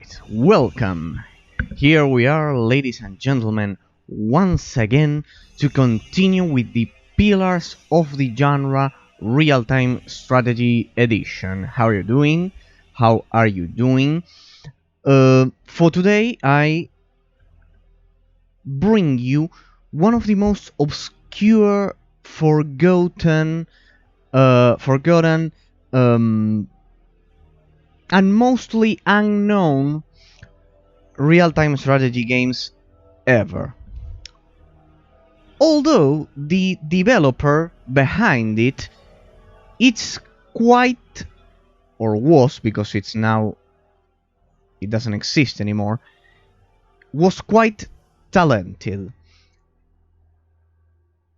Alright, welcome. Here we are, ladies and gentlemen, once again to continue with the Pillars of the Genre Real-Time Strategy Edition. How are you doing? How are you doing? For today, I bring you one of the most obscure, forgotten, and mostly unknown real-time strategy games ever. Although the developer behind it's quite, or was, because it doesn't exist anymore, was quite talented.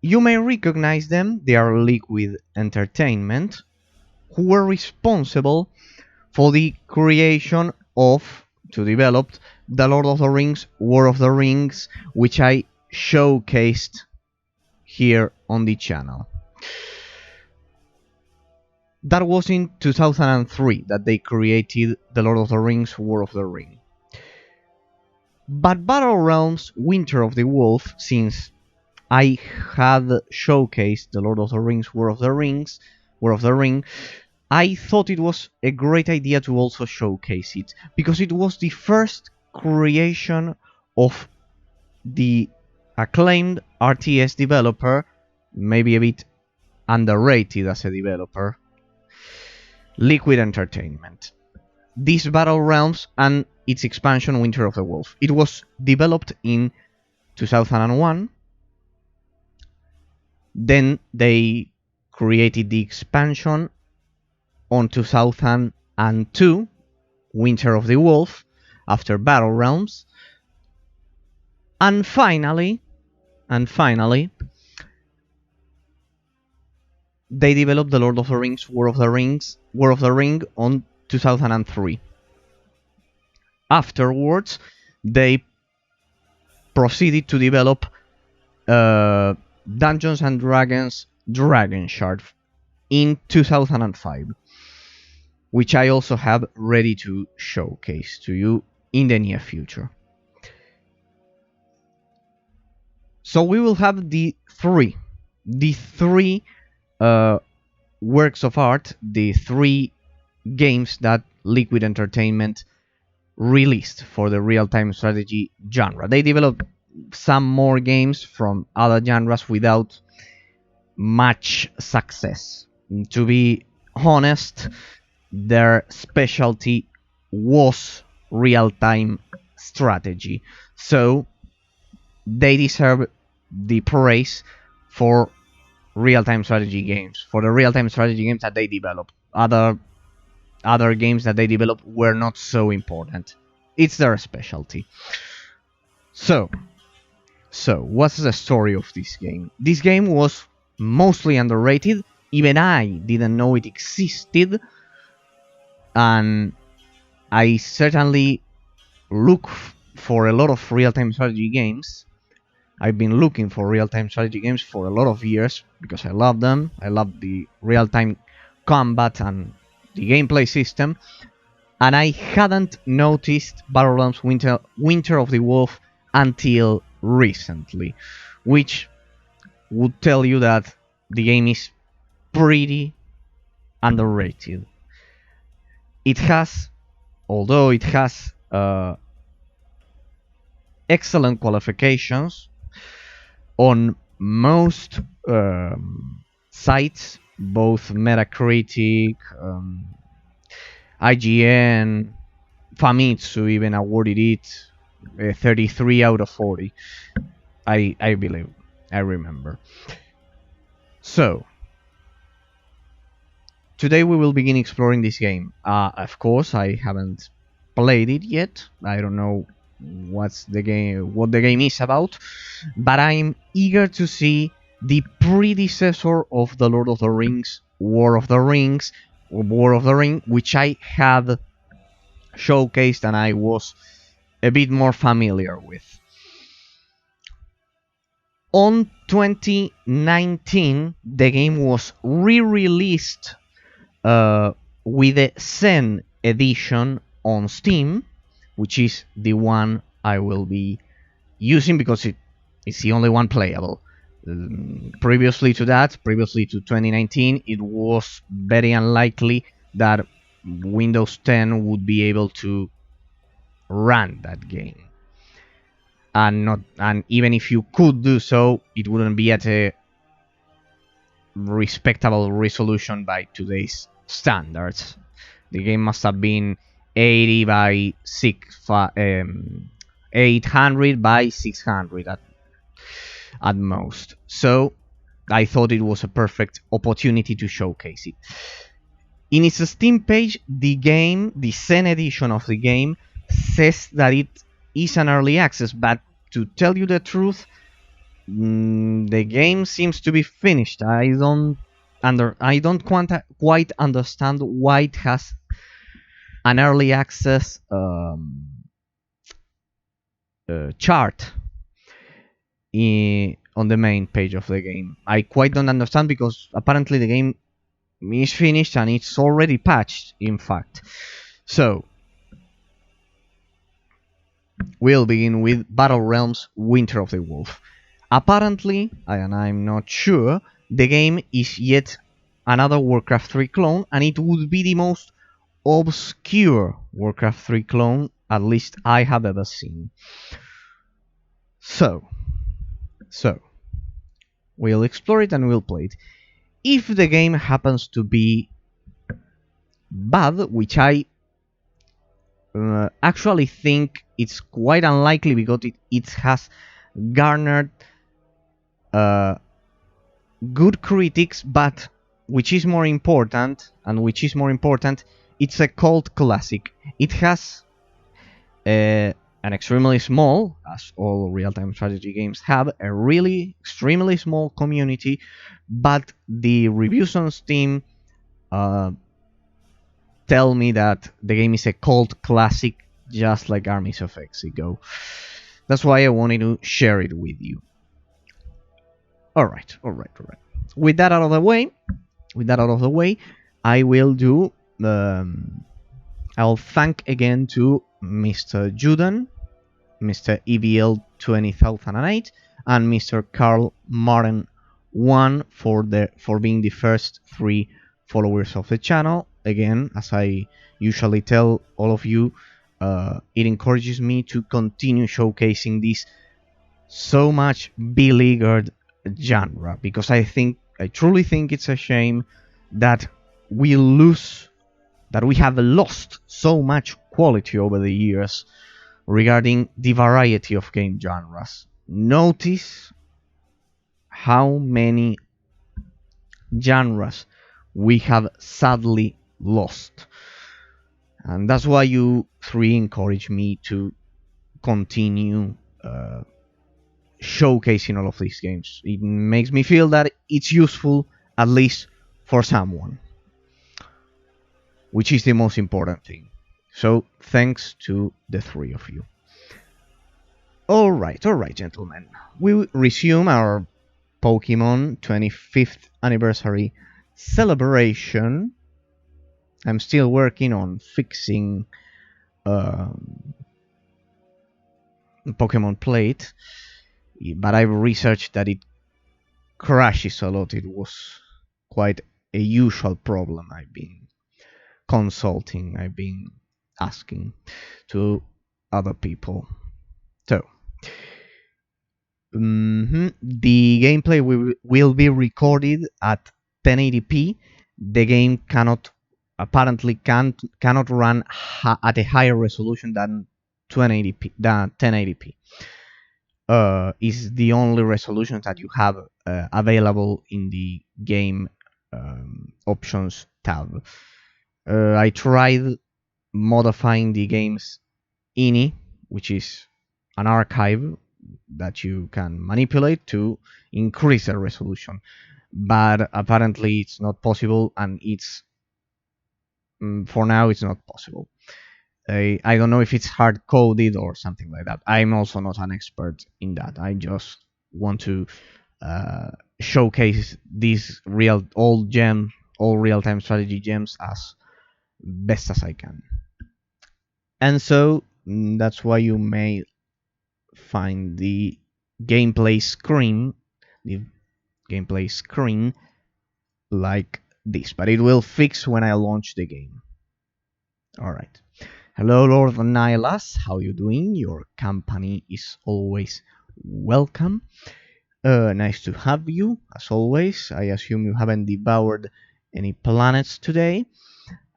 You may recognize them. They are Liquid Entertainment, who were responsible for the creation of, to develop, The Lord of the Rings, War of the Rings, which I showcased here on the channel. That was in 2003 that they created The Lord of the Rings, War of the Ring. But Battle Realms, Winter of the Wolf, since I had showcased The Lord of the Rings, War of the Ring, I thought it was a great idea to also showcase it, because it was the first creation of the acclaimed RTS developer, maybe a bit underrated as a developer, Liquid Entertainment. This Battle Realms and its expansion Winter of the Wolf. It was developed in 2001. Then they created the expansion on 2002, Winter of the Wolf, after Battle Realms, and finally, they developed The Lord of the Rings, War of the Ring on 2003. Afterwards, they proceeded to develop Dungeons and Dragons Dragon Shard in 2005, which I also have ready to showcase to you in the near future. So we will have the three works of art, the three games that Liquid Entertainment released for the real-time strategy genre. They developed some more games from other genres without much success. To be honest, their specialty was real-time strategy, so they deserve the praise for real-time strategy games, for the real-time strategy games that they developed. Other games that they developed were not so important. It's their specialty. So what's the story of this game? This game was mostly underrated. Even I didn't know it existed, and I certainly look for a lot of real-time strategy games. I've been looking for real-time strategy games for a lot of years because I love them. I love the real-time combat and the gameplay system, and I hadn't noticed Battle Realms Winter of the Wolf until recently, which would tell you that the game is pretty underrated. Although it has excellent qualifications on most sites, both Metacritic, IGN, Famitsu even awarded it 33 out of 40. I believe, I remember. So today we will begin exploring this game. Of course, I haven't played it yet. I don't know what the game is about, but I'm eager to see the predecessor of The Lord of the Rings, War of the Ring, which I had showcased and I was a bit more familiar with. On 2019, the game was re-released with a Zen edition on Steam, which is the one I will be using because it's the only one playable. Previously to 2019, it was very unlikely that Windows 10 would be able to run that game, and even if you could do so, it wouldn't be at a respectable resolution by today's standards. The game must have been 80 by 800 by 600 at most. So I thought it was a perfect opportunity to showcase it. In its Steam page, the Zen edition of the game, says that it is an early access, but to tell you the truth, the game seems to be finished. I don't quite understand why it has an early access chart on the main page of the game. I quite don't understand because apparently the game is finished and it's already patched, in fact. So we'll begin with Battle Realms Winter of the Wolf. Apparently, and I'm not sure, the game is yet another Warcraft 3 clone, and it would be the most obscure Warcraft 3 clone at least I have ever seen. So we'll explore it and we'll play it. If the game happens to be bad, which I actually think it's quite unlikely because it has garnered good critics, but which is more important, it's a cult classic. It has an extremely small, as all real-time strategy games have, a really extremely small community, but the reviews on Steam tell me that the game is a cult classic, just like Armies of Exigo. That's why I wanted to share it with you. Alright. With that out of the way, I will do I'll thank again to Mr. Juden, Mr. EVL 20008, and Mr. Carl Martin 1 for being the first 3 followers of the channel. Again, as I usually tell all of you, it encourages me to continue showcasing this so much beleaguered genre, because I truly think it's a shame that we have lost so much quality over the years regarding the variety of game genres. Notice how many genres we have sadly lost, and that's why you 3 encourage me to continue showcasing all of these games. It makes me feel that it's useful, at least for someone, which is the most important thing. So thanks to the 3 of you. Alright, gentlemen. We resume our Pokemon 25th anniversary celebration. I'm still working on fixing Pokemon Plate, but I've researched that it crashes a lot. It was quite a usual problem. I've been asking to other people. So the gameplay will be recorded at 1080p. The game cannot run at a higher resolution than 1080p. Is the only resolution that you have available in the game options tab. I tried modifying the game's INI, which is an archive that you can manipulate to increase the resolution, but apparently it's not possible, and for now it's not possible. I don't know if it's hard coded or something like that. I'm also not an expert in that. I just want to showcase these all real-time strategy gems as best as I can. And so That's why you may find the gameplay screen, the gameplay screen like this, but it will fix when I launch the game. Alright. Hello, Lord Nylas. How you doing? Your company is always welcome. Nice to have you, as always. I assume you haven't devoured any planets today.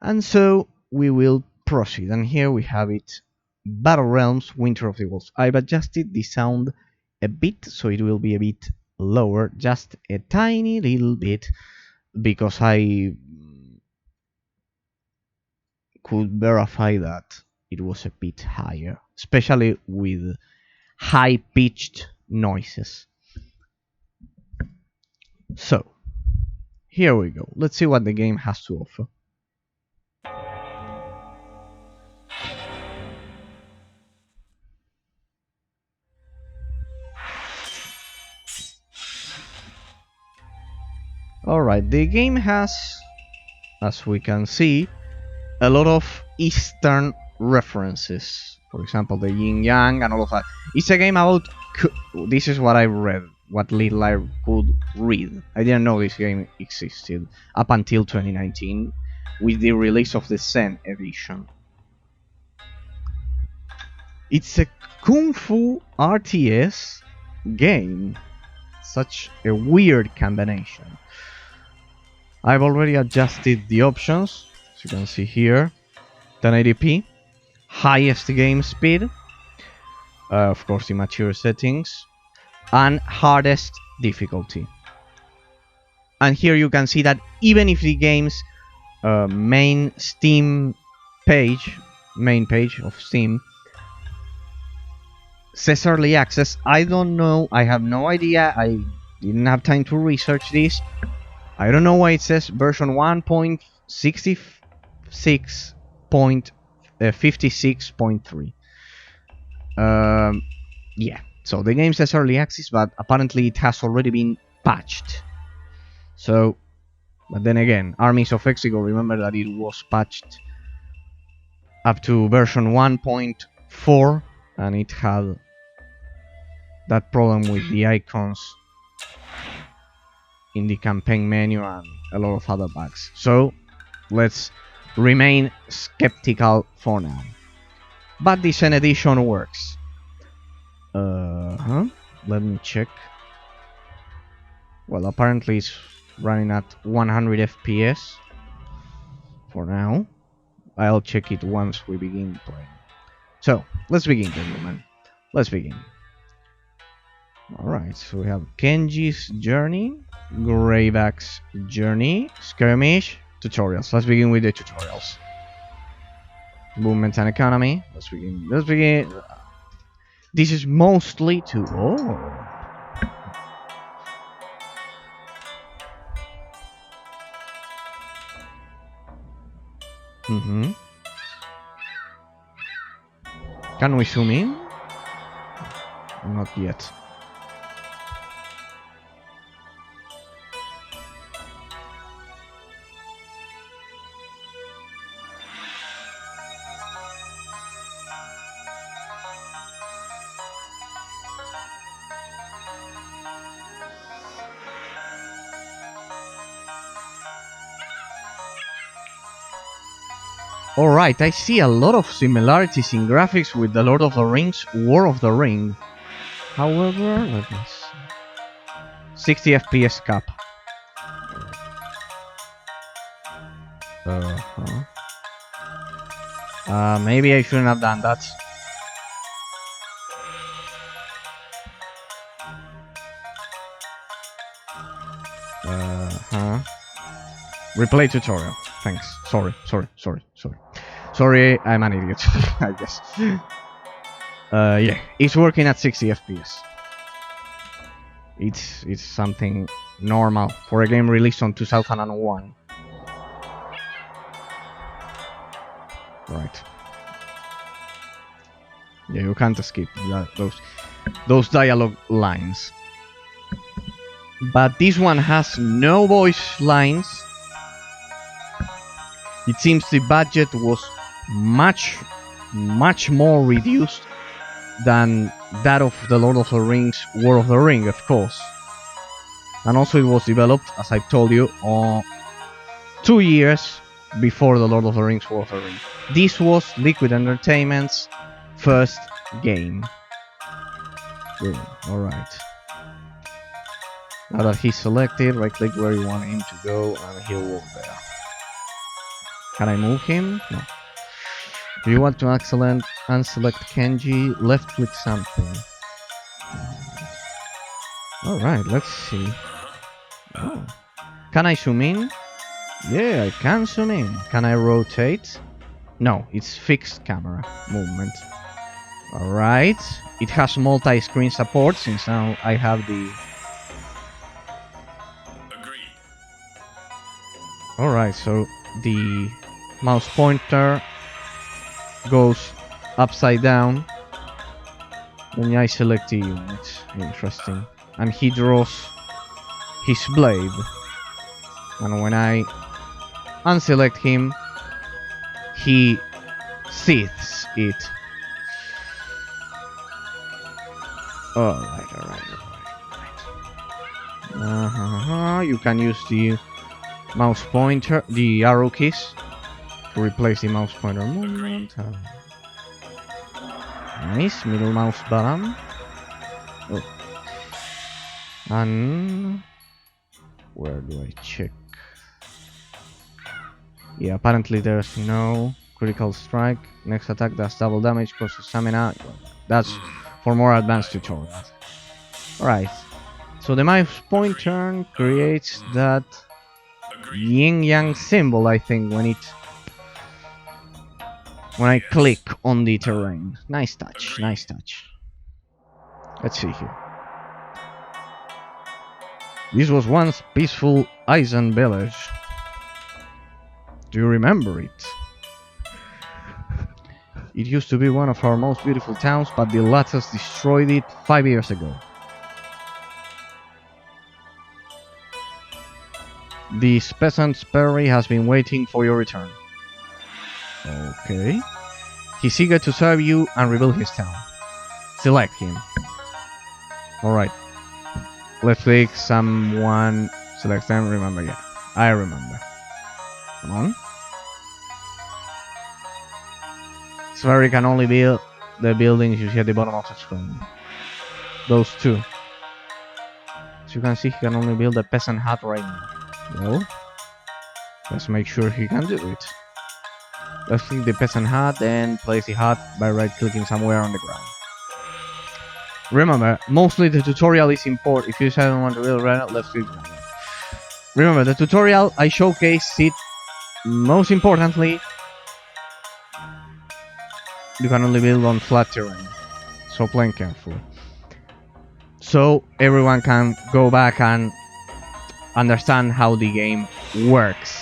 And so we will proceed. And here we have it. Battle Realms, Winter of the Wolves. I've adjusted the sound a bit, so it will be a bit lower. Just a tiny little bit. Because I could verify that it was a bit higher. Especially with high-pitched noises. So, here we go. Let's see what the game has to offer. Alright, the game has, as we can see, a lot of Eastern references. For example, the yin yang and all of that. It's a game about... This is what I read, what little I could read. I didn't know this game existed up until 2019 with the release of the Zen edition. It's a Kung Fu RTS game. Such a weird combination. I've already adjusted the options, as you can see here. 1080p, highest game speed, of course immature settings, and hardest difficulty. And here you can see that even if the game's main page of Steam says early access, I don't know, I have no idea, I didn't have time to research this. I don't know why it says version 1.66.56.3. Yeah, so the game says early access, but apparently it has already been patched. So, but then again, Armies of Exegol, remember that it was patched up to version 1.4, and it had that problem with the icons in the campaign menu and a lot of other bugs. So let's remain skeptical for now. But the Zen edition works. Let me check. Well, apparently it's running at 100 FPS for now. I'll check it once we begin playing. So let's begin, gentlemen. Let's begin. Alright, so we have Kenji's Journey, Greyback's Journey, Skirmish, Tutorials. Let's begin with the tutorials. Movement and Economy. Let's begin. This is mostly to... Oh. Can we zoom in? Not yet. Alright, I see a lot of similarities in graphics with The Lord of the Rings, War of the Ring. However, let me see. 60 FPS cap. Maybe I shouldn't have done that. Replay tutorial. Thanks. Sorry, I'm an idiot, I guess. Yeah, it's working at 60 FPS. It's something normal for a game released on 2001. Right. Yeah, you can't skip those dialogue lines. But this one has no voice lines. It seems the budget was much much more reduced than that of the Lord of the Rings War of the Ring, of course. And also it was developed, as I told you, 2 years before the Lord of the Rings War of the Ring. This was Liquid Entertainment's first game. Good. Alright. Now that he's selected, right click where you want him to go and he'll walk there. Can I move him? No. Do you want to unselect Kenji? Left click something. Alright, let's see. Oh. Can I zoom in? Yeah, I can zoom in. Can I rotate? No, it's fixed camera movement. Alright. It has multi-screen support since now I have the... Alright, so the mouse pointer goes upside down when I select the unit. Interesting. And he draws his blade. And when I unselect him, he seethes it. Alright. You can use the mouse pointer, the arrow keys, to replace the mouse pointer movement. Nice, middle mouse button. Oh. And where do I check? Yeah, apparently there's no critical strike. Next attack does double damage, causes stamina. That's for more advanced tutorials. Alright, so the mouse pointer creates that yin-yang symbol, I think, when I click on the terrain. Nice touch, nice touch. Let's see here. This was once peaceful Eisen village. Do you remember it? It used to be one of our most beautiful towns, but the Latas destroyed it 5 years ago. This peasant's Perry has been waiting for your return. Okay. He's eager to serve you and rebuild his town. Select him. Alright. Left click, someone, select them, remember, yeah. I remember. Come on. Swery can only build the buildings you see at the bottom of the screen. Those two. As you can see, he can only build a peasant hut right now. Well, let's make sure he can do it. Let's click the peasant hut, then place the hut by right-clicking somewhere on the ground. Remember, mostly the tutorial is important. If you don't want to build right now, let's click. Remember, the tutorial I showcase it. Most importantly, you can only build on flat terrain, so plan carefully. So everyone can go back and understand how the game works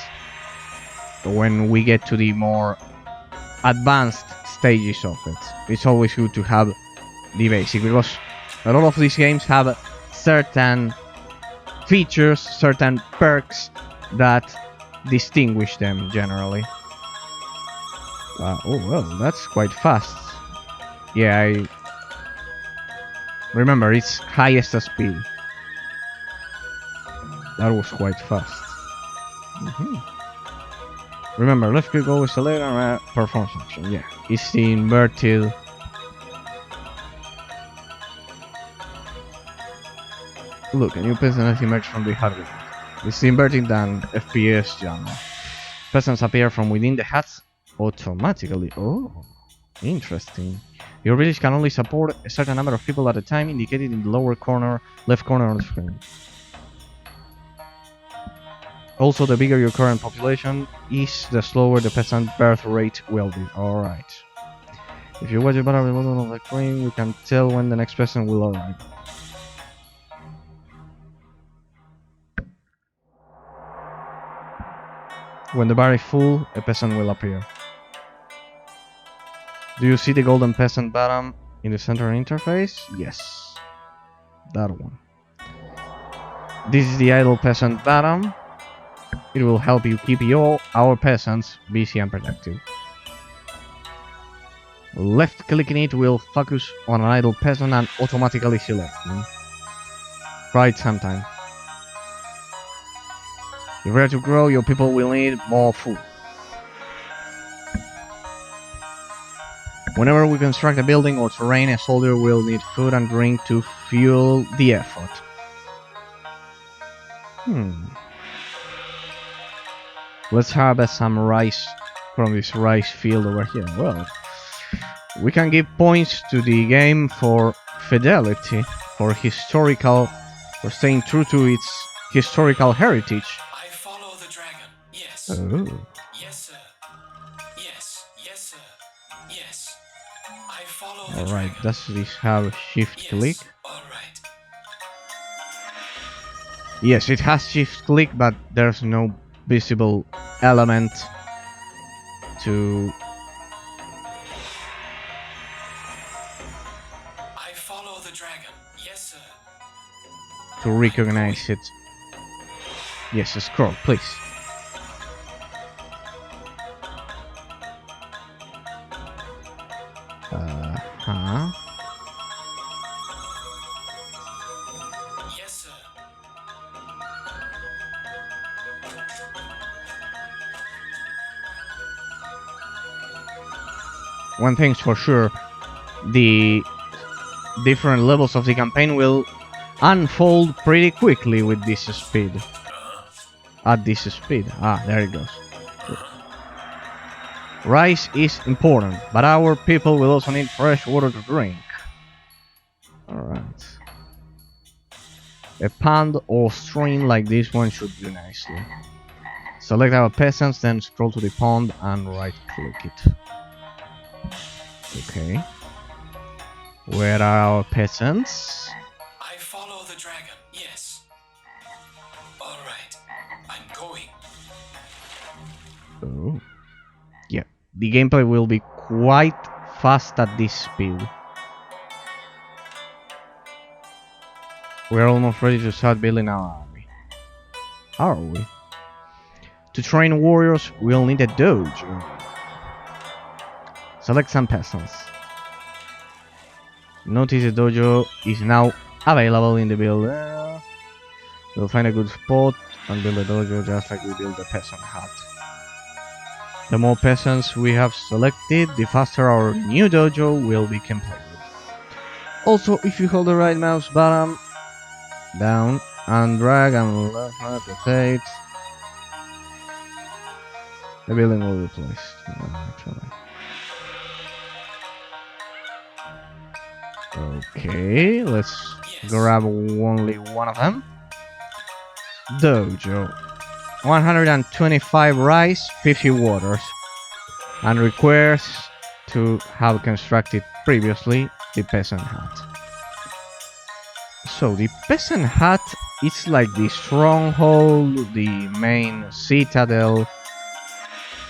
when we get to the more advanced stages of it. It's always good to have the basic, because a lot of these games have certain features, certain perks that distinguish them generally. Oh well, that's quite fast. Yeah, I remember it's highest speed. That was quite fast. Remember, left click always select and perform function. Yeah, it's the inverted. Look, a new peasant has emerged from the hardware. It's the inverted than FPS genre. Peasants appear from within the huts automatically. Oh, interesting. Your village can only support a certain number of people at a time, indicated in the lower corner, left corner of the screen. Also, the bigger your current population is, the slower the peasant birth rate will be. Alright. If you watch the bottom of the screen, you can tell when the next peasant will arrive. When the bar is full, a peasant will appear. Do you see the golden peasant bottom in the center interface? Yes. That one. This is the idle peasant bottom. It will help you keep our peasants busy and productive. Left clicking it will focus on an idle peasant and automatically select. Try it sometime. If we are to grow, your people will need more food. Whenever we construct a building or terrain, a soldier will need food and drink to fuel the effort. Let's harvest some rice from this rice field over here. Well, we can give points to the game for fidelity, for staying true to its historical heritage. I follow the dragon. Yes. Oh. Yes, sir. Yes. Yes, sir. Yes. I follow the Alright, dragon. does this have shift Yes. click? All right. Yes, it has shift click, but there's no visible element to I follow the dragon. Yes, sir. recognize it. Yes, scroll, please. Huh? Yes, sir. One thing's for sure, the different levels of the campaign will unfold pretty quickly with this speed. At this speed. Ah, there it goes. Rice is important, but our people will also need fresh water to drink. Alright. A pond or stream like this one should do nicely. Select our peasants, then scroll to the pond and right click it. Okay. Where are our peasants? I follow the dragon. Yes. All right. I'm going. Oh. Yeah, the gameplay will be quite fast at this speed. We're almost ready to start building our army. Are we? To train warriors, we'll need a dojo. Select some peasants. Notice the dojo is now available in the build. We'll find a good spot and build a dojo just like we built the peasant hut. The more peasants we have selected, the faster our new dojo will be completed. Also, if you hold the right mouse button down and drag and left rotate, the building will be placed. Okay, let's grab only one of them. Dojo. 125 rice, 50 waters. And requires to have constructed previously the peasant hut. So the peasant hut is like the stronghold, the main citadel,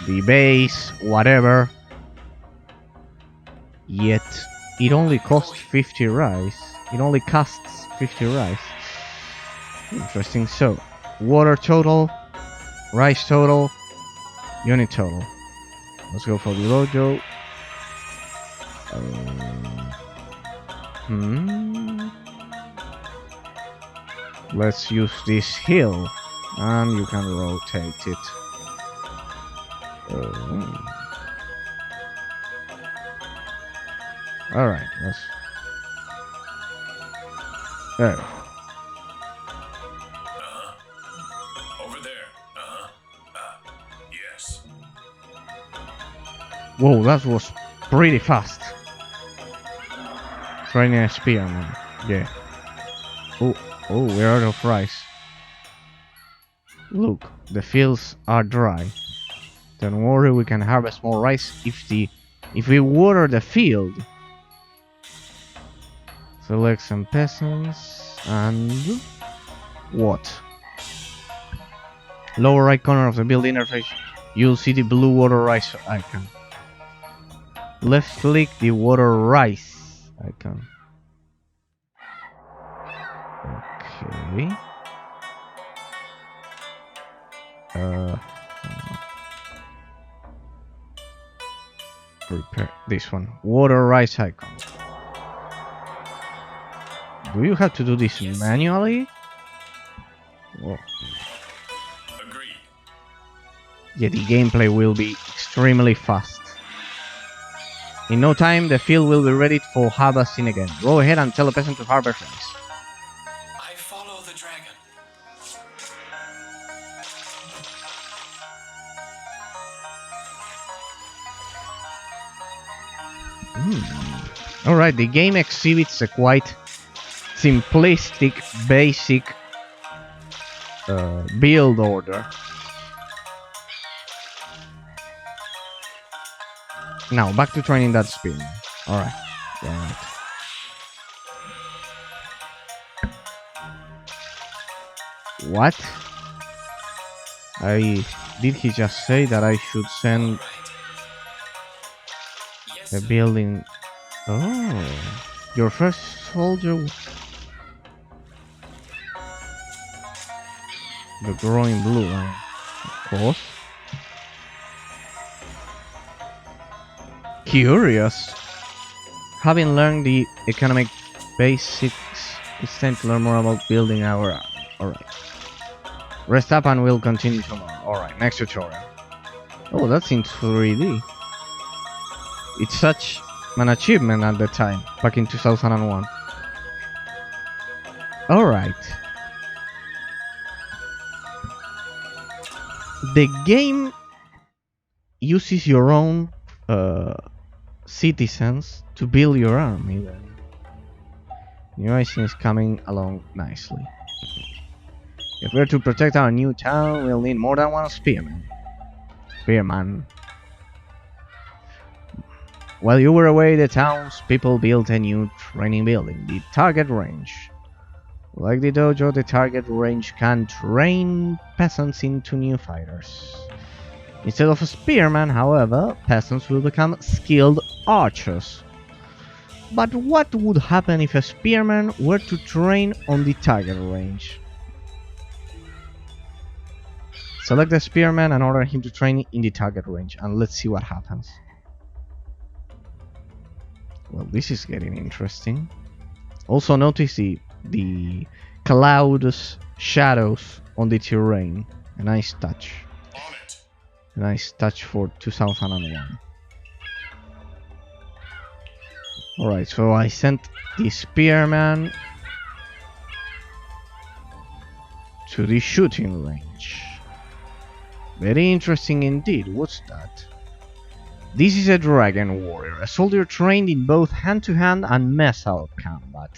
the base, whatever. Yet it only costs 50 rice. It only costs 50 rice. Interesting. So, water total, rice total, unit total. Let's go for the dojo. Let's use this hill, and you can rotate it. Alright, let's... There. Over there. Yes. Whoa, that was pretty fast. Training a spearman. Yeah. Oh, we're out of rice. Look, the fields are dry. Don't worry, we can harvest more rice if we water the field. Select some peasants and what? Lower right corner of the build interface, you'll see the blue water rice icon. Left click the water rice icon. Okay. Repair this one. Water rise icon. Do you have to do this manually? Whoa. Agreed. Yeah, the gameplay will be extremely fast. In no time, the field will be ready for harvesting again. Go ahead and tell the peasant to harvest rice. I follow the dragon. Alright, the game exhibits a quite simplistic, basic build order. Now, back to training that spear. Alright. What? Did he just say that I should send Yes, the sir. building? Oh, your first soldier. The growing blue line, of course. Curious. Having learned the economic basics, it's time to learn more about building our army. Alright. Rest up and we'll continue tomorrow. Alright, next tutorial. Oh, that's in 3D. It's such an achievement at the time, back in 2001. Alright. The game uses your own citizens to build your army then. New icing is coming along nicely. If we're to protect our new town, we'll need more than one spearman. While you were away, the town's people built a new training building, the target range. Like the dojo, the target range can train peasants into new fighters. Instead of a spearman, however, peasants will become skilled archers. But what would happen if a spearman were to train on the target range? Select the spearman and order him to train in the target range, and let's see what happens. Well, this is getting interesting. Also notice the clouds, shadows on the terrain. A nice touch. On it. A nice touch for 2001. Alright, so I sent the spearman to the shooting range. Very interesting indeed. What's that? This is a dragon warrior, a soldier trained in both hand-to-hand and missile combat.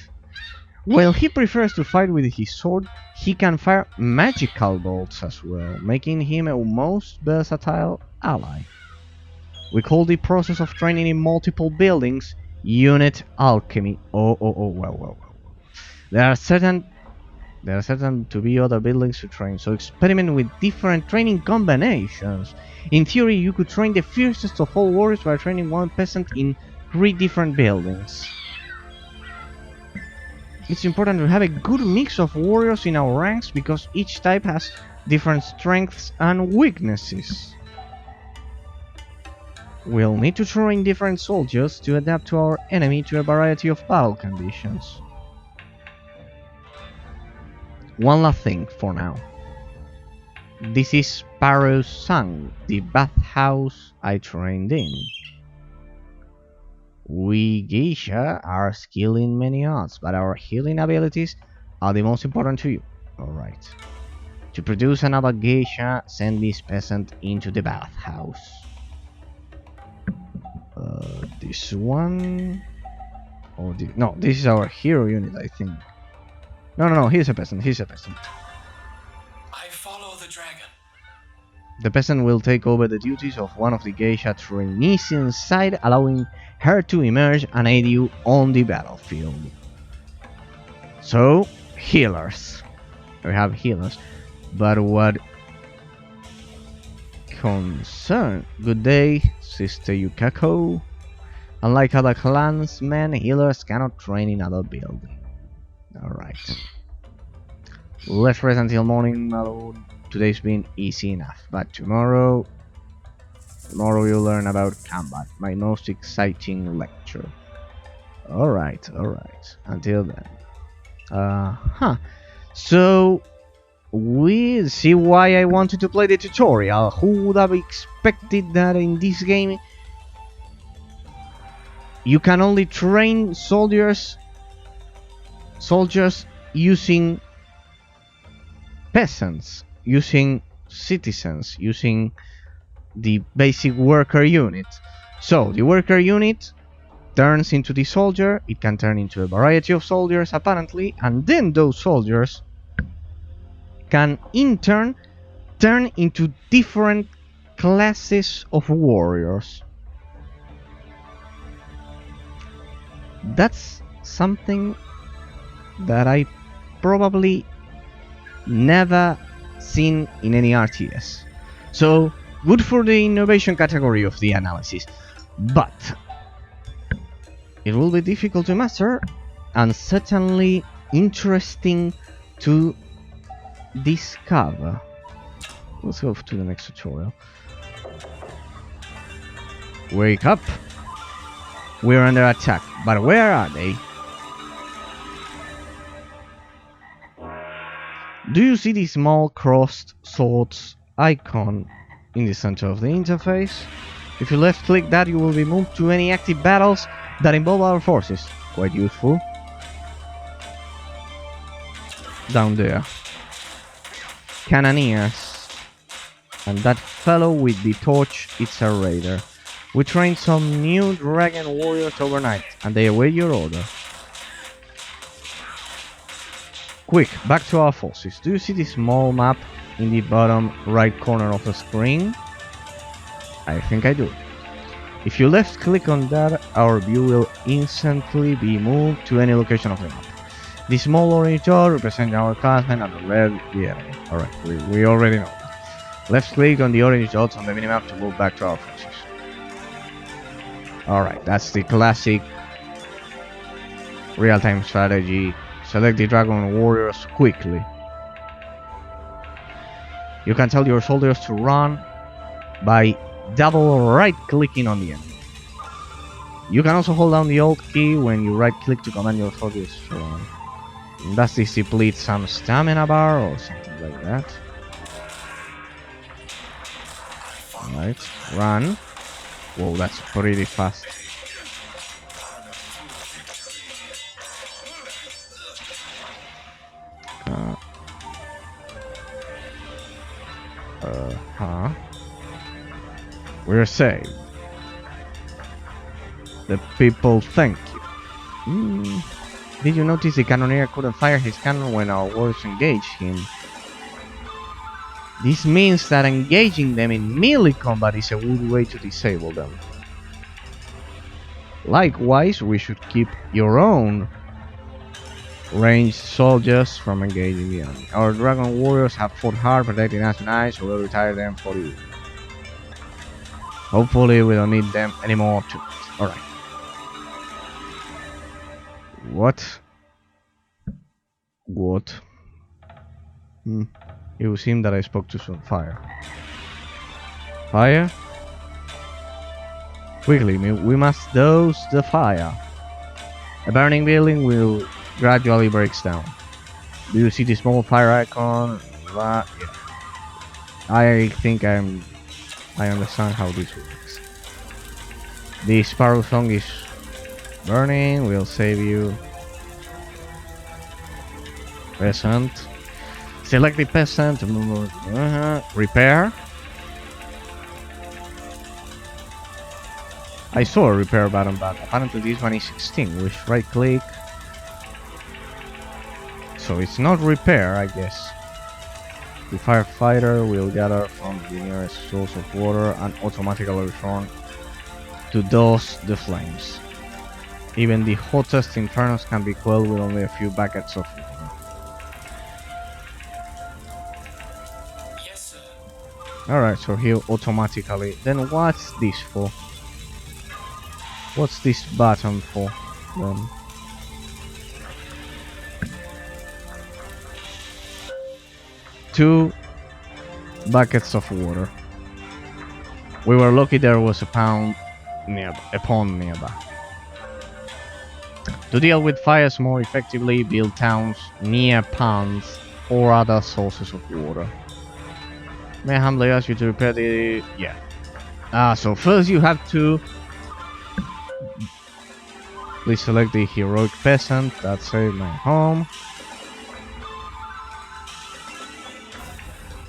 While he prefers to fight with his sword, he can fire magical bolts as well, making him a most versatile ally. We call the process of training in multiple buildings unit alchemy. Well. There are certain to be other buildings to train, so experiment with different training combinations. In theory, you could train the fiercest of all warriors by training one peasant in 3 different buildings. It's important to have a good mix of warriors in our ranks because each type has different strengths and weaknesses. We'll need to train different soldiers to adapt to our enemy to a variety of battle conditions. One last thing for now. This is Sparrow's Song, the bathhouse I trained in. We geisha are skilled in many arts, but our healing abilities are the most important to you. Alright. To produce another geisha, send this peasant into the bathhouse. This one... no, this is our hero unit, I think. No, he's a peasant. I follow the dragon. The peasant will take over the duties of one of the geisha trainees inside, allowing her to emerge and aid you on the battlefield. So, healers. We have healers. But what concern? Good day, Sister Yukako. Unlike other clansmen, healers cannot train in other buildings. Alright. Let's rest until morning, my lord. Today's been easy enough, but tomorrow Tomorrow you'll learn about combat, my most exciting lecture. Alright, alright. Until then. So, we see why I wanted to play the tutorial. Who would have expected that in this game you can only train soldiers using peasants, using citizens, using the basic worker unit. So the worker unit turns into the soldier, it can turn into a variety of soldiers apparently, and then those soldiers can in turn turn into different classes of warriors. That's something that I probably never seen in any RTS. So good for the innovation category of the analysis, but it will be difficult to master and certainly interesting to discover. Let's go to the next tutorial. Wake up! We're under attack, but where are they? Do you see the small crossed swords icon in the center of the interface? If you left click that, you will be moved to any active battles that involve our forces. Quite useful. Down there. Cannoneers. And that fellow with the torch, it's a raider. We trained some new dragon warriors overnight, and they await your order. Quick, back to our forces. Do you see the small map in the bottom right corner of the screen? I think I do. If you left click on that, our view will instantly be moved to any location of the map. The small orange dot represents our classmen and the red the enemy. Alright, we already know that. Left click on the orange dots on the minimap to move back to our forces. Alright, that's the classic real-time strategy. Select the dragon warriors quickly. You can tell your soldiers to run by double right clicking on the enemy. You can also hold down the Alt key when you right click to command your soldiers to run. Does this deplete some stamina bar or something like that? Alright, run. Whoa, that's pretty fast. We're saved. The people thank you. Did you notice the cannoneer couldn't fire his cannon when our warriors engaged him? This means that engaging them in melee combat is a good way to disable them. Likewise, we should keep your own ranged soldiers from engaging the enemy. Our dragon warriors have fought hard protecting us tonight, so we'll retire them for you. Hopefully we don't need them anymore too. Alright. What? It would seem that I spoke too soon. Fire. Fire? Quickly, we must dose the fire. A burning building will gradually break down. Do you see the small fire icon? Yeah. I think I understand how this works. The sparrow song is burning. We'll save you. Peasant. Select the peasant. Repair. I saw a repair button, but apparently this one is extinguished. Right click. So it's not repair, I guess. The firefighter will gather from the nearest source of water and automatically return to douse the flames. Even the hottest infernos can be quelled with only a few buckets of water. Yes, sir. Alright, so he'll automatically... Then what's this for? What's this button for? Then? Two buckets of water. We were lucky there was a pond nearby. To deal with fires more effectively, build towns near ponds or other sources of water. May I humbly ask you to repair the... yeah. So first you have to... please select the heroic peasant that saved my home.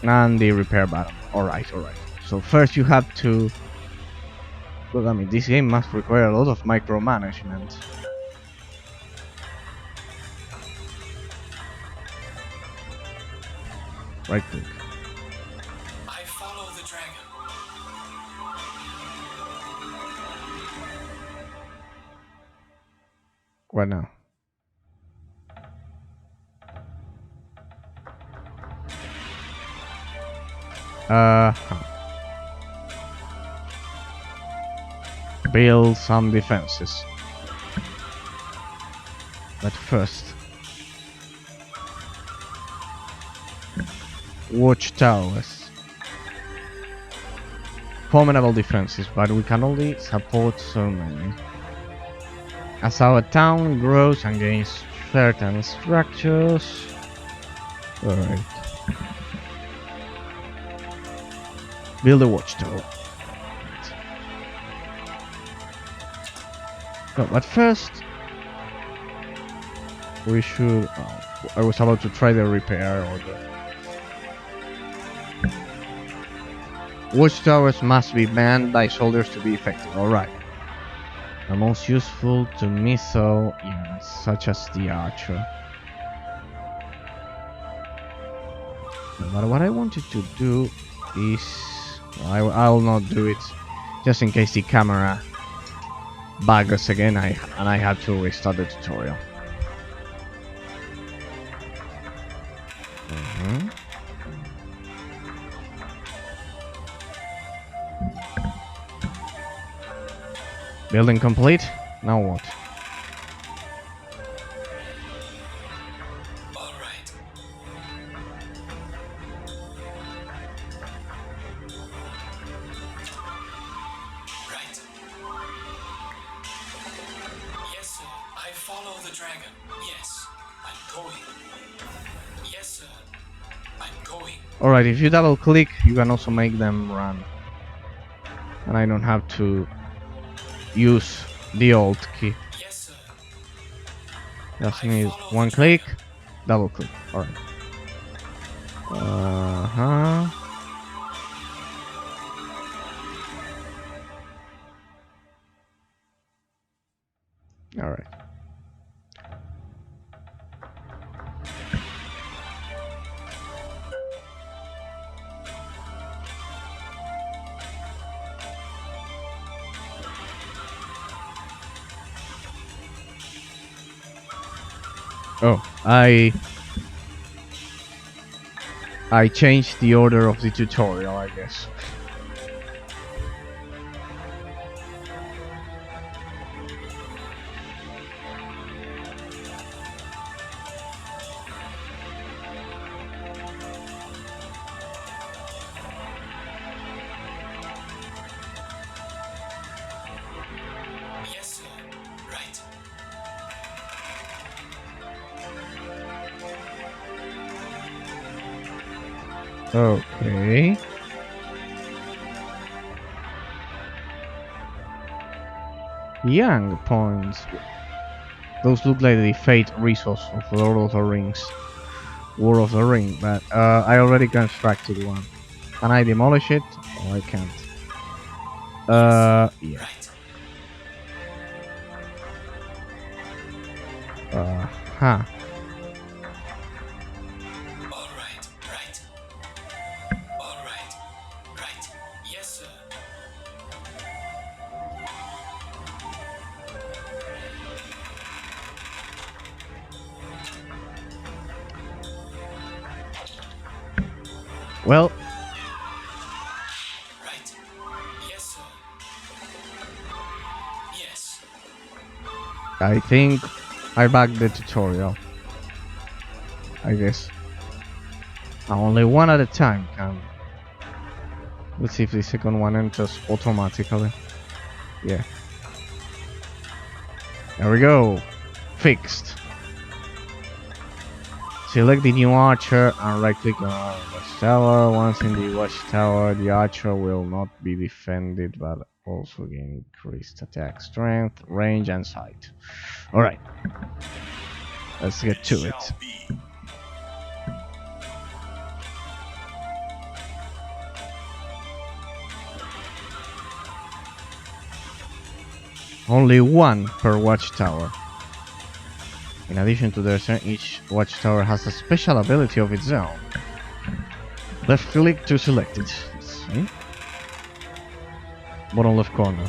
And the repair button. Alright. So first you have to... well, I mean, this game must require a lot of micromanagement. Right click. I follow the dragon. What now? Build some defenses. But first, watchtowers. Formidable defenses, but we can only support so many. As our town grows and gains certain structures. Alright. Build a watchtower. No, but first we should... I was about to try the repair or the... watchtowers must be manned by soldiers to be effective. Alright. The most useful to missile units, such as the archer. But what I wanted to do is... I'll not do it, just in case the camera bugs again and I have to restart the tutorial. Building complete. Now what? All right. Right. Yes, sir. I follow the dragon. Yes, I'm going. Yes, sir. I'm going. Alright, if you double click, you can also make them run. And I don't have to use the Alt key. Yes, sir. Just need one click, double click. Alright. Alright. Oh, I changed the order of the tutorial, I guess. Yes, sir. Right. Okay. Young points. Those look like the fate resource of Lord of the Rings. War of the Ring, but I already constructed one. Can I demolish it? Oh, I can't. Yeah. Huh. All right. Right. All right. Right. Yes, sir. Well, Right. Yes, sir. Yes. I think I bugged the tutorial. I guess. Only one at a time can Let's see if the second one enters automatically. Yeah. There we go. Fixed. Select the new archer and right click on watchtower. Once in the watchtower, the archer will not be defended but also gain increased attack strength, range and sight. Alright. Let's get to it. Only one per watchtower. In addition to their each watchtower has a special ability of its own. Left click to select it. Let's see. Bottom left corner.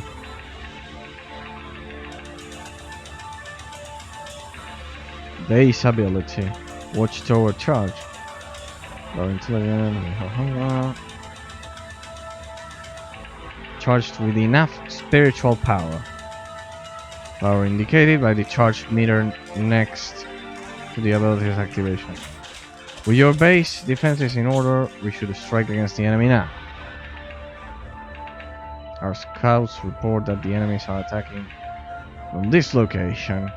Base ability. Watchtower charge. Low intelligence. Charged with enough spiritual power. Power indicated by the charge meter next to the ability's activation. With your base defenses in order, we should strike against the enemy now. Our scouts report that the enemies are attacking from this location.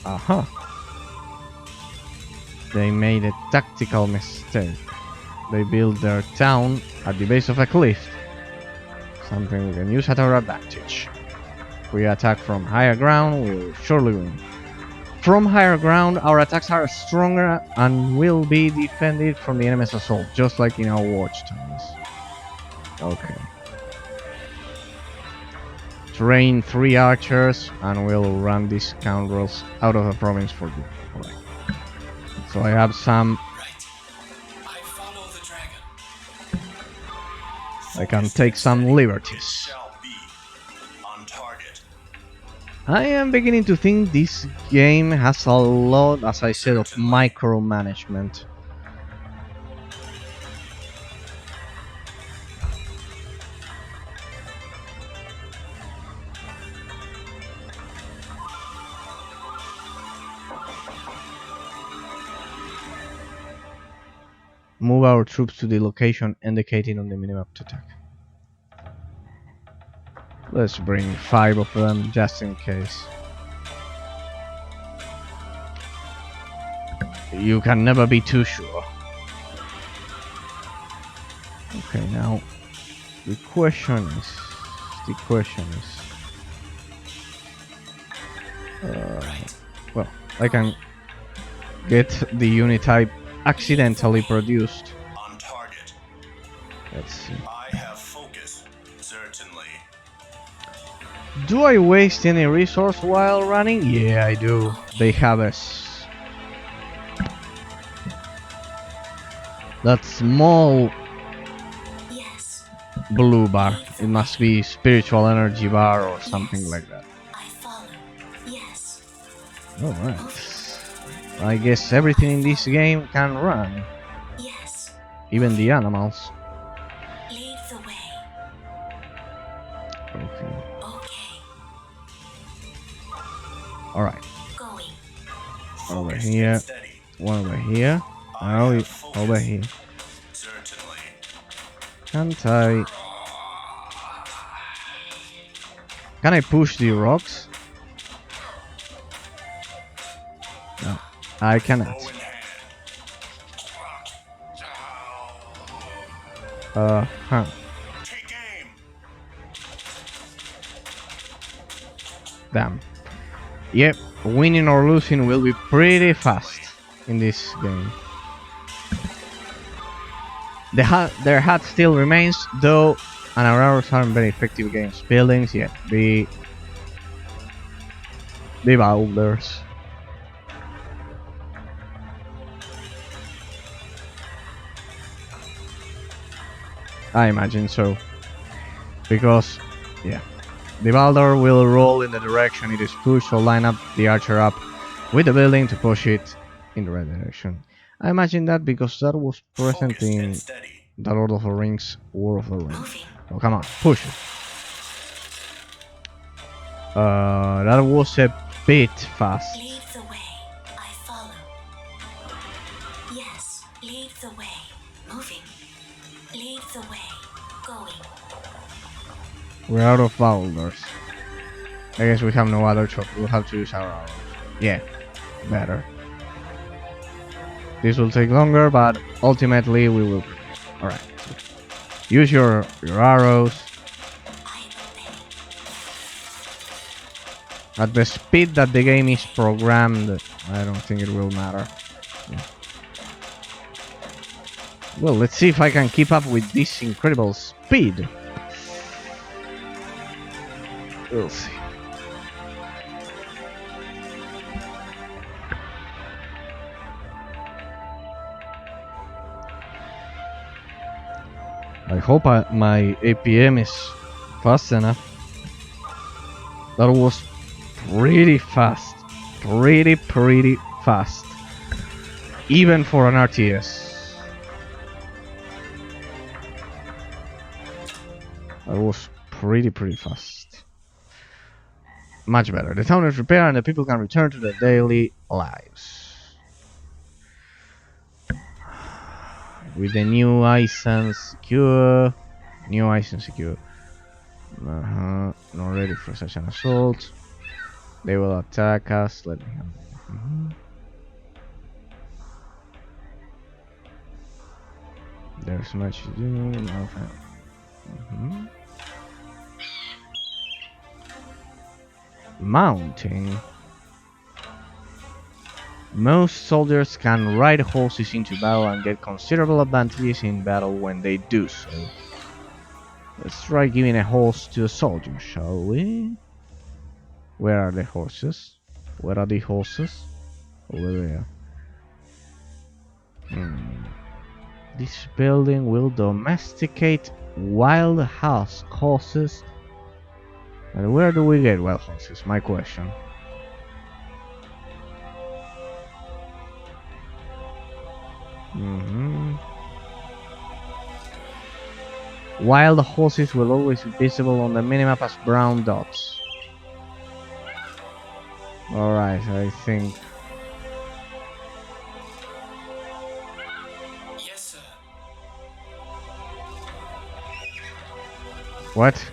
Aha! They made a tactical mistake. They built their town at the base of a cliff. Something we can use at our advantage. If we attack from higher ground, we will surely win. From higher ground, our attacks are stronger and will be defended from the enemy's assault, just like in our watchtowers. Okay. Train 3 archers and we'll run these scoundrels out of the province for you. Alright. So I have some... Right. I follow the dragon. I can take some liberties. Shall be on target. I am beginning to think this game has a lot, as I said, of micromanagement. Move our troops to the location indicated on the minimap to attack. Let's bring 5 of them just in case. You can never be too sure. Okay, now the question is, well, I can get the unit type accidentally produced. On target. Let's see. I have focus, certainly. Do I waste any resource while running? Yeah, I do. They have that small blue bar. It must be spiritual energy bar or something like that. I follow. Yes. Alright. I guess everything in this game can run. Yes. Even the animals. Lead the way. Okay. Okay. Alright. Going. Over Focused here. and steady. One over here. I Now have focus, over here. certainly. Can't I? Can I push the rocks? No, I cannot. Bow in hand. Huh. Take aim. Damn. Yep, winning or losing will be pretty fast in this game. Their hat still remains, though, and Erazowr aren't very effective against buildings yet. The boulders. I imagine so. Because, yeah. The boulder will roll in the direction it is pushed, so line up the archer up with the building to push it in the right direction. I imagine that because that was present Focused in and steady. the Lord of the Rings, War of the Ring. Moving. Oh, come on, push it. That was a bit fast. Lead the way. I follow. Yes. Lead the way. Moving. Lead the way. Going. We're out of boulders. I guess we have no other choice. We'll have to use our arrows. Yeah, better. This will take longer, but ultimately we will. Alright. Use your arrows. I obey. At the speed that the game is programmed, I don't think it will matter. Yeah. Well, let's see if I can keep up with this incredible speed. We'll see. I hope my APM is fast enough. That was pretty fast. Pretty fast. Even for an RTS. That was pretty fast. Much better. The town is repaired and the people can return to their daily lives. With the new ice and secure. New ice and secure. Not ready for such an assault. They will attack us. Let me have There's much to do. No, Mounting. Most soldiers can ride horses into battle and get considerable advantages in battle when they do so. Let's try giving a horse to a soldier, shall we? Where are the horses? Where are the horses? Over there. This building will domesticate wild horses. And where do we get wild horses? My question. Wild horses will always be visible on the minimap as brown dots. Alright, I think. Yes, sir. What?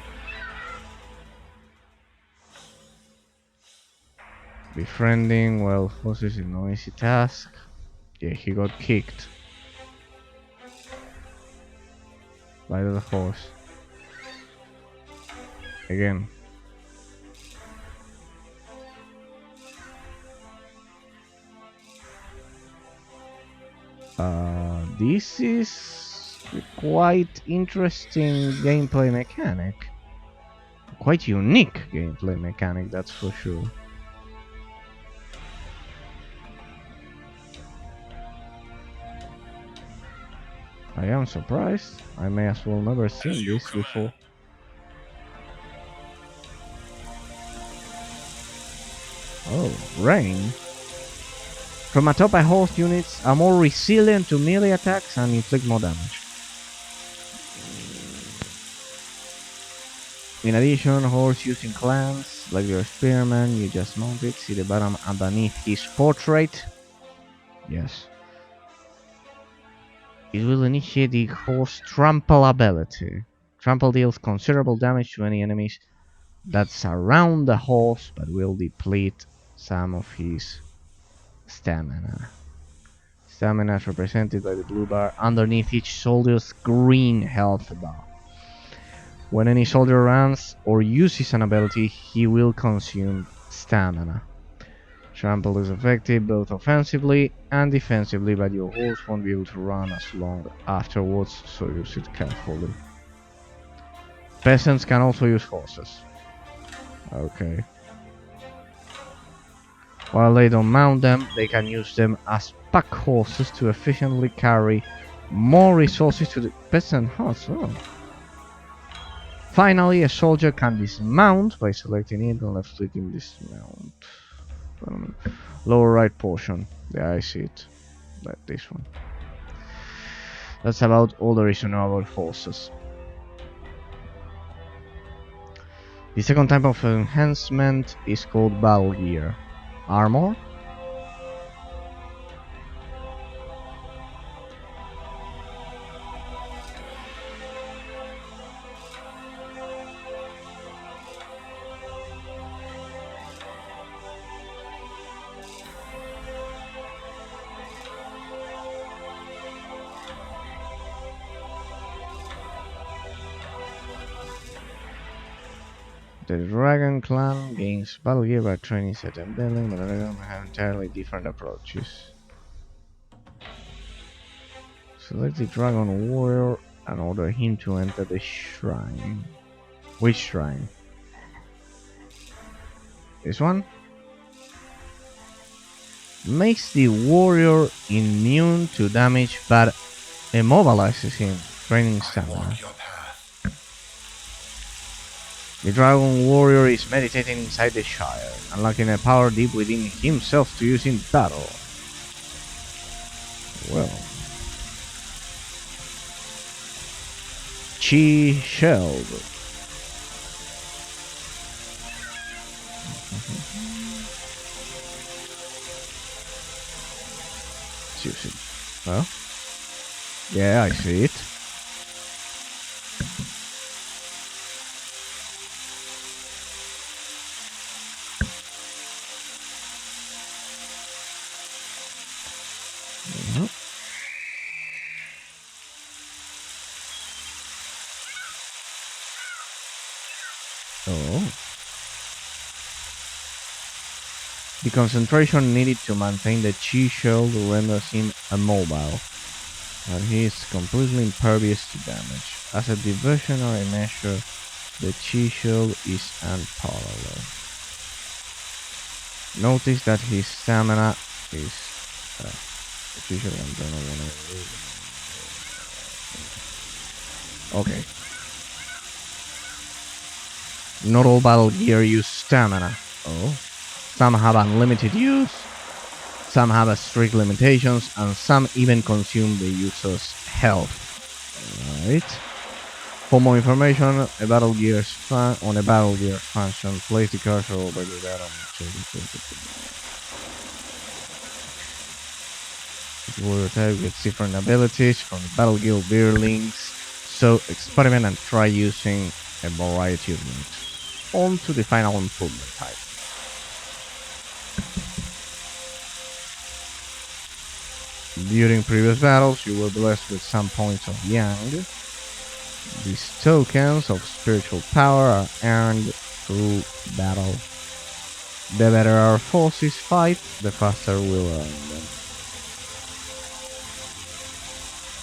Befriending wild horses is no easy task. Yeah, he got kicked by the horse. Again. This is a quite interesting gameplay mechanic. Quite unique gameplay mechanic, that's for sure. I am surprised. I may as well never seen this before. Oh, rain. From atop, horse units are more resilient to melee attacks and inflict more damage. In addition, horse using clans, like your spearman you just mounted, see the bottom underneath his portrait. Yes. It will initiate the horse Trample ability. Trample deals considerable damage to any enemies that surround the horse, but will deplete some of his stamina. Stamina is represented by the blue bar underneath each soldier's green health bar. When any soldier runs or uses an ability, he will consume stamina. Trample is effective both offensively and defensively, but your horse won't be able to run as long afterwards, so use it carefully. Peasants can also use horses. Okay. While they don't mount them, they can use them as pack horses to efficiently carry more resources to the peasant huts. Oh. Finally, a soldier can dismount by selecting it and left-clicking dismount. Lower right portion. Yeah, I see it. Like this one. That's about all there is to know about horses. The second type of enhancement is called battle gear. Armor. The Dragon Clan gains battle gear by training certain building, but the Dragon have entirely different approaches. Select the Dragon Warrior and order him to enter the shrine. Which shrine? This one? Makes the warrior immune to damage but immobilizes him, draining stamina. The Dragon Warrior is meditating inside the Shire, unlocking a power deep within himself to use in battle. Well. Chi Shield. Let's use it. Well. Yeah, I see it. Oh. The concentration needed to maintain the Chi Shield renders him immobile, but he is completely impervious to damage. As a diversionary measure, the Chi Shield is unparalleled. Notice that his stamina is okay. Not all battle gear use stamina. Oh. Some have unlimited use, some have strict limitations, and some even consume the user's health. Right. For more information, on a battle gear function, place the cursor over the battle. The warrior type gets different abilities from the battle gear links, so experiment and try using a variety of links. On to the final improvement type. During previous battles, you were blessed with some points of Yang. These tokens of spiritual power are earned through battle. The better our forces fight, the faster we'll earn them.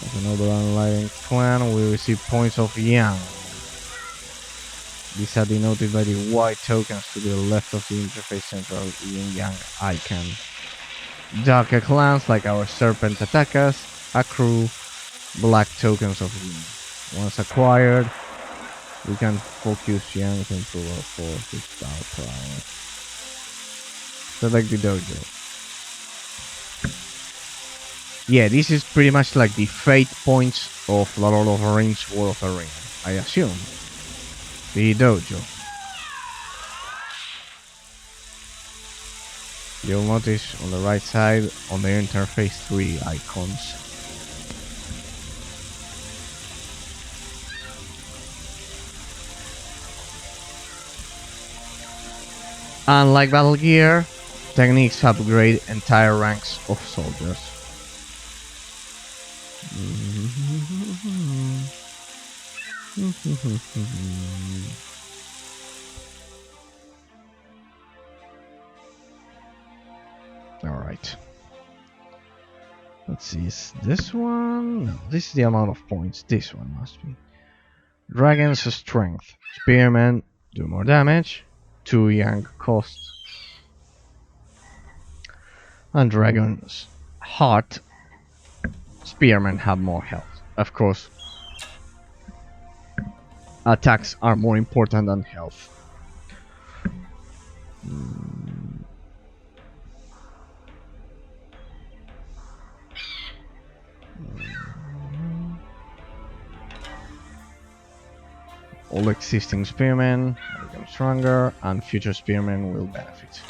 As an overlying clan, we receive points of Yang. These are denoted by the white tokens to the left of the interface central yin-yang icon. Darker clans like our serpent attackers accrue black tokens of yin. Once acquired, we can focus yang to improve our forces battle prowess. Select the dojo. Yeah, this is pretty much like the fate points of the Lord of the Rings War of the Ring, I assume. The dojo. You'll notice on the right side on the interface 3 icons. Unlike battle gear, techniques upgrade entire ranks of soldiers. Alright. Let's see, is this one? No, this is the amount of points. This one must be. Dragon's Strength. Spearmen do more damage. 2 yang cost. And Dragon's Heart. Spearmen have more health. Of course, attacks are more important than health. All existing spearmen become stronger, and future spearmen will benefit.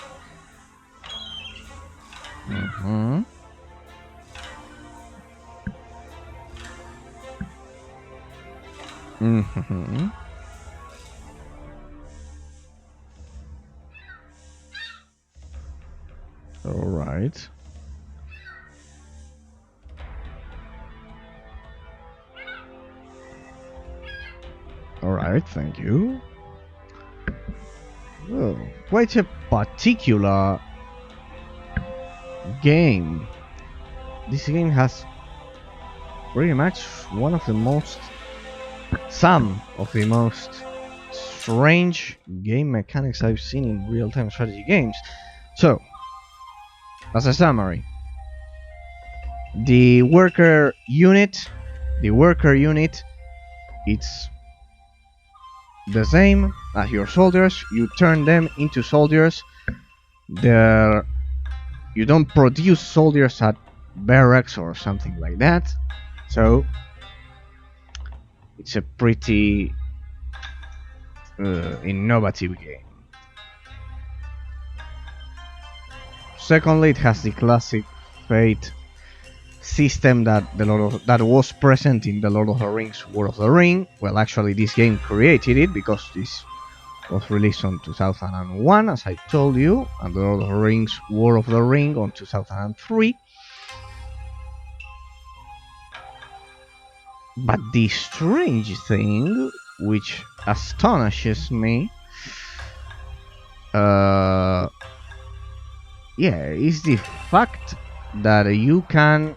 All right. Alright, thank you. Oh, quite a particular game. This game has pretty much some of the most strange game mechanics I've seen in real-time strategy games. So, as a summary, the worker unit, it's the same as your soldiers. You turn them into soldiers. You don't produce soldiers at barracks or something like that. So it's a pretty innovative game. Secondly, it has the classic Fate system that was present in the Lord of the Rings War of the Ring. Well, actually, this game created it because this was released on 2001, as I told you, and the Lord of the Rings War of the Ring on 2003. But the strange thing, which astonishes me, is the fact that you can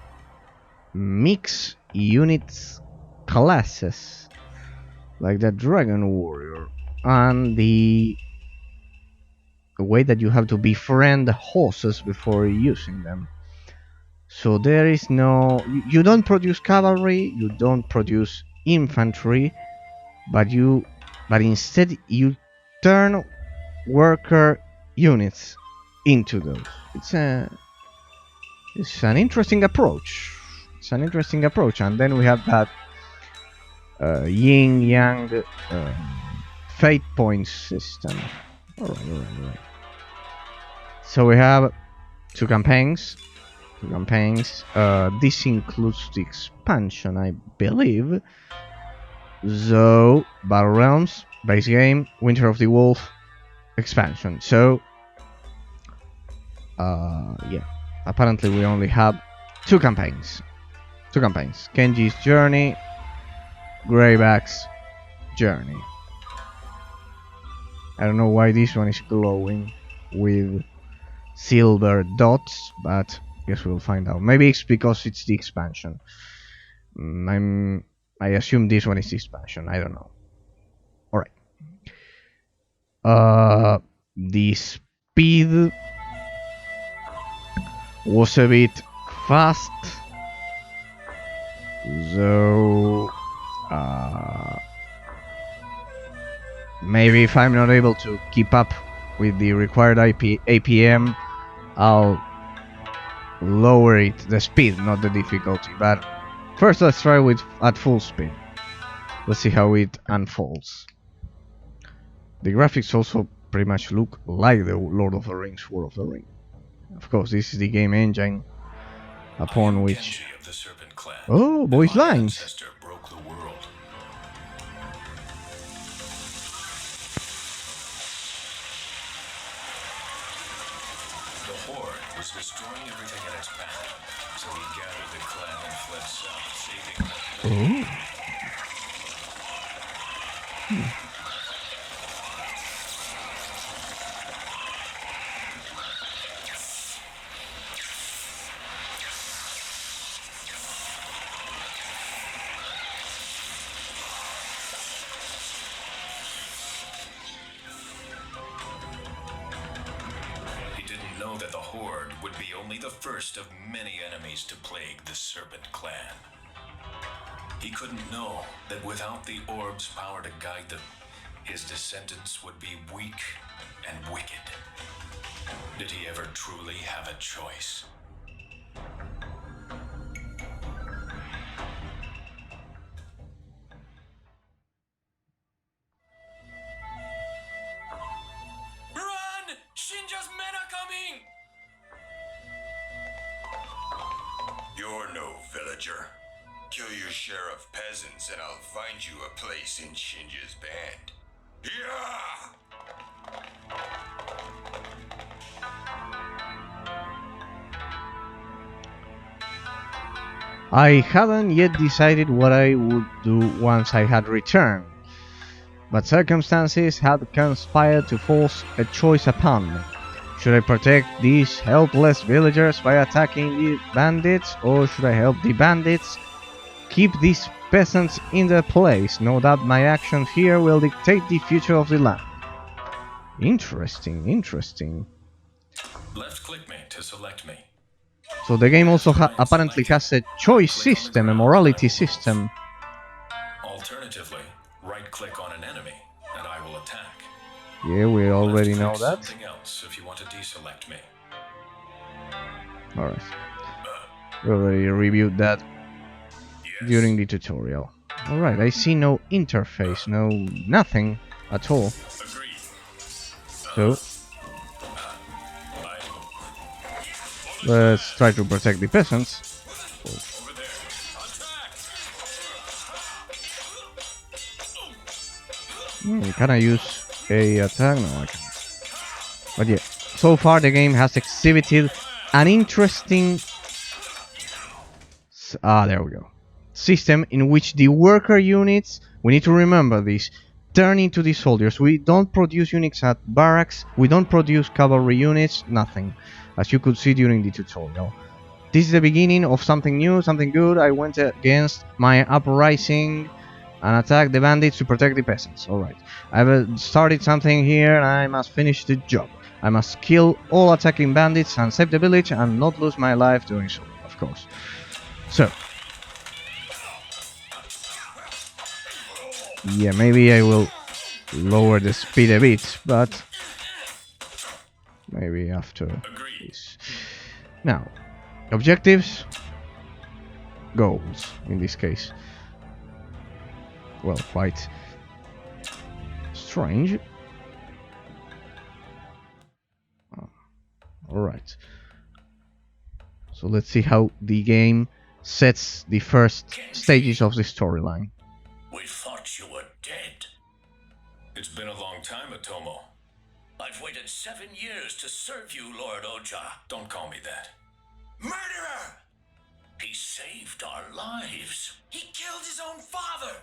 mix units classes like the Dragon Warrior and the way that you have to befriend horses before using them. So there is you don't produce cavalry, you don't produce infantry, but instead you turn worker units into those. It's an interesting approach. And then we have that yin yang fate points system. All right. So we have two campaigns. This includes the expansion, I believe. So, Battle Realms, base game, Winter of the Wolf, expansion. So, apparently we only have two campaigns. Kenji's Journey, Greyback's Journey. I don't know why this one is glowing with silver dots, but guess we'll find out. Maybe it's because it's the expansion. I assume this one is the expansion. I don't know. All right. The speed was a bit fast, so maybe if I'm not able to keep up with the required APM, I'll lower the speed, not the difficulty. But first, let's try at full speed. Let's see how it unfolds. The graphics also pretty much look like the Lord of the Rings War of the Ring. Of course, this is the game engine upon which... Oh, voice lines! Was destroying everything in its path, so he gathered the clan and fled south, saving them. That the Horde would be only the first of many enemies to plague the Serpent Clan. He couldn't know that without the orb's power to guide them, his descendants would be weak and wicked. Did he ever truly have a choice? Run! Shinja's men are coming! You're no villager. Kill your share of peasants and I'll find you a place in Shinja's band. Yeah! I hadn't yet decided what I would do once I had returned. but circumstances had conspired to force a choice upon me. Should I protect these helpless villagers by attacking the bandits, or should I help the bandits keep these peasants in their place? Know that my actions here will dictate the future of the land. Interesting, interesting. Left click me to select me. So the game also apparently has a choice system, a morality system. Alternatively, right click on an enemy and I will attack. Yeah, we already know Left-click that. something else if you want to deselect me. Alright. We already reviewed that during the tutorial. Alright, I see no interface, no nothing at all. Agreed. So let's try to protect the peasants. Over there. Attack! Can I use a attack? No, I can't. But yeah, so far the game has exhibited an interesting there we go. System in which the worker units, we need to remember this, turn into the soldiers. We don't produce units at barracks, we don't produce cavalry units, nothing, as you could see during the tutorial. This is the beginning of something new, something good. I went against my uprising and attacked the bandits to protect the peasants. Alright, I've started something here and I must finish the job. I must kill all attacking bandits and save the village and not lose my life doing so, of course. So, yeah, maybe I will lower the speed a bit, but maybe after this. Now, objectives, goals in this case. Well, quite strange. Alright. So let's see how the game sets the first stages of the storyline. We thought you were dead. It's been a long time, Atomo. I've waited 7 years to serve you, Lord Oja. Don't call me that. Murderer! He saved our lives. He killed his own father!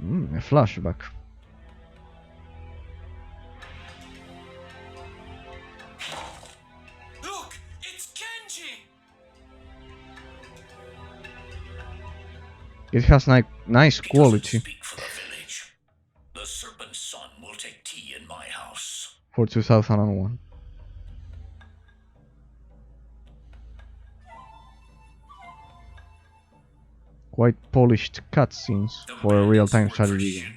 A flashback. Look! It's Kenji! It has nice quality Speak for the village. The Serpent's son will take tea in my house. for 2001. Quite polished cutscenes for a real-time strategy game.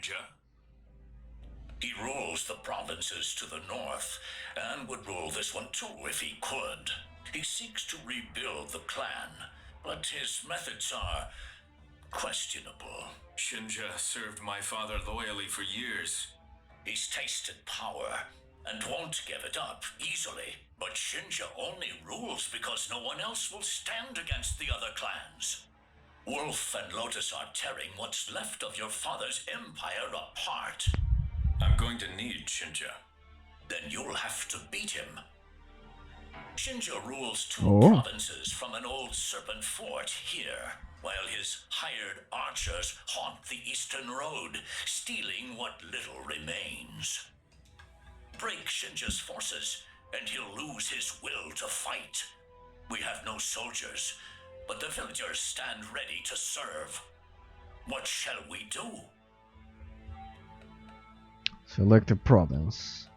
He rules the provinces to the north, and would rule this one too if he could. He seeks to rebuild the clan, but his methods are questionable. Shinja served my father loyally for years. He's tasted power, and won't give it up easily. But Shinja only rules because no one else will stand against the other clans. Wolf and Lotus are tearing what's left of your father's empire apart. I'm going to need Shinja. Then you'll have to beat him. Shinja rules 2 provinces from an old serpent fort here, while his hired archers haunt the eastern road, stealing what little remains. Break Shinja's forces, and he'll lose his will to fight. We have no soldiers, but the villagers stand ready to serve. What shall we do? Select a province.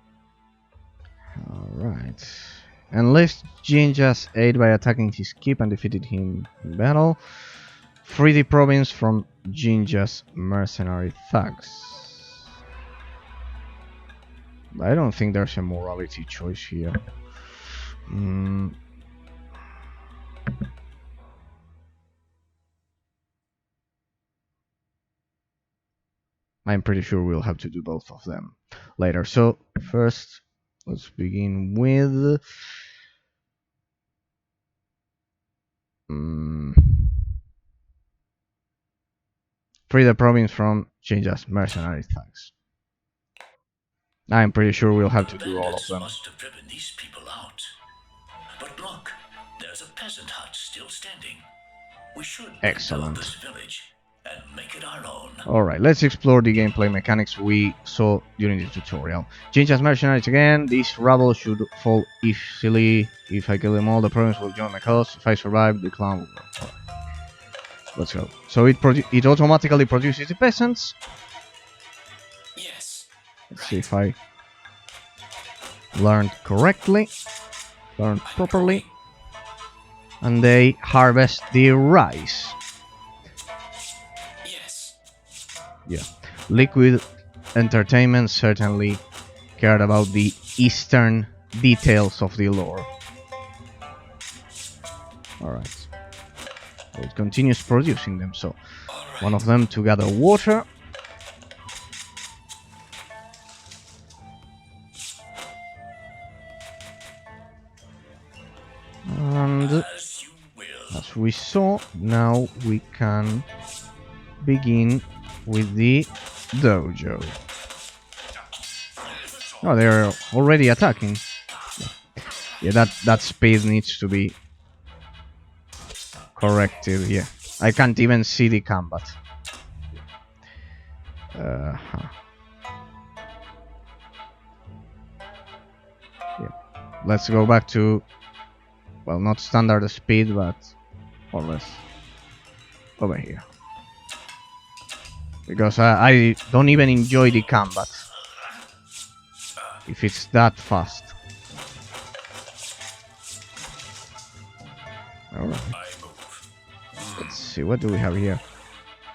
Alright. Enlist Jinja's aid by attacking his keep and defeated him in battle. Free the province from Jinja's mercenary thugs. I don't think there's a morality choice here. I'm pretty sure we'll have to do both of them later. So first, let's begin with free the province from Jinja's mercenary thugs. I'm pretty sure we'll have to do all of them. Must have driven these people out. But look, there's a peasant hut still standing. We should rebuild this village and make it our own. Alright, let's explore the gameplay mechanics we saw during the tutorial. Change as mercenaries again. These rabble should fall easily. If I kill them all, the province will join my cause. If I survive, the clan will grow. Alright. Let's go. So it automatically produces the peasants. Yes. Let's see if I learned correctly. Learned properly. And they harvest the rice. Yes. Yeah. Liquid Entertainment certainly cared about the eastern details of the lore. Alright. So it continues producing them. So one of them to gather water. And As you will. as we saw, now we can begin with the dojo. Oh, they're already attacking. Yeah, that speed needs to be corrected. Yeah, I can't even see the combat. Yeah. Let's go back to, well, not standard speed, but more or less over here. Because I don't even enjoy the combat if it's that fast. Alright. Let's see, what do we have here?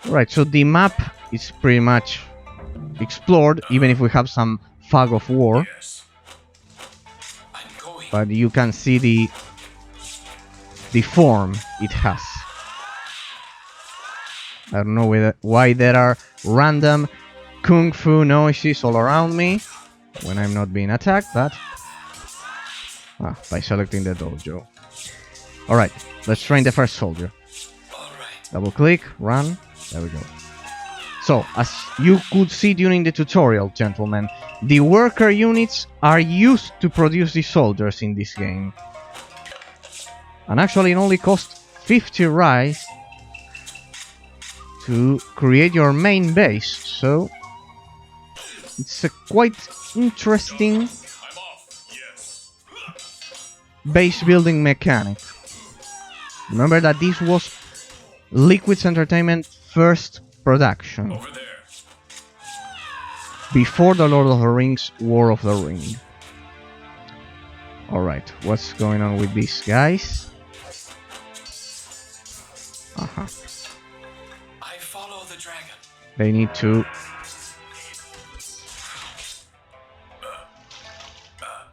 Alright, so the map is pretty much explored, even if we have some fog of war. Yes. I'm going. But you can see the form it has. I don't know why there are random kung fu noises all around me when I'm not being attacked, but by selecting the dojo. Alright, let's train the first soldier. Alright. Double click, run, there we go. So, as you could see during the tutorial, gentlemen, the worker units are used to produce the soldiers in this game. And actually it only costs 50 rice to create your main base, so it's a quite interesting I'm off. Yes. base building mechanic. Remember that this was Liquid's Entertainment first production, Over there. before the Lord of the Rings War of the Ring. Alright, what's going on with these guys? I follow the dragon. They need to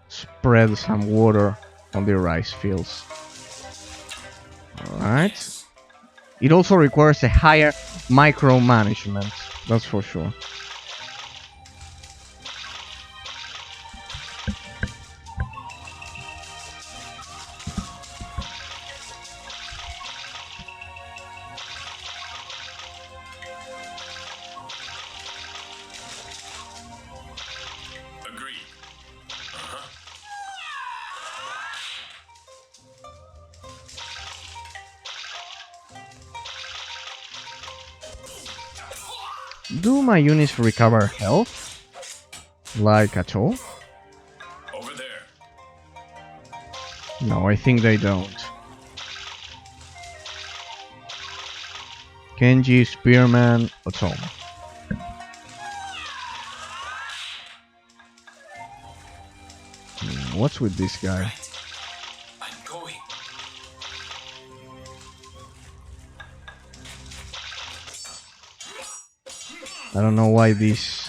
spread some water on the rice fields. Alright. It also requires a higher micromanagement, that's for sure. Agreed. Do my units recover health? Like at all? Over there. No, I think they don't. Kenji, Spearman, Otoma. What's with this guy? Right. I'm going. I don't know why this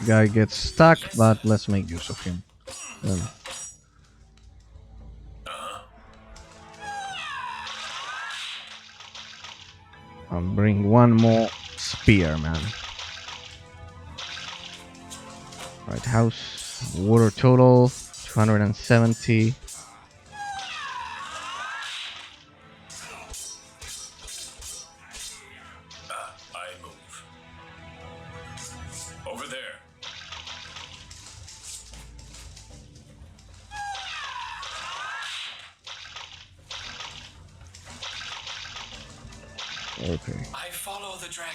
guy gets stuck, but let's make use of him. I'll bring one more spearman. Right, house water total 270. I move. Over there. Okay. I follow the dragon.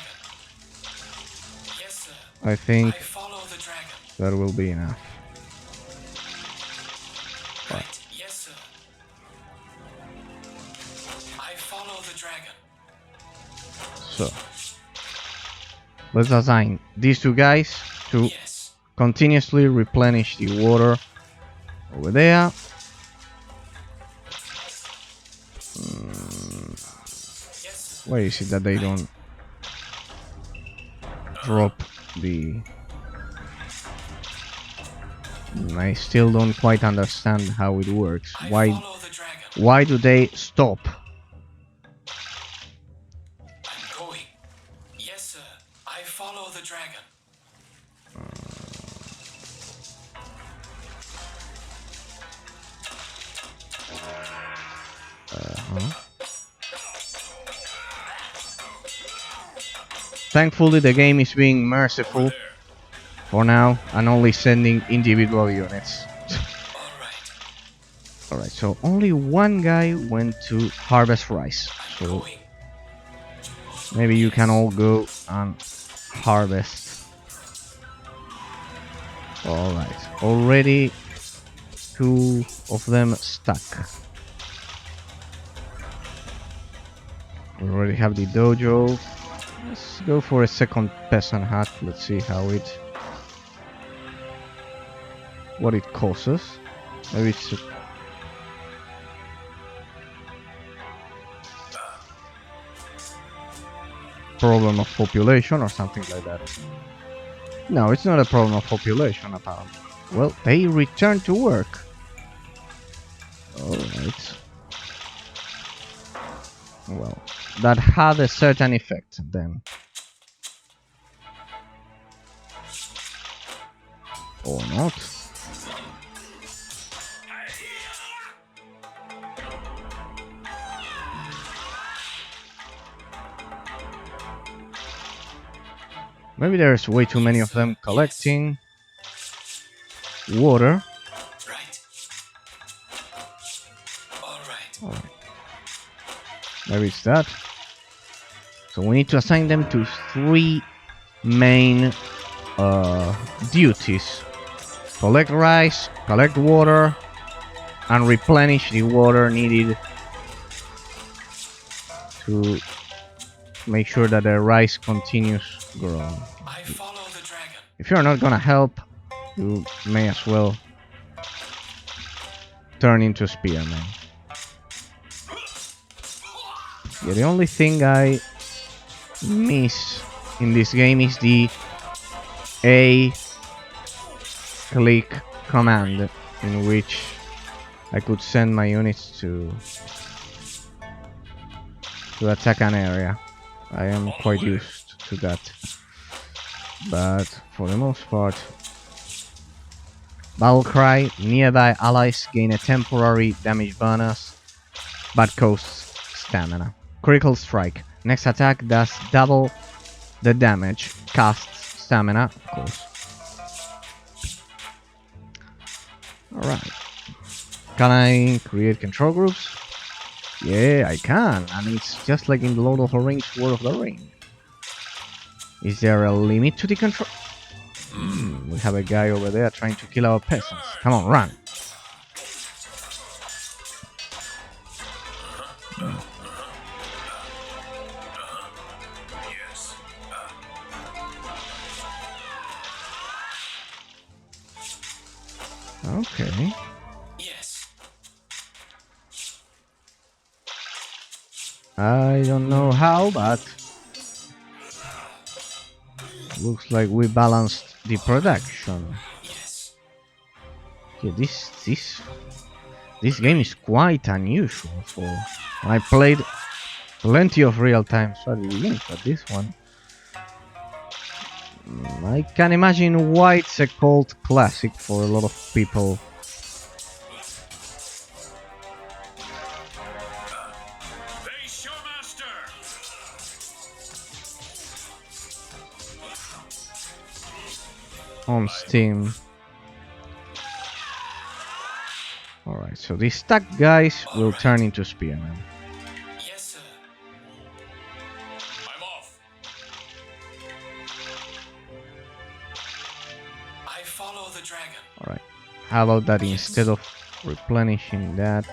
Yes, sir. I think I follow the dragon. that will be enough. Right. Yes, sir. I follow the dragon. So let's assign these two guys to Yes. continuously replenish the water over there. Yes. Why is it that they don't drop the... I still don't quite understand how it works. I Why follow the dragon. why do they stop? I'm going. Yes, sir. I follow the dragon. Thankfully the game is being merciful for now and only sending individual units. All right. Alright, so only one guy went to harvest rice. I'm So going. maybe you can all go and harvest. Alright, already two of them stuck. We already have the dojo. Let's go for a second peasant hut. Let's see what it causes. Maybe it's a problem of population or something like that. No, it's not a problem of population apparently. Well, they return to work. Alright. Well, that had a certain effect then. Or not. Maybe there's way too many of them collecting water. Right. All right. Alright. Maybe it's that. So we need to assign them to three main duties. Collect rice, collect water, and replenish the water needed to make sure that the rice continues growing. I follow the dragon. If you're not gonna help, you may as well turn into a spearman. Yeah, the only thing I miss in this game is the A click command, in which I could send my units to attack an area. I am quite used to that, but for the most part, Battle Cry, nearby allies gain a temporary damage bonus, but costs stamina. Critical Strike, next attack does double the damage, costs stamina, of course. Alright. Can I create control groups? Yeah, I can, and it's just like in Lord of the Rings, War of the Ring. Is there a limit to the control? We have a guy over there trying to kill our peasants. Come on, run! Yes. Okay. Yes. I don't know how, but looks like we balanced the production. Yes. Yeah, this game is quite unusual for... I played plenty of real-time strategy games, but this one... I can imagine why it's a cult classic for a lot of people. Face your master. On Steam. Alright, so these stuck guys will turn into spearmen. Yes, sir. Follow the dragon. Alright. How about that instead of replenishing that?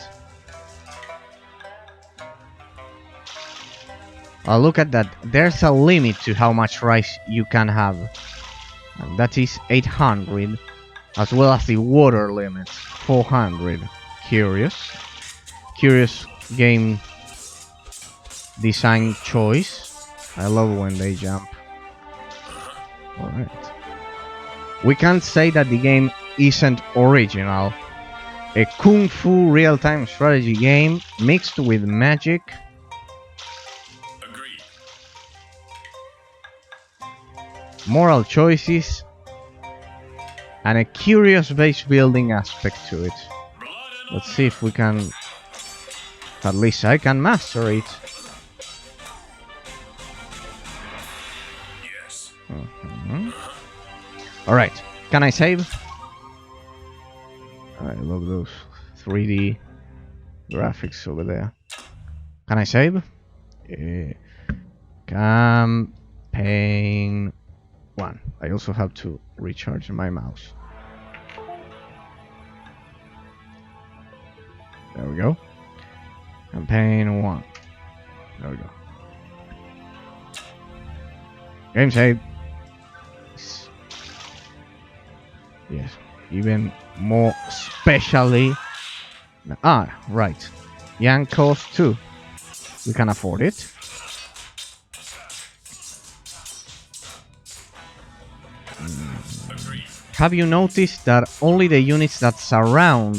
Look at that. There's a limit to how much rice you can have. And that is 800. As well as the water limit. 400. Curious. Curious game design choice. I love when they jump. Alright. We can't say that the game isn't original. A kung fu real-time strategy game mixed with magic. Agreed. Moral choices. And a curious base building aspect to it. Let's see if we can... At least I can master it. Yes. Alright, can I save? I love those 3D graphics over there. Can I save? Campaign 1. I also have to recharge my mouse. There we go. Campaign 1. There we go. Game save. Yes, even more specially. Ah, right. Young cost 2. We can afford it. Have you noticed that only the units that surround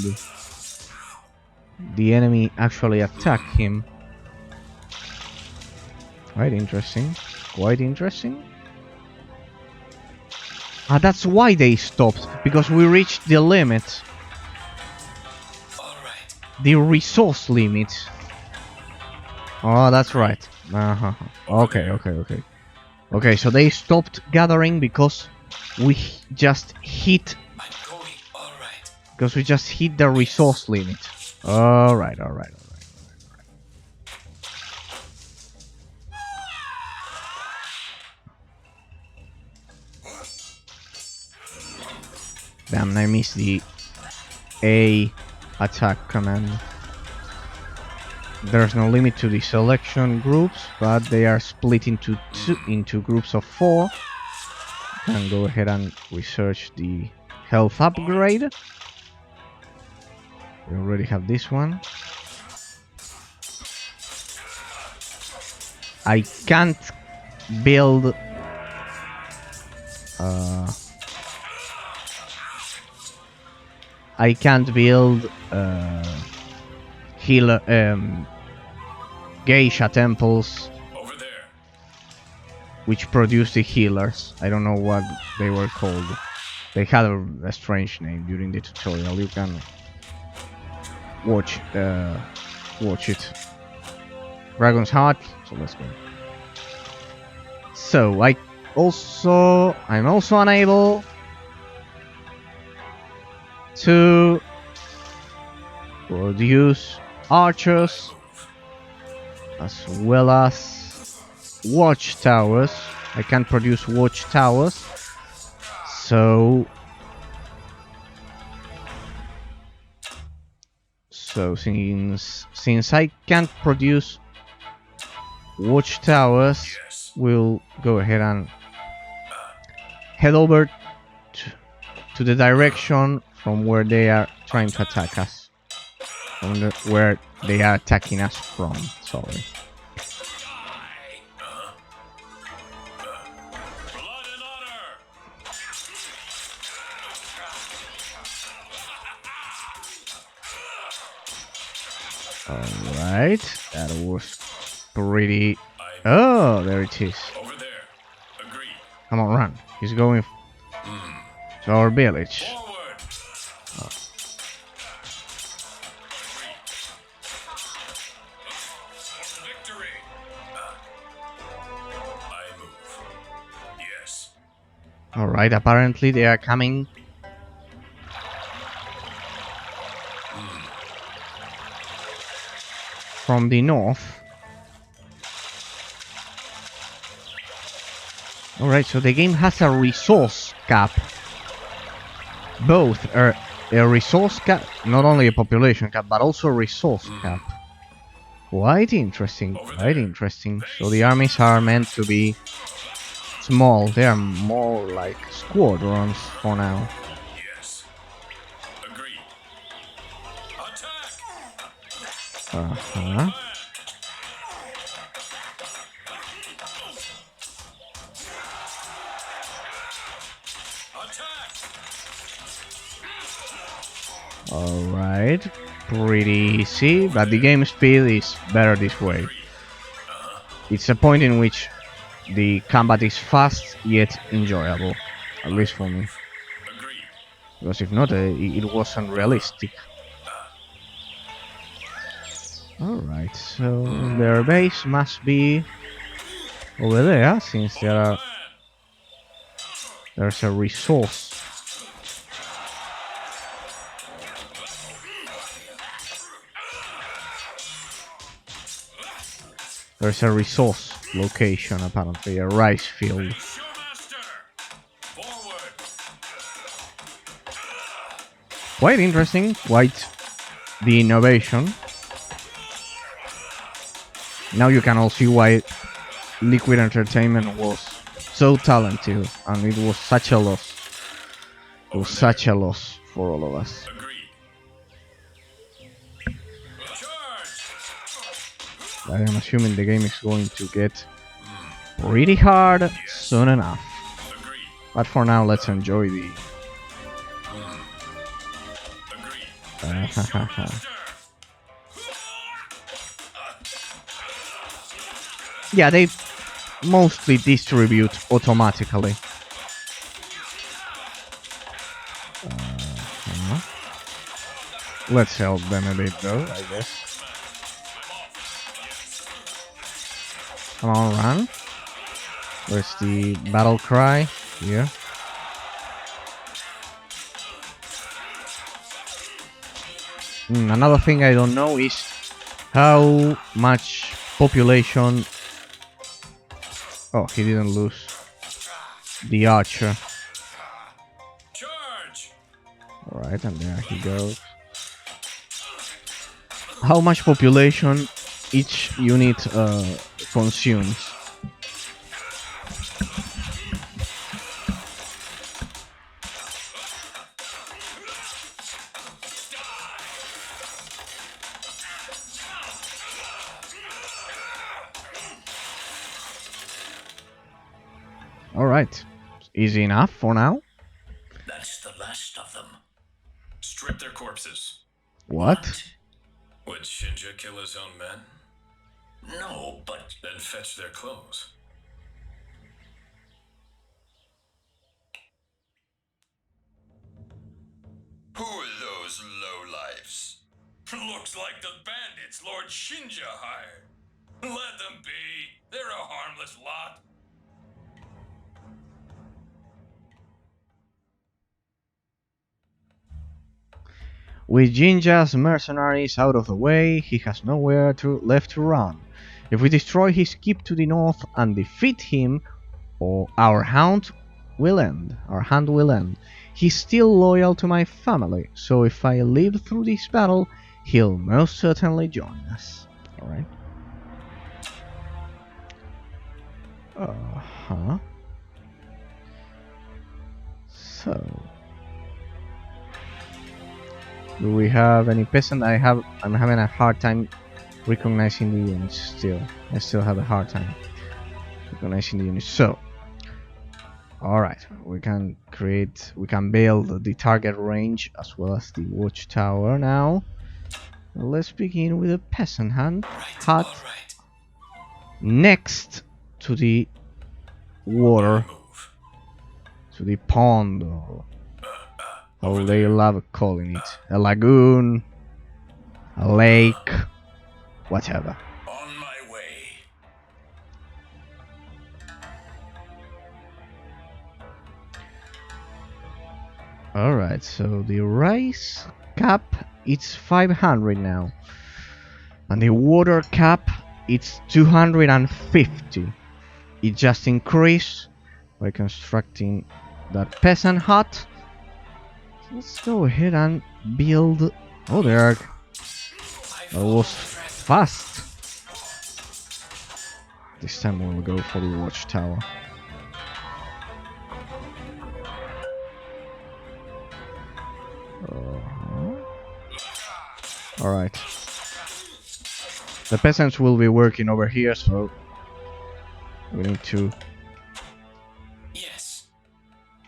the enemy actually attack him? Quite interesting. Quite interesting. Ah, that's why they stopped. Because we reached the limit. All right. The resource limit. Oh, that's right. Okay. Okay, so they stopped gathering because we just hit... I'm going. All right. Because we just hit the resource limit. Alright. Damn, I missed the A attack command. There's no limit to the selection groups, but they are split into groups of 4. Can go ahead and research the health upgrade. We already have this one. I can't build healer geisha temples Over there. which produce the healers. I don't know what they were called. They had a strange name during the tutorial. You can watch it. Dragon's Heart. So let's go. So I'm also unable to produce archers as well as watchtowers. I can't produce watchtowers, so since I can't produce watchtowers, Yes. we'll go ahead and head over to the direction from where they are trying to attack us. Where they are attacking us from, sorry. Blood and honor. Alright, that was pretty... Oh, there it is. Over there. Agreed. Come on, run. He's going to our village. Forward. Victory. I move. Yes. Alright, apparently they are coming from the north. Alright, so the game has a resource cap. both a resource cap, not only a population cap, but also a resource cap. Quite interesting, quite interesting. So the armies are meant to be small. They are more like squadrons for now. Yes. Agreed. Attack! Uh-huh. Attack! Alright. Pretty easy, but the game speed is better this way. It's a point in which the combat is fast yet enjoyable, at least for me. Agreed. Because if not, it wasn't realistic. Alright, so their base must be over there, since there's a resource. There's a resource location, apparently, a rice field. Showmaster! Forward! Quite interesting, quite the innovation. Now you can all see why Liquid Entertainment was so talented, and it was such a loss. It was such a loss for all of us. Agreed. Charge! I am assuming the game is going to get pretty hard soon enough. Agreed. But for now, let's enjoy the... Agreed. Showmaster! Yeah, they mostly distribute automatically. Let's help them a bit though, I guess. Come on, run. Where's the battle cry? Here. Another thing I don't know is how much population... Oh, he didn't lose the archer. Charge! Alright, and there he goes. How much population each unit consumes? Alright, easy enough for now. That's the last of them. Strip their corpses. What? Would Shinja kill his own men? No, but Then fetch their clothes. who are those lowlifes? Looks like the bandits Lord Shinja hired. Let them be. They're a harmless lot. With Jinja's mercenaries out of the way, he has nowhere left to run. If we destroy his keep to the north and defeat him, our hand will end. He's still loyal to my family, so if I live through this battle, he'll most certainly join us. Alright. Uh-huh. So... do we have any peasant? I'm having a hard time recognizing the units still. I still have a hard time recognizing the units. So, alright, we can build the target range as well as the watchtower now. Let's begin with a peasant hut next to the water, to the pond, or how they love calling it, a lagoon, a lake, whatever. On my way. Alright, so the rice cap, it's 500 now. And the water cap, it's 250. It just increased by constructing that peasant hut. Let's go ahead and build. Oh, there. That was fast. This time we'll go for the watchtower. Alright. The peasants will be working over here, so we need to Yes.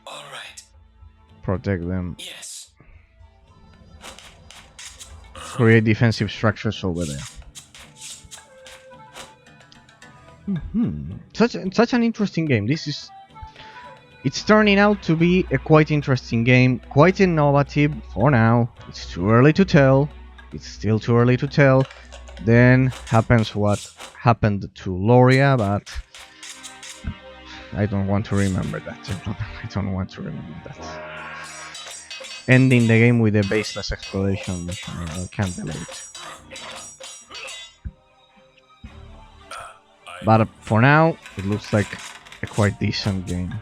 All right. protect them. Yes. Create defensive structures over there. Such an interesting game. It's turning out to be a quite interesting game, quite innovative for now. It's too early to tell. It's still too early to tell. Then happens what happened to Loria, but I don't want to remember that. I don't want to remember that. Ending the game with a baseless exploration mission. I can't believe it. But for now, it looks like a quite decent game.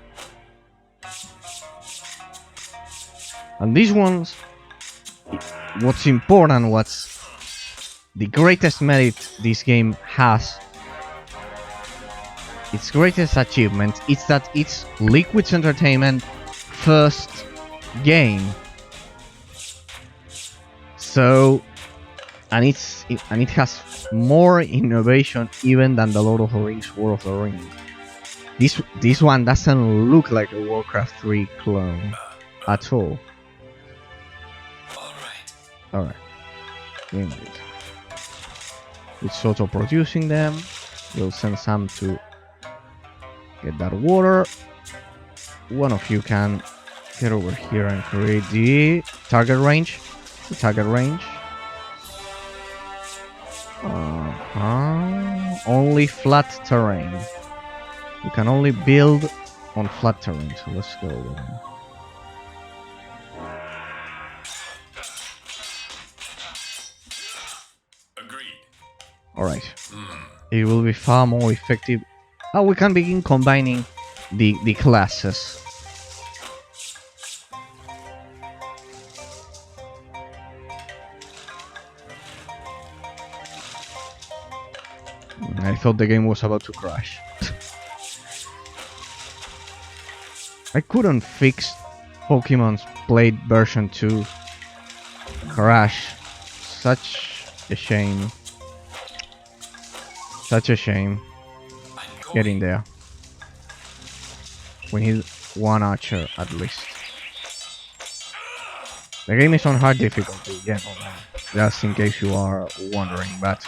And these ones, what's important, what's the greatest merit this game has, its greatest achievement, is that it's Liquid's Entertainment first game. So, and it has more innovation even than the Lord of the Rings, War of the Rings. This one doesn't look like a Warcraft 3 clone at all. Alright. Indeed. It's auto-producing them. We'll send some to get that water. One of you can get over here and create the target range. Only flat terrain. You can only build on flat terrain, so let's go with it. Alright. It will be far more effective. Oh, we can begin combining the classes. I thought the game was about to crash. I couldn't fix Pokemon's Blade version 2 crash. Such a shame. Such a shame. Getting there. We need one archer at least. The game is on hard difficulty, yeah, just in case you are wondering, but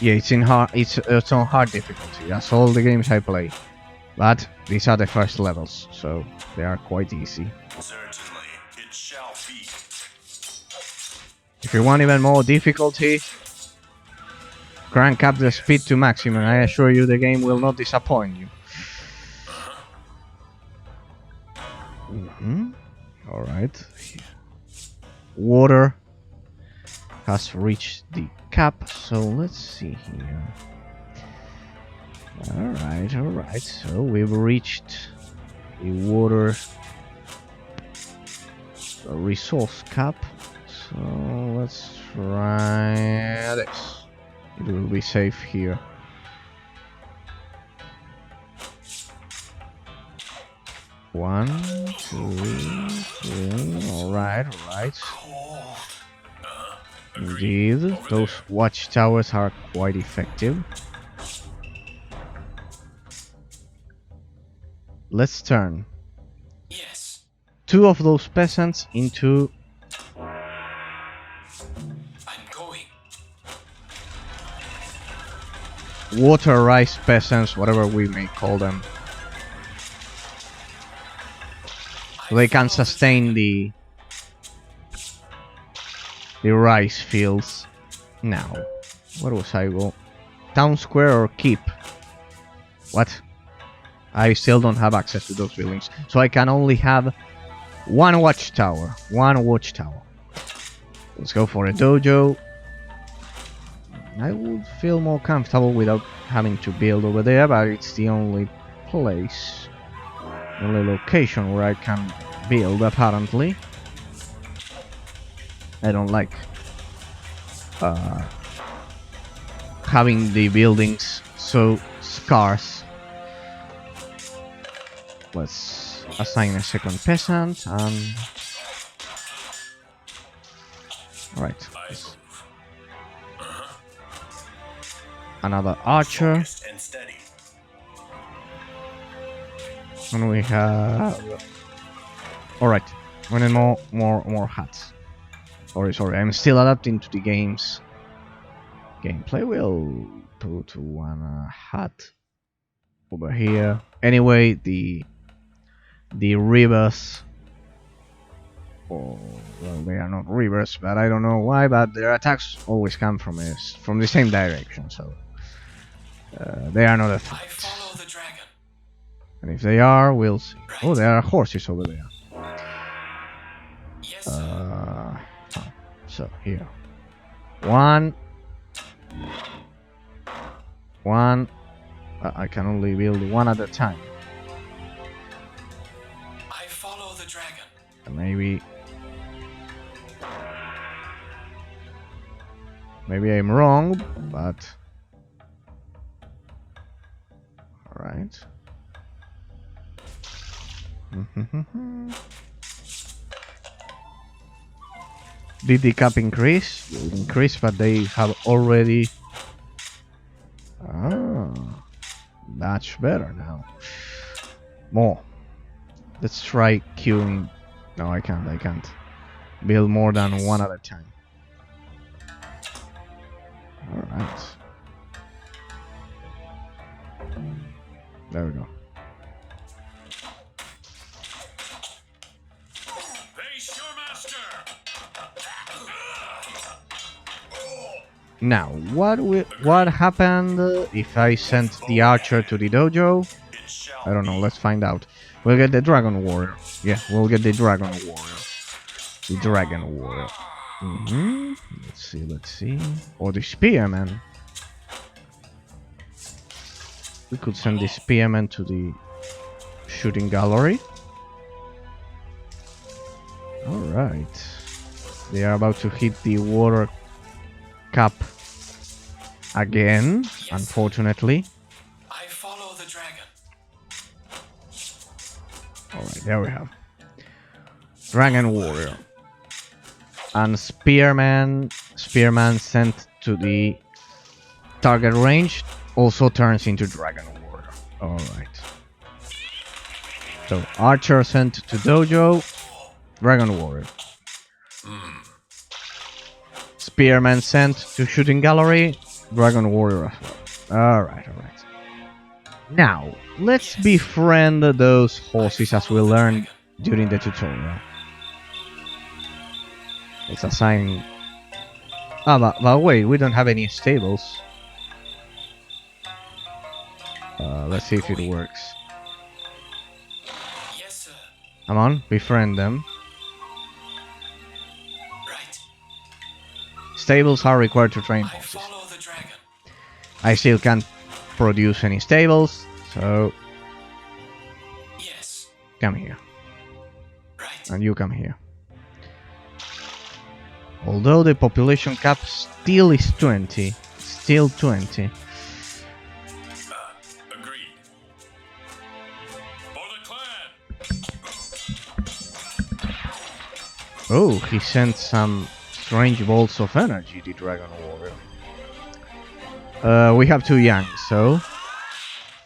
yeah, it's on hard difficulty. That's all the games I play. But these are the first levels, so they are quite easy. Certainly, it shall be. If you want even more difficulty, crank up the speed to maximum. I assure you the game will not disappoint you. Alright. Water has reached the cap, so let's see here. Alright. So we've reached the water resource cap. So let's try this. It will be safe here. One, two, three. Alright. Indeed, those watchtowers are quite effective. Let's turn two of those peasants into water rice peasants, whatever we may call them. They can sustain the rice fields. Now, where was I go? Town square or keep? What? I still don't have access to those buildings, so I can only have one watchtower. Let's go for a dojo. I would feel more comfortable without having to build over there, but it's the only place. only location where I can build, apparently. I don't like having the buildings so scarce. Let's assign a second peasant and... Alright. Another archer. Focused and steady. And we have... Alright. We need more huts. Sorry, I'm still adapting to the game's gameplay. We'll put one hut over here. Anyway, the rivers... Oh, well, they are not rivers, but I don't know why, but their attacks always come from the same direction, so... they are not a threat. I follow the dragon. And if they are, we'll see. Oh, there are horses over there. Yes, sir. So, here. One. I can only build one at a time. I follow the dragon. And maybe I'm wrong, but... Alright. Did the cap increase? It increased, but they have already... Much better now. More. Let's try queuing. No, I can't. Build more than one at a time. Alright. There we go. Face your master. Now, what happened if I sent the archer to the dojo? I don't know, let's find out. We'll get the dragon warrior. Yeah, we'll get the dragon warrior. The dragon warrior. Let's see. Or the spearman. We could send the spearman to the shooting gallery. Alright. They are about to hit the water cap again, unfortunately. I follow the dragon. Alright, there we have. Dragon warrior. And spearman sent to the target range also turns into dragon warrior. Alright. So archer sent to dojo, dragon warrior. Spearman sent to shooting gallery, dragon warrior as well. Alright. Now, let's befriend those horses as we learned during the tutorial. Let's assign... but wait, we don't have any stables. Let's see if it works. Yes, sir. Come on, befriend them. Right. Stables are required to train I horses. follow the dragon. I still can't produce any stables, so Yes. come here. Right. And you come here. Although the population cap still is 20. Still 20. Agreed. For the clan. Oh, he sent some strange bolts of energy, the Dragon Warrior. We have two young, so...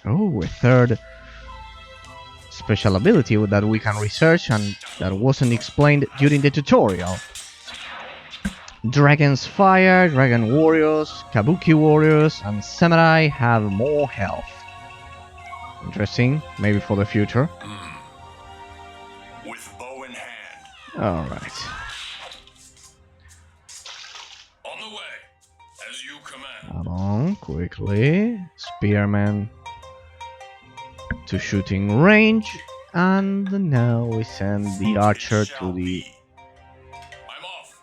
Oh, a third special ability that we can research and that wasn't explained during the tutorial. Dragon's Fire, Dragon Warriors, Kabuki Warriors, and Samurai have more health. Interesting, maybe for the future. With bow in hand. Alright. On the way. As you command. Come on, quickly. Spearman to shooting range. And now we send the archer to the I'm off.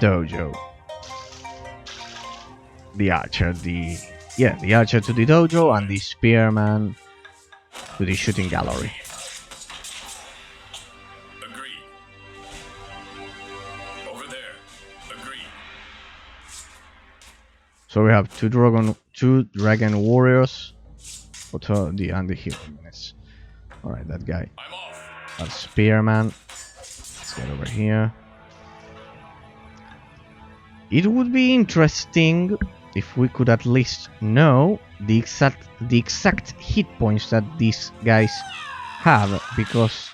dojo. The archer to the dojo, and the spearman to the shooting gallery. Agreed. Over there. Agreed. So we have two dragon warriors. And the hero units. Alright, that guy. I'm off. That's Spearman. Let's get over here. It would be interesting if we could at least know the exact hit points that these guys have, because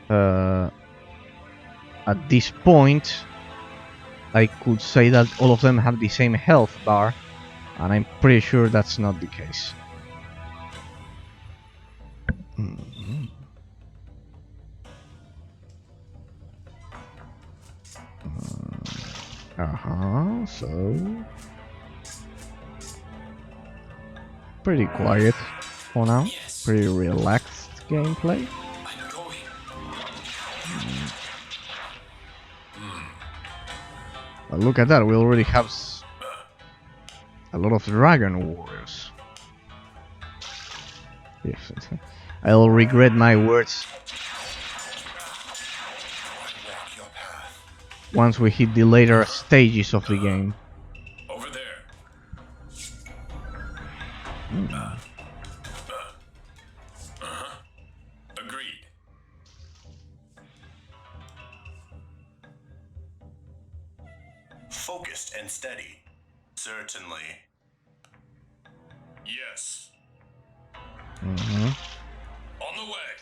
at this point I could say that all of them have the same health bar, and I'm pretty sure that's not the case. So pretty quiet for now. Yes. Pretty relaxed gameplay. I'm going. But look at that, we already have a lot of dragon warriors. Yes, I'll regret my words once we hit the later stages of the game. Over there. Agreed. Focused and steady. Certainly. Yes. On the way.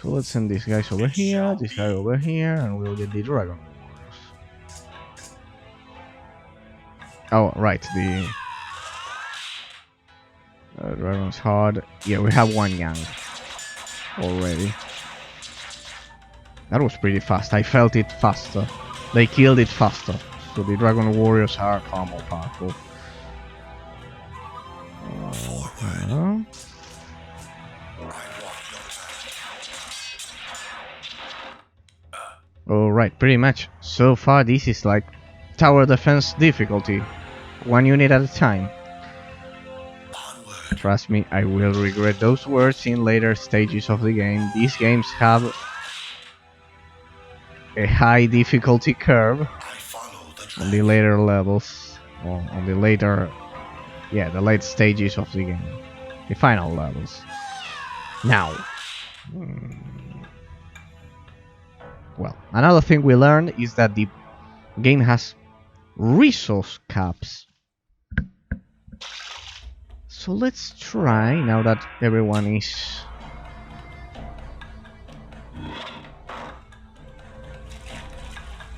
So let's send these guys over here, this guy over here, and we'll get the dragon warriors. Oh, right, the dragon's hard. Yeah, we have one gang already. That was pretty fast. I felt it faster. They killed it faster. So the dragon warriors are far more powerful. Alright, pretty much. So far this is like tower defense difficulty. One unit at a time. Trust me, I will regret those words in later stages of the game. These games have a high difficulty curve on the later levels, or on the later, yeah, the late stages of the game, the final levels. Now, well, another thing we learned is that the game has resource caps. So let's try, now that everyone is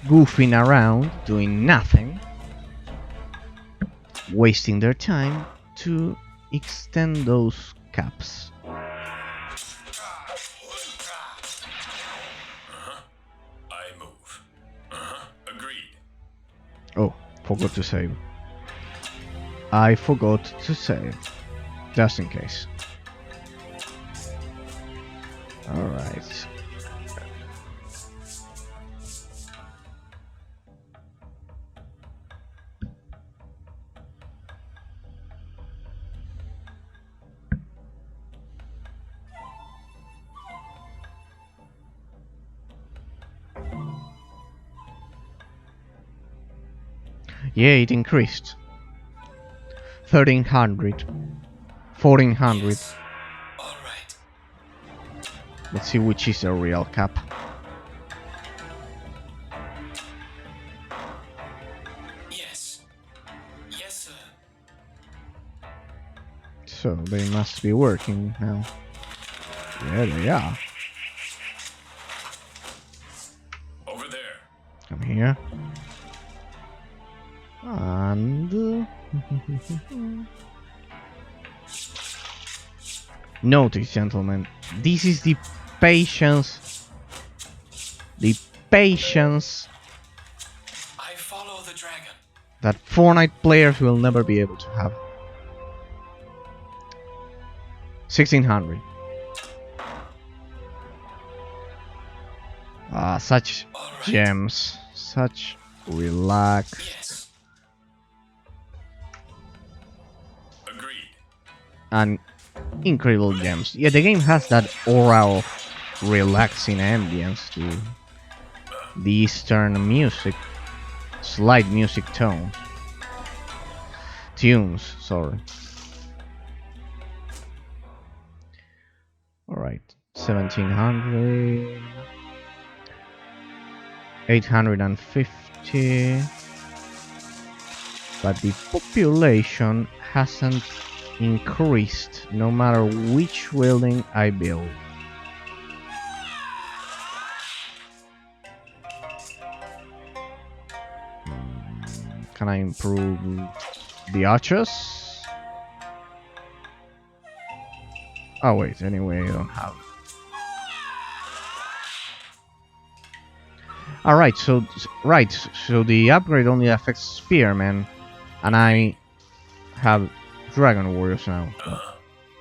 goofing around, doing nothing, wasting their time, to extend those caps. I move. Agreed. Oh, forgot to save. I forgot to save. Just in case. Alright. Yeah, it increased. 1300. 1400. All right. Let's see which is a real cap. Yes. Yes, sir. So they must be working now. Yeah, they are. Over there. Come here. And notice, gentlemen, this is the patience. The patience I follow the dragon. that Fortnite players will never be able to have. 1600. Ah, such All right. gems, such relaxed. Yes. Agreed. And incredible gems. Yeah, the game has that aura of relaxing ambience to the Eastern music, slight music tunes. Sorry. All right, 1700, 850, but the population hasn't increased no matter which building I build. Can I improve the archers? Oh wait, anyway, I don't have. Alright, so the upgrade only affects spearmen, and I have dragon warriors now. So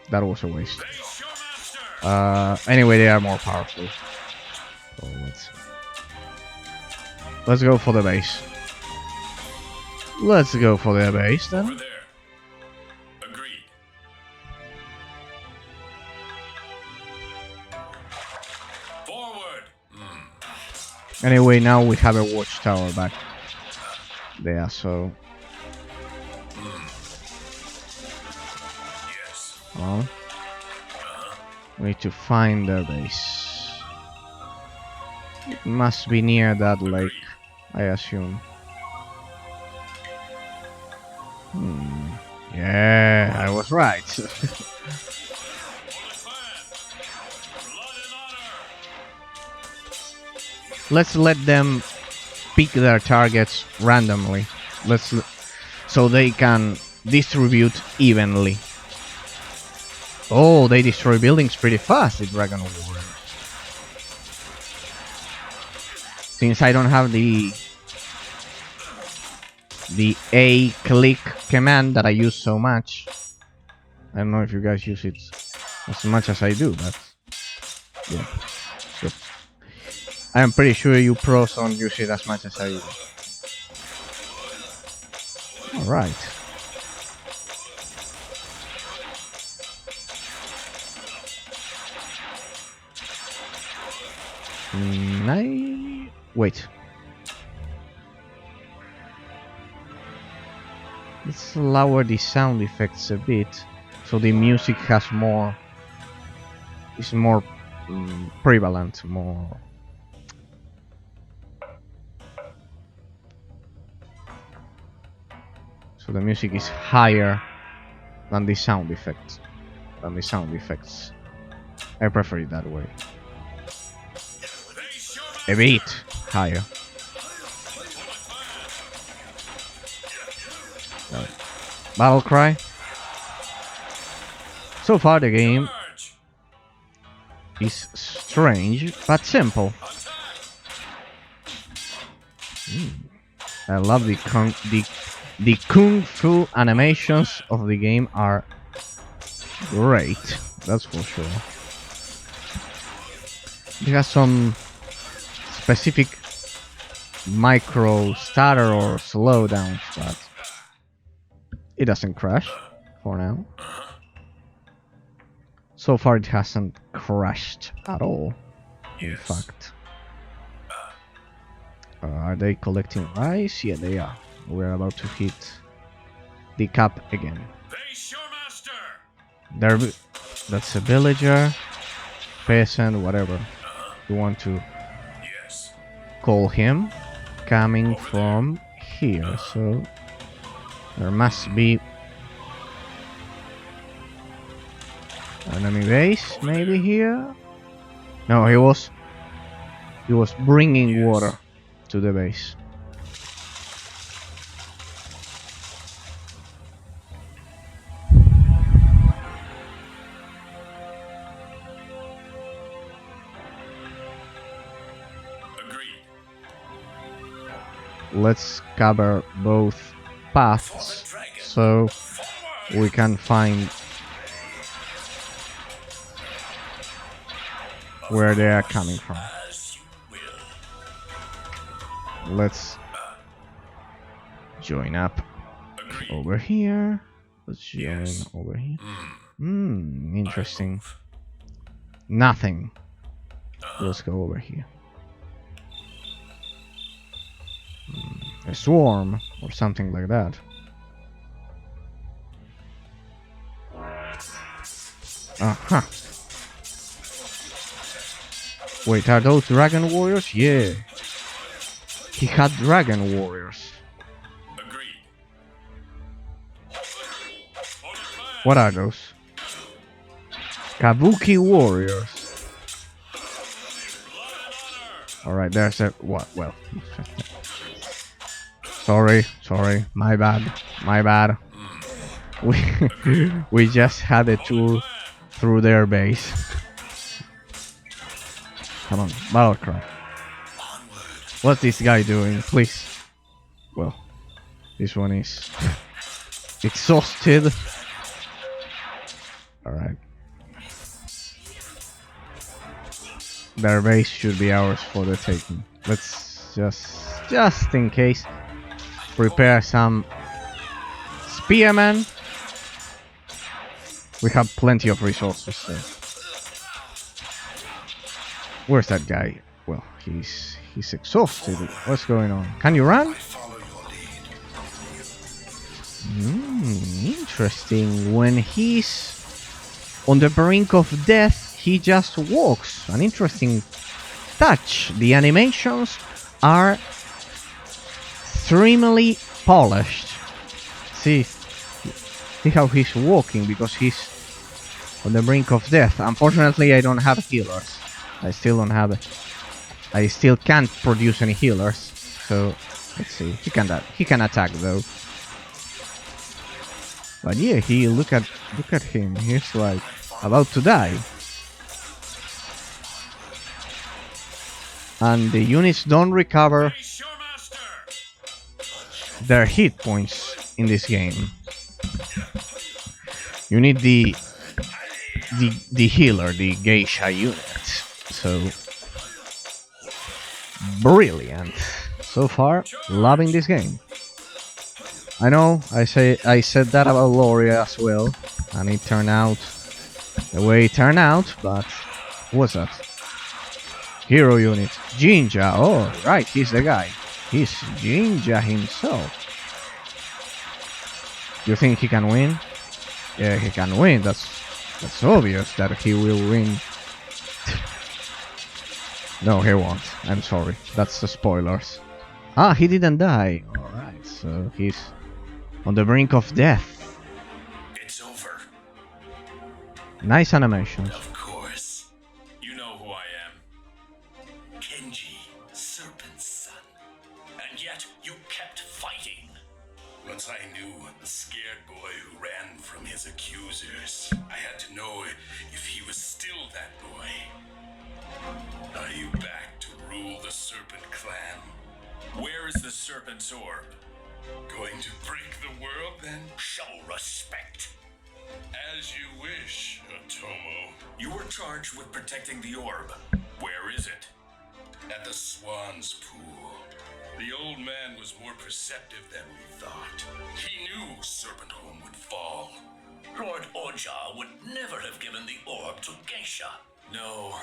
that was a waste. Anyway, they are more powerful. So let's go for the base. Let's go for the base then. Over there. Agreed. Forward. Anyway, now we have a watchtower back there, so Yes. well, we need to find their base. It must be near that lake, I assume. Yeah, I was right. Let's let them pick their targets randomly. So they can distribute evenly. Oh, they destroy buildings pretty fast, the Dragon Warriors. Since I don't have the A click command that I use so much. I don't know if you guys use it as much as I do, but yeah. So, I'm pretty sure you pros don't use it as much as I do. Alright. Wait. Let's lower the sound effects a bit, so the music has more. Is more prevalent, more. So the music is higher than the sound effects. I prefer it that way. A bit higher. Battle cry. So far the game is strange but simple. I love the kung fu animations of the game are great. That's for sure. It has some specific micro stutter or slowdowns, but it doesn't crash for now. So far it hasn't crashed at all, in fact. Are they collecting rice? Yeah, they are. We're about to hit the cap again. That's a villager, peasant, whatever you want to call him, coming from here. So there must be an enemy base, maybe here. No, he was bringing water to the base. Let's cover both paths so we can find where they are coming from. Let's join up over here. Let's join over here. Interesting. move. Nothing. Let's go over here. A swarm or something like that. Uh-huh. Wait, are those dragon warriors? Yeah. He had dragon warriors. Agreed. What are those? Kabuki warriors. Alright, there's a... what? Well... Sorry, my bad. We just had a tour through their base. Come on, Battlecry. What's this guy doing? Please. Well, this one is exhausted. Alright. Their base should be ours for the taking. Let's just in case, prepare some spearmen. We have plenty of resources. So. Where's that guy? Well, he's exhausted. What's going on? Can you run? Interesting. When he's on the brink of death, he just walks. An interesting touch. The animations are extremely polished. See how he's walking because he's on the brink of death. Unfortunately, I don't have healers. I still don't have it. I still can't produce any healers. So let's see. He can attack though. But yeah, look at him. He's like about to die. And the units don't recover their hit points in this game. You need the healer, the geisha unit. So brilliant. So far, loving this game. I know I said that about Loria as well, and it turned out the way it turned out, but what's that? Hero unit. Jinja. Oh, right, he's the guy. He's Jinja himself. You think he can win? Yeah, he can win. That's obvious that he will win. No, he won't. I'm sorry. That's the spoilers. Ah, he didn't die. Alright, so he's on the brink of death. It's over. Nice animations. Of course. You know who I am. Kenji, Serpent's son. And yet you kept fighting. Once I knew the scared boy who ran from his accusers, I had to know if he was still that boy. Are you back to rule the Serpent Clan? Where is the Serpent's Orb? Going to break the world, then? Show respect. As you wish, Otomo. You were charged with protecting the orb. Where is it? At the Swan's Pool. The old man was more perceptive than we thought. He knew Serpent Home would fall. Lord Oja would never have given the orb to Geisha. No,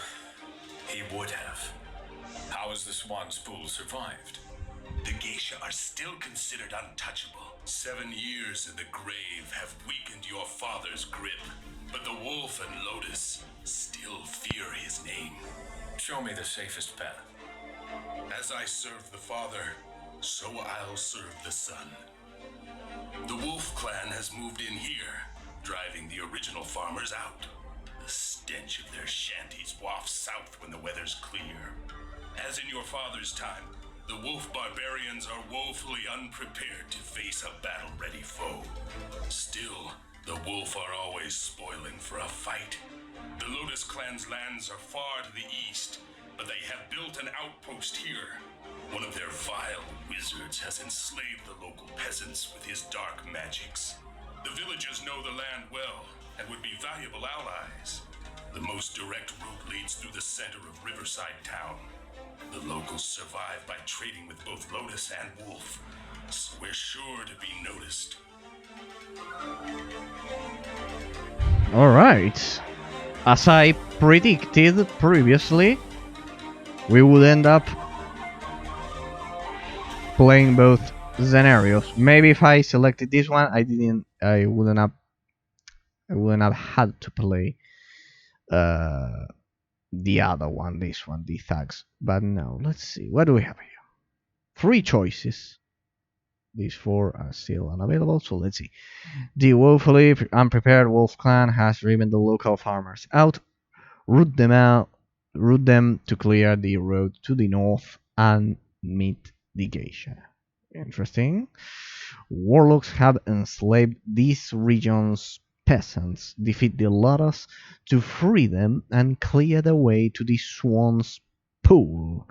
he would have. How has the Swan's Pool survived? The Geisha are still considered untouchable. 7 years in the grave have weakened your father's grip, but the Wolf and Lotus still fear his name. Show me the safest path. As I serve the father, so I'll serve the son. The Wolf clan has moved in here, driving the original farmers out. The stench of their shanties wafts south when the weather's clear. As in your father's time, the Wolf barbarians are woefully unprepared to face a battle-ready foe. Still, the Wolf are always spoiling for a fight. The Lotus clan's lands are far to the east, but they have built an outpost here. One of their vile wizards has enslaved the local peasants with his dark magics. The villagers know the land well and would be valuable allies. The most direct route leads through the center of Riverside Town. The locals survive by trading with both Lotus and Wolf, so we're sure to be noticed. Alright. As I predicted previously, we would end up playing both scenarios. Maybe if I selected this one, I wouldn't have had to play the other one, this one, the thugs. But no, let's see. What do we have here? 3 choices. These 4 are still unavailable, so let's see. The woefully unprepared wolf clan has driven the local farmers out, root them to clear the road to the north and meet the geisha. Interesting. Warlocks have enslaved these region's peasants, defeat the lotus to free them, and clear the way to the swan's pool.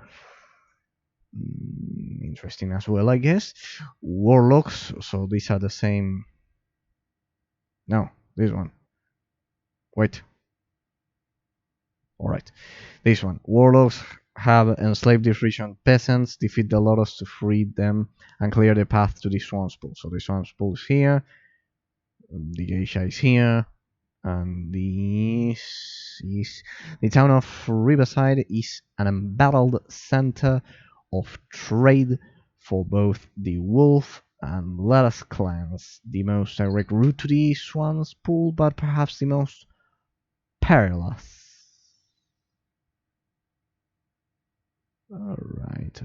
Interesting as well, I guess. Warlocks, so these are the same. No, this one. Wait. Alright. This one. Warlocks have enslaved the region peasants, defeat the lotus to free them, and clear the path to the swan's pool. So the swan's pool is here. The geisha is here. And this is the town of Riverside is an embattled center of trade for both the wolf and lettuce clans. The most direct route to the swan's pool, but perhaps the most perilous. Alright.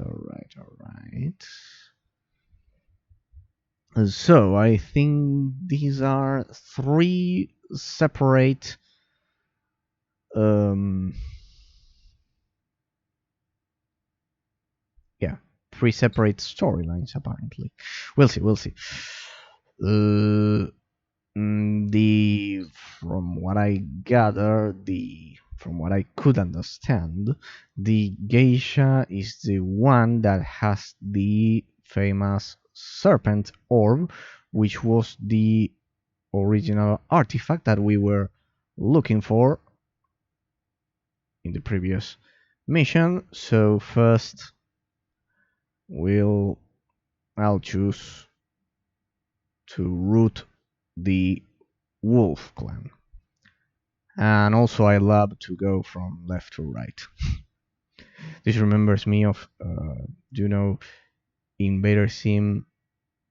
So I think these are 3 separate yeah, 3 separate storylines apparently. We'll see. From what I gather, from what I could understand, the geisha is the one that has the famous serpent orb, which was the original artifact that we were looking for in the previous mission. So first I'll choose to root the wolf clan, and also I love to go from left to right. This remembers me of Invader Sim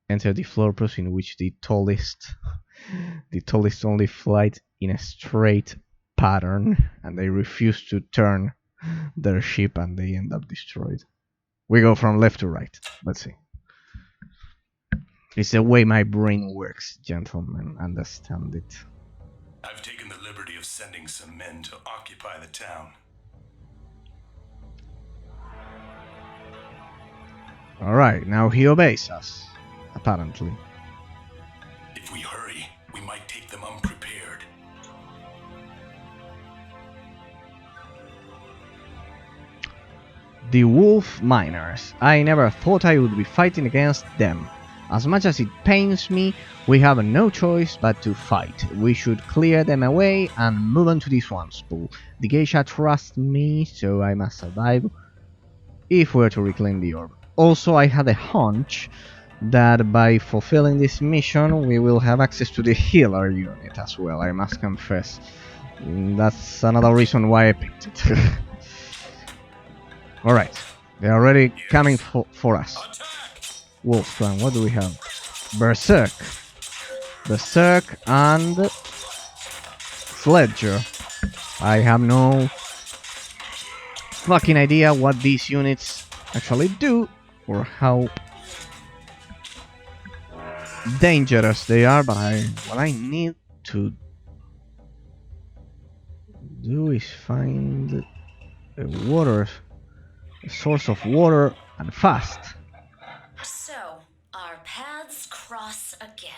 Enter the Floorpros, in which the tallest only flight in a straight pattern, and they refuse to turn their ship and they end up destroyed. We go from left to right. Let's see. It's the way my brain works, gentlemen. Understand it. I've taken the liberty of sending some men to occupy the town. Alright, now he obeys us, apparently. If we hurry, we might take them unprepared. The wolf miners. I never thought I would be fighting against them. As much as it pains me, we have no choice but to fight. We should clear them away and move on to the swan's pool. The geisha trusts me, so I must survive if we're to reclaim the orb. Also, I had a hunch that by fulfilling this mission, we will have access to the healer unit as well, I must confess. That's another reason why I picked it. Alright, they're already coming for us. Wolf clan, what do we have? Berserk and Sledger. I have no fucking idea what these units actually do or how dangerous they are, but what I need to do is find a source of water, and fast. So, our paths cross again.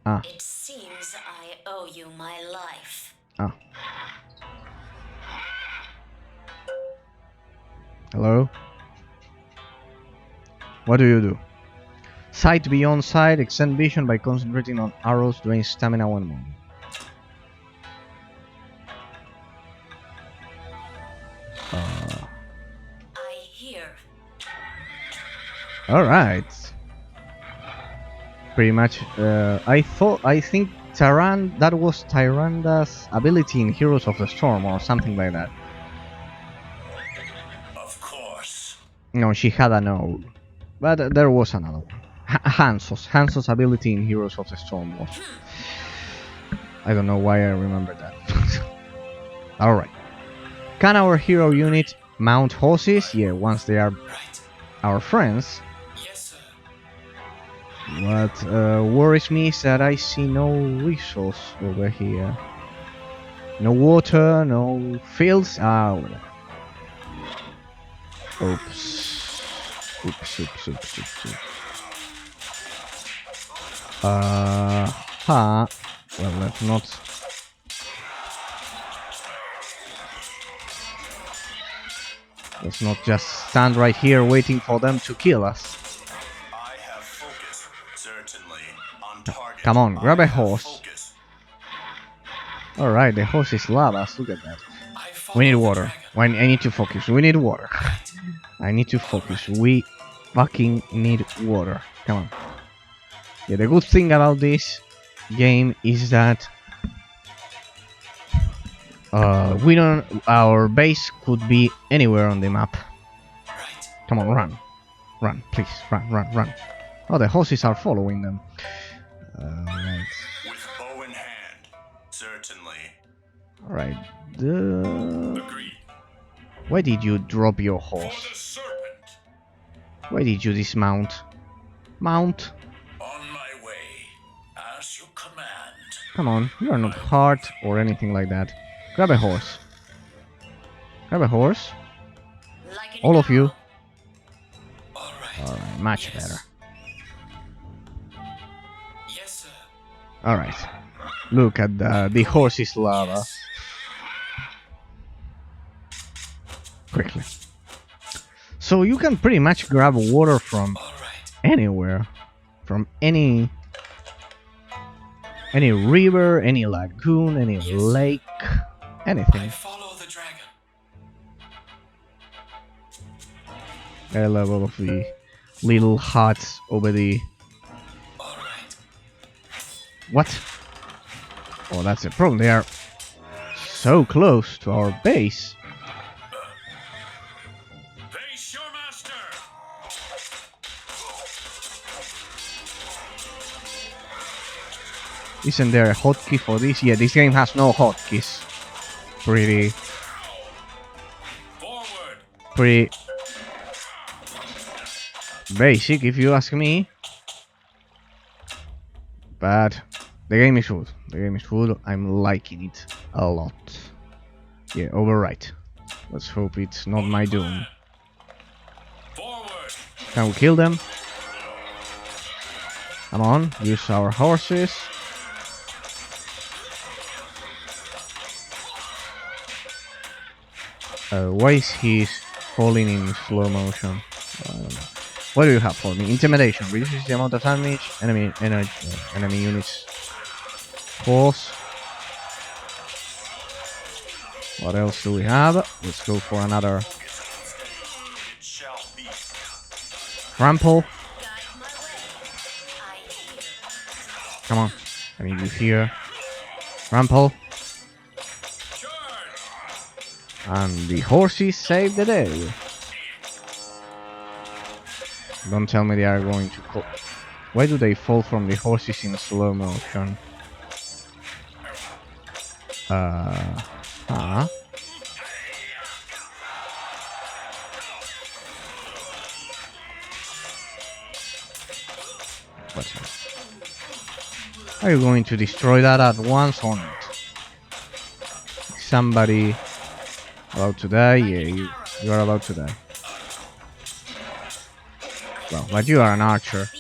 Ah. It seems I owe you my life. Ah. Hello? What do you do? Sight beyond sight, extend vision by concentrating on arrows, drain stamina when moving. I hear. Alright. Pretty much, I think That was Tyranda's ability in Heroes of the Storm or something like that. Of course. No, she had an owl. But there was another one. Hanzo's ability in Heroes of the Storm was. I don't know why I remember that. Alright. Can our hero unit mount horses? Yeah, once they are Right. our friends. Yes, sir. What worries me is that I see no resource over here. No water, no fields. Oh. Oops. Oops. Well, let's not. Let's not just stand right here waiting for them to kill us. I have focus. Certainly. On target. Come on, grab I a have horse. focus. Alright, the horse is lava. Look at that. I follow We need the water. dragon. I need to focus. We need water. I need to focus. We fucking need water. Come on. Yeah, the good thing about this game is that our base could be anywhere on the map. Right. Come on, run, please, run. Oh, the horses are following them. Right. With bow in hand. Certainly. Alright. Agreed. Why did you drop your For horse? the serpent. Why did you dismount? Mount. On my way. As you command. Come on, you are not hard or anything like that. Grab a horse. Grab a horse. Like an All of you. arrow. All right. Alright, much Yes. better. Yes, sir. Alright. Look at the horse is lava. Yes. Quickly. So you can pretty much grab water from All right. anywhere. From any river, any lagoon, any Yes. lake, I anything. follow the dragon. I love all of the little huts over the... All right. What? Oh, that's the problem. They are so close to our base. Face your master. Isn't there a hotkey for this? Yeah, this game has no hotkeys. Pretty Forward. basic, if you ask me. But the game is good. The game is good. I'm liking it a lot. Yeah, overwrite. Let's hope it's not my doom. Forward. Can we kill them? Come on, use our horses. Why is he falling in slow motion? I don't know. What do you have for me? Intimidation reduces the amount of damage enemy units cause. What else do we have? Let's go for another It shall be. trample. Guide my way. I hear. Come on, I need you here. Trample. Charge. And the horses save the day. Don't tell me they are going to fall. Why do they fall from the horses in slow motion? Huh? What's that? Are you going to destroy that at once or not? Somebody about to die? Yeah, you are about to die. Well, but you are an archer. The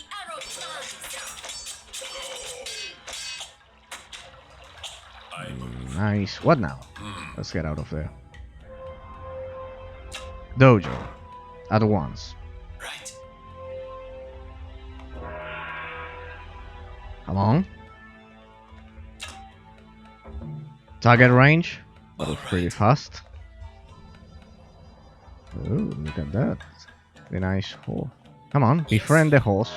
arrow flies. Nice. What now? Let's get out of there. Dojo. At once. Right. Come on. Target range. That was pretty fast. Oh, look at that. The nice horse. Come on, befriend the horse.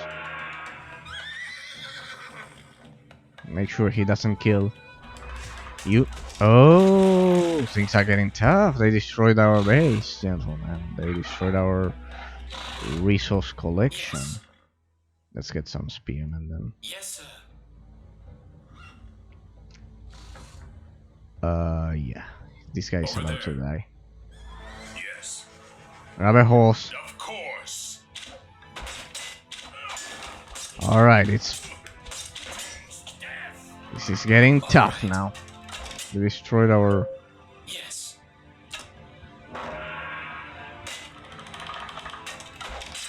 Make sure he doesn't kill you. Oh, things are getting tough. They destroyed our base, gentlemen. They destroyed our resource collection. Let's get some spearmen then. Yes, sir. Yeah. This guy is Over about to there. die. Yes. Grab a horse. Of course. Alright, this is getting tough now. They destroyed our... Yes.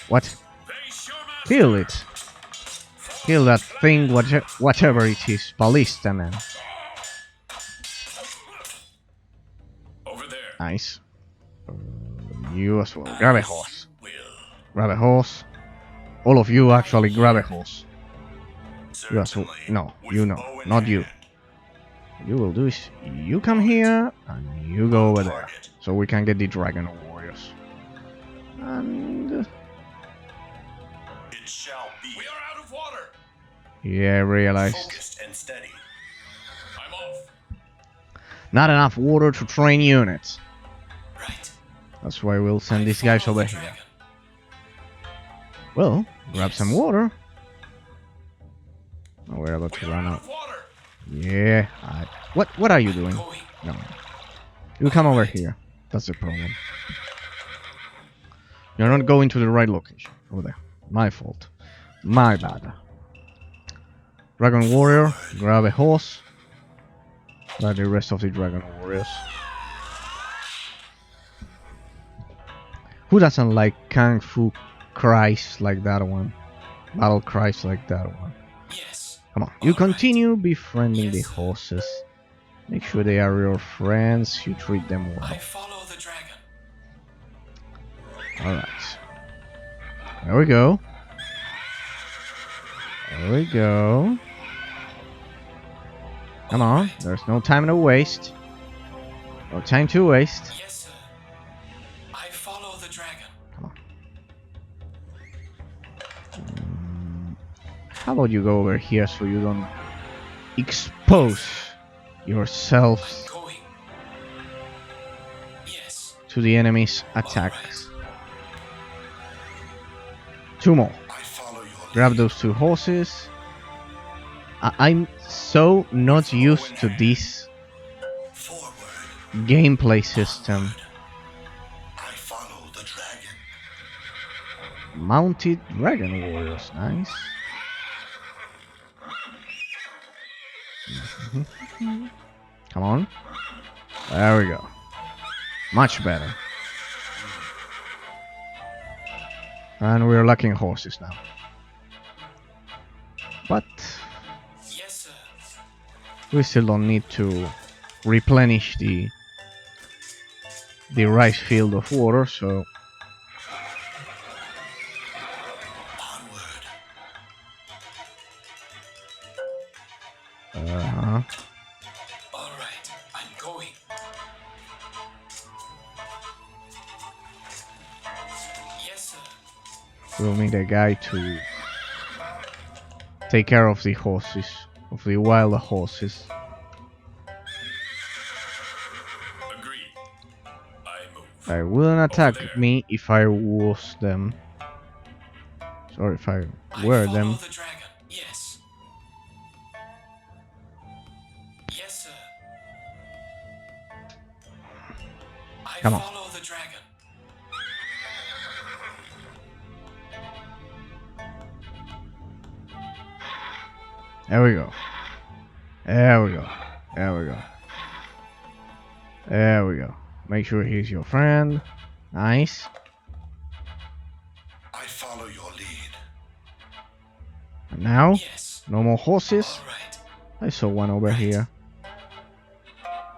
What? Face your master. Kill it. Kill that thing, whatever it is. Ballista, man. Over there. Nice. You as well. Grab a horse. Will. Grab a horse. All of you actually grab a horse. You as well. No, you know. Not you. What you will do is you come here and you go over there. So we can get the dragon warriors. And... It shall be. We are out of water. yeah, I realized. Focused and steady. I'm off. Not enough water to train units. Right. That's why we'll send these guys over here. Dragon. Well, grab some water. Oh, we're about to run out. Water. Yeah. What are you doing? Going. No. You come over here. That's the problem. You're not going to the right location. Over there. My fault. My bad. Dragon warrior, grab a horse. Grab the rest of the dragon warriors. Who doesn't like Kung Fu cries like that one? Battle cries like that one. Yes. Come on, you All right. continue befriending the Yes. horses. Make sure they are your friends, you treat them I well. follow the dragon. Alright. There we go. There we go. Come on, there's no time to waste. No time to waste. Yes, sir. I follow the dragon. Come on. How about you go over here so you don't expose yourselves Going. Yes. to the enemy's attacks. Two more. I follow your Grab those two horses. I'm so not used to this forward. gameplay system. I follow the dragon. Mounted dragon warriors, nice. Come on. There we go. Much better. And we're lacking horses now. But Yes, sir. we still don't need to replenish the rice field of water, so Onward. All right. I'm going. Yes, sir. we'll need a guy to take care of the horses, of the wild horses. Agreed. I move. They wouldn't attack me if I was them. Sorry, if I were I them. follow the dragon. Yes. Yes, sir. I Come on. follow the dragon. There we go. There we go. There we go. There we go. Make sure he's your friend. Nice. I follow your lead. And now, Yes. no more horses. All right. I saw one over here.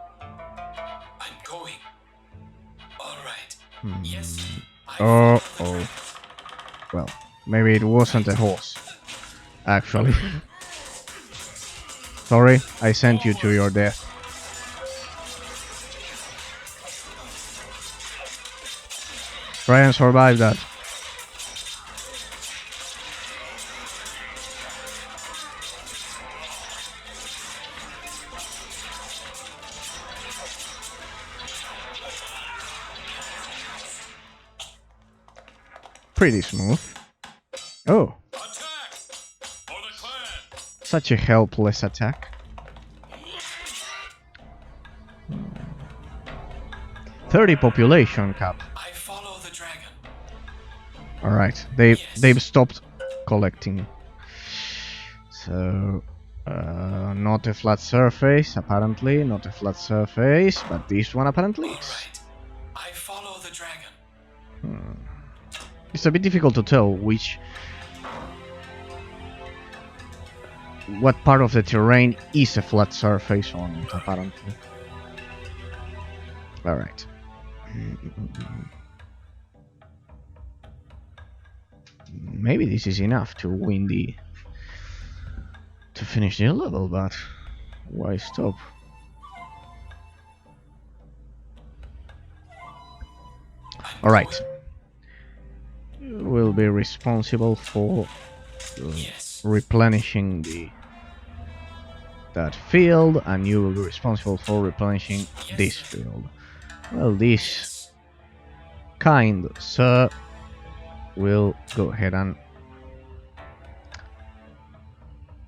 I'm going. All right. Yes, sir. I Oh, follow the oh. Well, maybe it wasn't a horse. Actually. Sorry, I sent you to your death. Try and survive that. pretty smooth. Oh, Attack for the clan. such a helpless attack. 30 population cap. I follow the dragon. Alright, they've stopped collecting. So not a flat surface, apparently, not a flat surface, but this one apparently All is. right. I follow the dragon. It's a bit difficult to tell what part of the terrain is a flat surface on it, apparently. Alright. Maybe this is enough to win to finish the level, but why stop? Alright. We'll be responsible for Yes. replenishing that field, and you will be responsible for replenishing this field. Well, this kind sir will go ahead and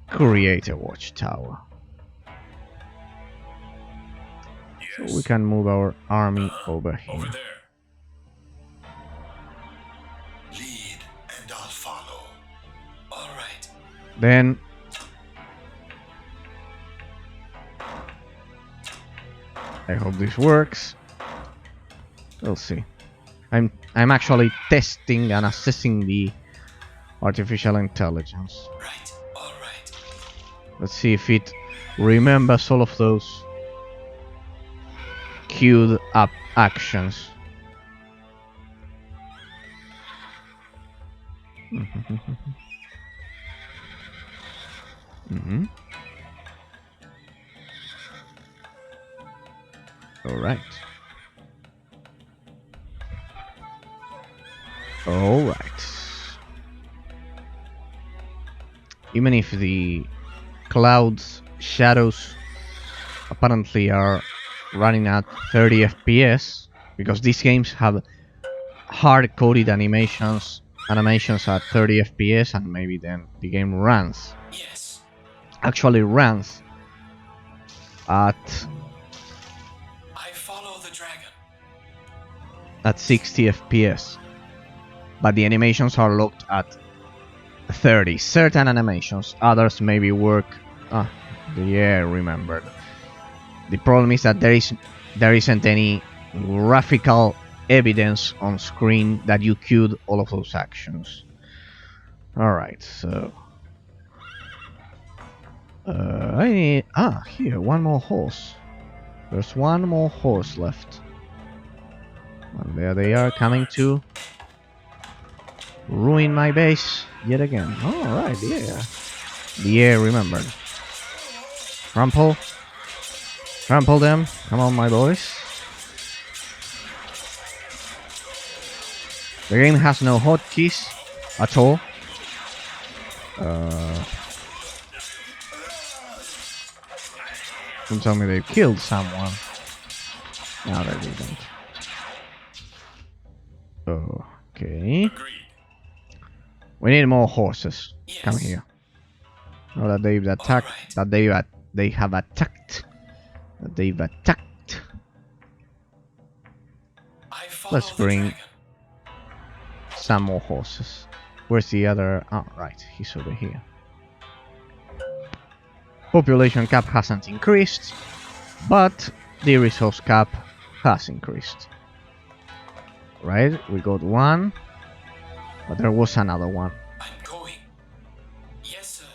create a watchtower. Yes. So we can move our army over here. Over there. Lead and I'll follow. All right. Then I hope this works. We'll see. I'm actually testing and assessing the artificial intelligence. Right. All right. Let's see if it remembers all of those queued up actions. All right. All right. Even if the clouds shadows apparently are running at 30 FPS, because these games have hard-coded animations at 30 FPS, and maybe then the game runs. Yes. Actually runs at I follow the dragon. 60 FPS, but the animations are locked at 30. Certain animations, others maybe work. Yeah, remembered. The problem is that there isn't any graphical evidence on screen that you queued all of those actions. Alright, so I need here, one more horse. There's one more horse left. And there they are, coming to ruin my base yet again. Alright, yeah. Yeah, remembered. Trample. Trample them. Come on, my boys. The game has no hotkeys at all. Don't tell me they killed someone. No, they didn't. Okay. Agreed. We need more horses. Yes. Come here. Now that they've attacked, Alright. that they have attacked, that they've attacked. I follow Let's the bring dragon. some more horses. Where's the other? Oh, right, he's over here. Population cap hasn't increased, but the resource cap has increased. Right, we got one, but there was another one I'm going. Yes, sir.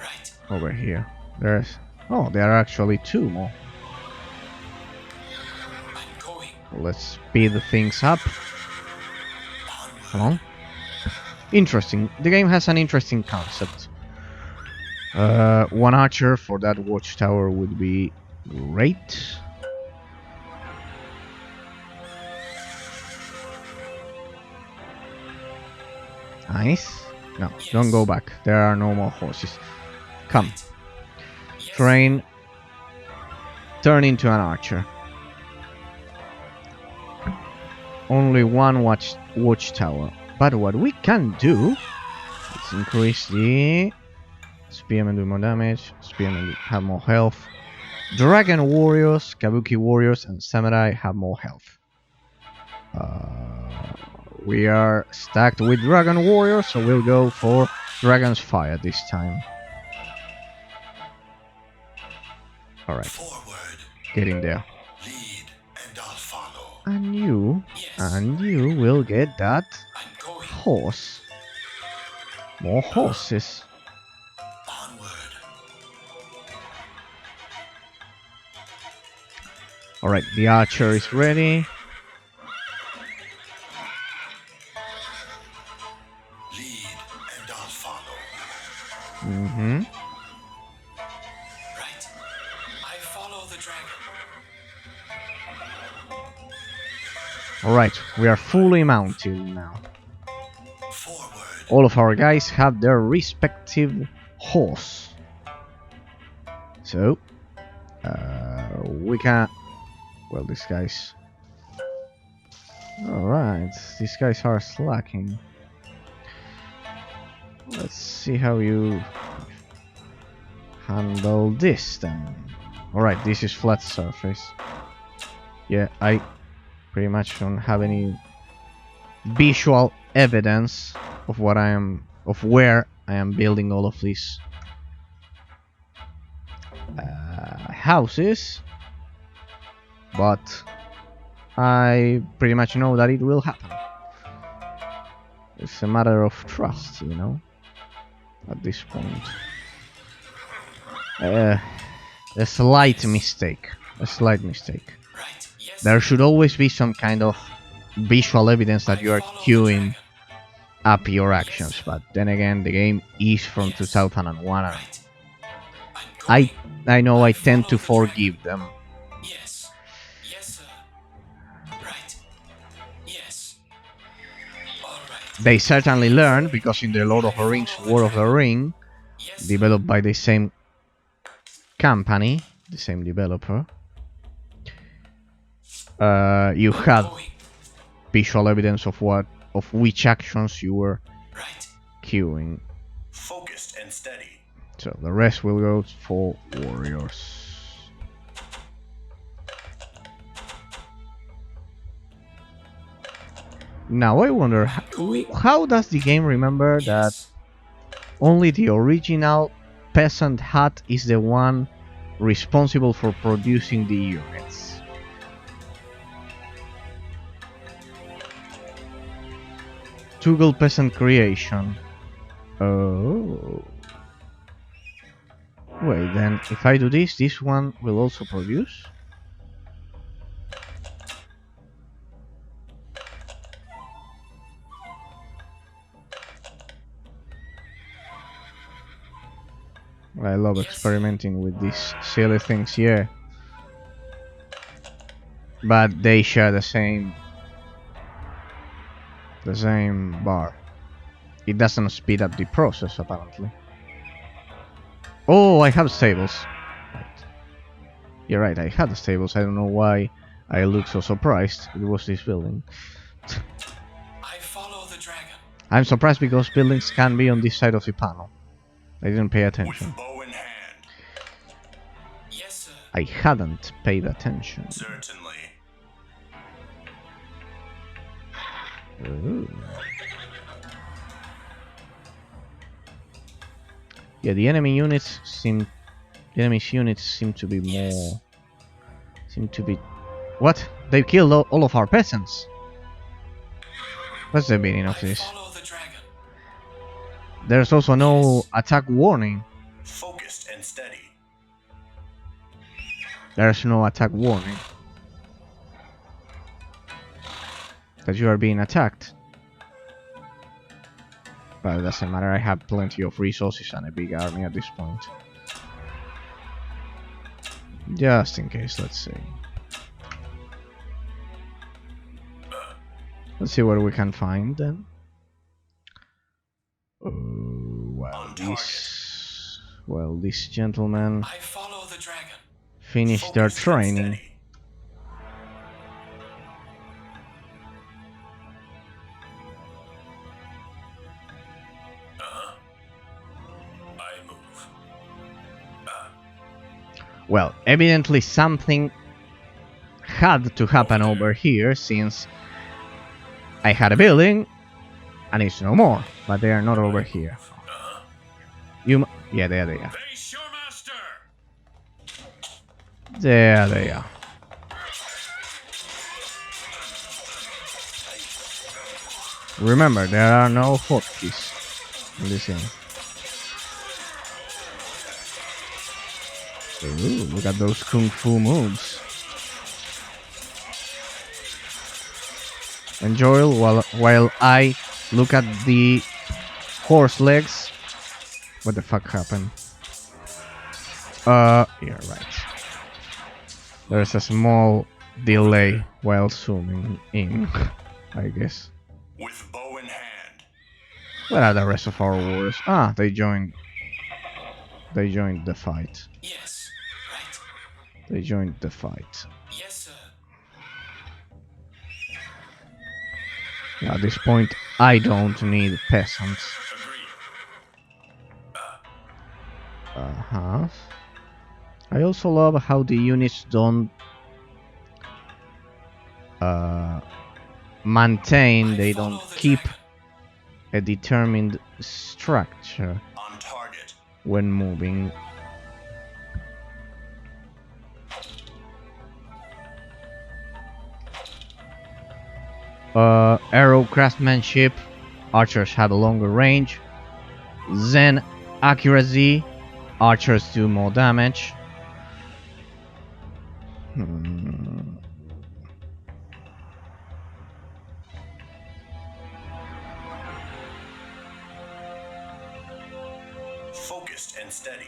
Right. over here. There are actually two more. I'm going. Let's speed things up. Come on. Interesting. The game has an interesting concept. One archer for that watchtower would be great. Nice. No, don't go back. There are no more horses. Come. Yes. Train. Turn into an archer. Only one watchtower But what we can do is increase the Spearmen do more damage, Spearmen have more health, Dragon Warriors, Kabuki Warriors, and Samurai have more health. We are stacked with Dragon Warriors, so we'll go for Dragon's Fire this time. Alright, Forward. get in there. Lead, and I'll follow. And you Yes. will get that I'm going. horse. More horses. Onward. Alright, the archer is ready. Lead, and I'll follow. Mm-hmm. Right. I follow the dragon. Alright, we are fully mounted now. Forward. All of our guys have their respective horse. So, we can... Well, these guys... Alright, these guys are slacking. Let's see how you handle this then. Alright, this is flat surface. Yeah, I pretty much don't have any visual evidence of what I am, of where I am building all of these houses, but I pretty much know that it will happen. It's a matter of trust, you know, at this point. A slight mistake. A slight mistake. Right. Yes. There should always be some kind of visual evidence that you are queuing up your actions, but then again, the game is from 2001 and Right. I'm going. I know I tend to forgive them. Yes. Yes, sir. Right. Yes. All right. They certainly learn, because in the Lord of the Rings War of the Ring, Yes. developed by the same company, the same developer, you had Going. visual evidence of which actions you were Right. queuing. Focused and steady. So the rest will go for warriors. Now I wonder, how does the game remember that Yes. only the original peasant hut is the one responsible for producing the units? Toggle peasant creation. Oh. Wait, then if I do this, this one will also produce? I love experimenting with these silly things, yeah. But they share the same bar. It doesn't speed up the process, apparently. Oh, I have stables. Right. You're right, I had the stables. I don't know why I look so surprised. It was this building. I follow the dragon. I'm surprised because buildings can be on this side of the panel. I didn't pay attention. With bow in hand. Yes, sir. I hadn't paid attention. Certainly. Ooh. Yeah, the enemy's units seem to be more... Seem to be... What? They killed all of our peasants. What's the meaning of I this? follow the dragon. There's also no attack warning. Focused and steady. There's no attack warning that you are being attacked. But it doesn't matter, I have plenty of resources and a big army at this point. Just in case, let's see. Let's see what we can find then. Well, these gentlemen I follow the dragon. finished their Focused and training. steady. Well, evidently something had to happen over here since I had a building and it's no more. But they are not over here. Yeah, there they are. Face your master! There they are. Remember, there are no hotkeys in this game. Ooh, look at those kung fu moves. Enjoy while I look at the horse legs. What the fuck happened? Yeah, right. There's a small delay while zooming in, I guess. With bow in hand. Where are the rest of our warriors? Ah, they joined the fight. Yes, right. They joined the fight. Yes, sir. At this point, I don't need peasants. Agreed. Uh-huh. I also love how the units don't maintain, they don't keep a determined structure On target. when moving. Arrow craftsmanship, archers have a longer range. Zen accuracy, archers do more damage. Focused and steady.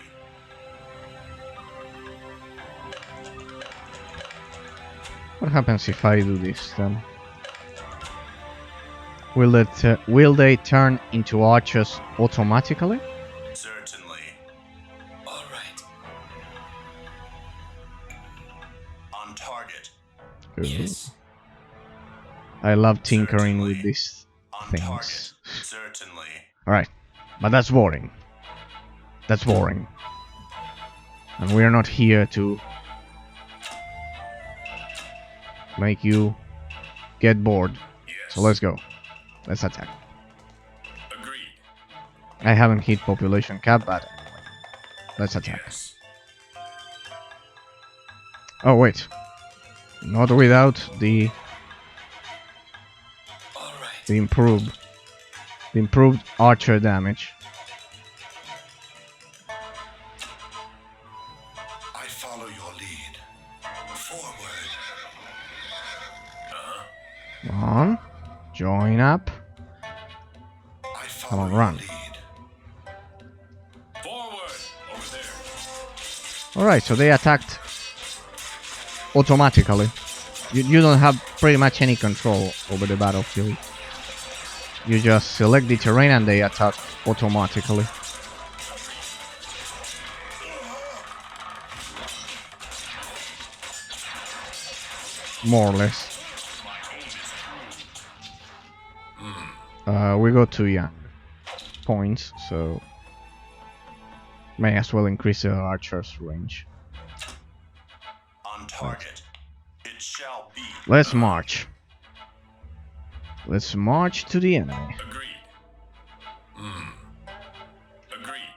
What happens if I do this then? Will they turn into archers automatically? Certainly. All right. On target. Ooh. Yes. I love tinkering Certainly. with these On things. target. Certainly. Alright, but that's boring. That's boring. And we are not here to make you get bored. Yes. So let's go. Let's attack. Agreed. I haven't hit population cap, but anyway. Let's attack. Yes. Oh wait. Not without the All right. improved archer damage. I follow your lead. Forward. Come on. Join up. I Come follow on, your run. lead. Forward. Over there. Alright, so they attacked automatically. You don't have pretty much any control over the battlefield. You just select the terrain and they attack automatically. More or less. We got 2 young points, so may as well increase the archer's range. On target. It shall be. Let's march. Let's march to the enemy. Agreed. Agreed.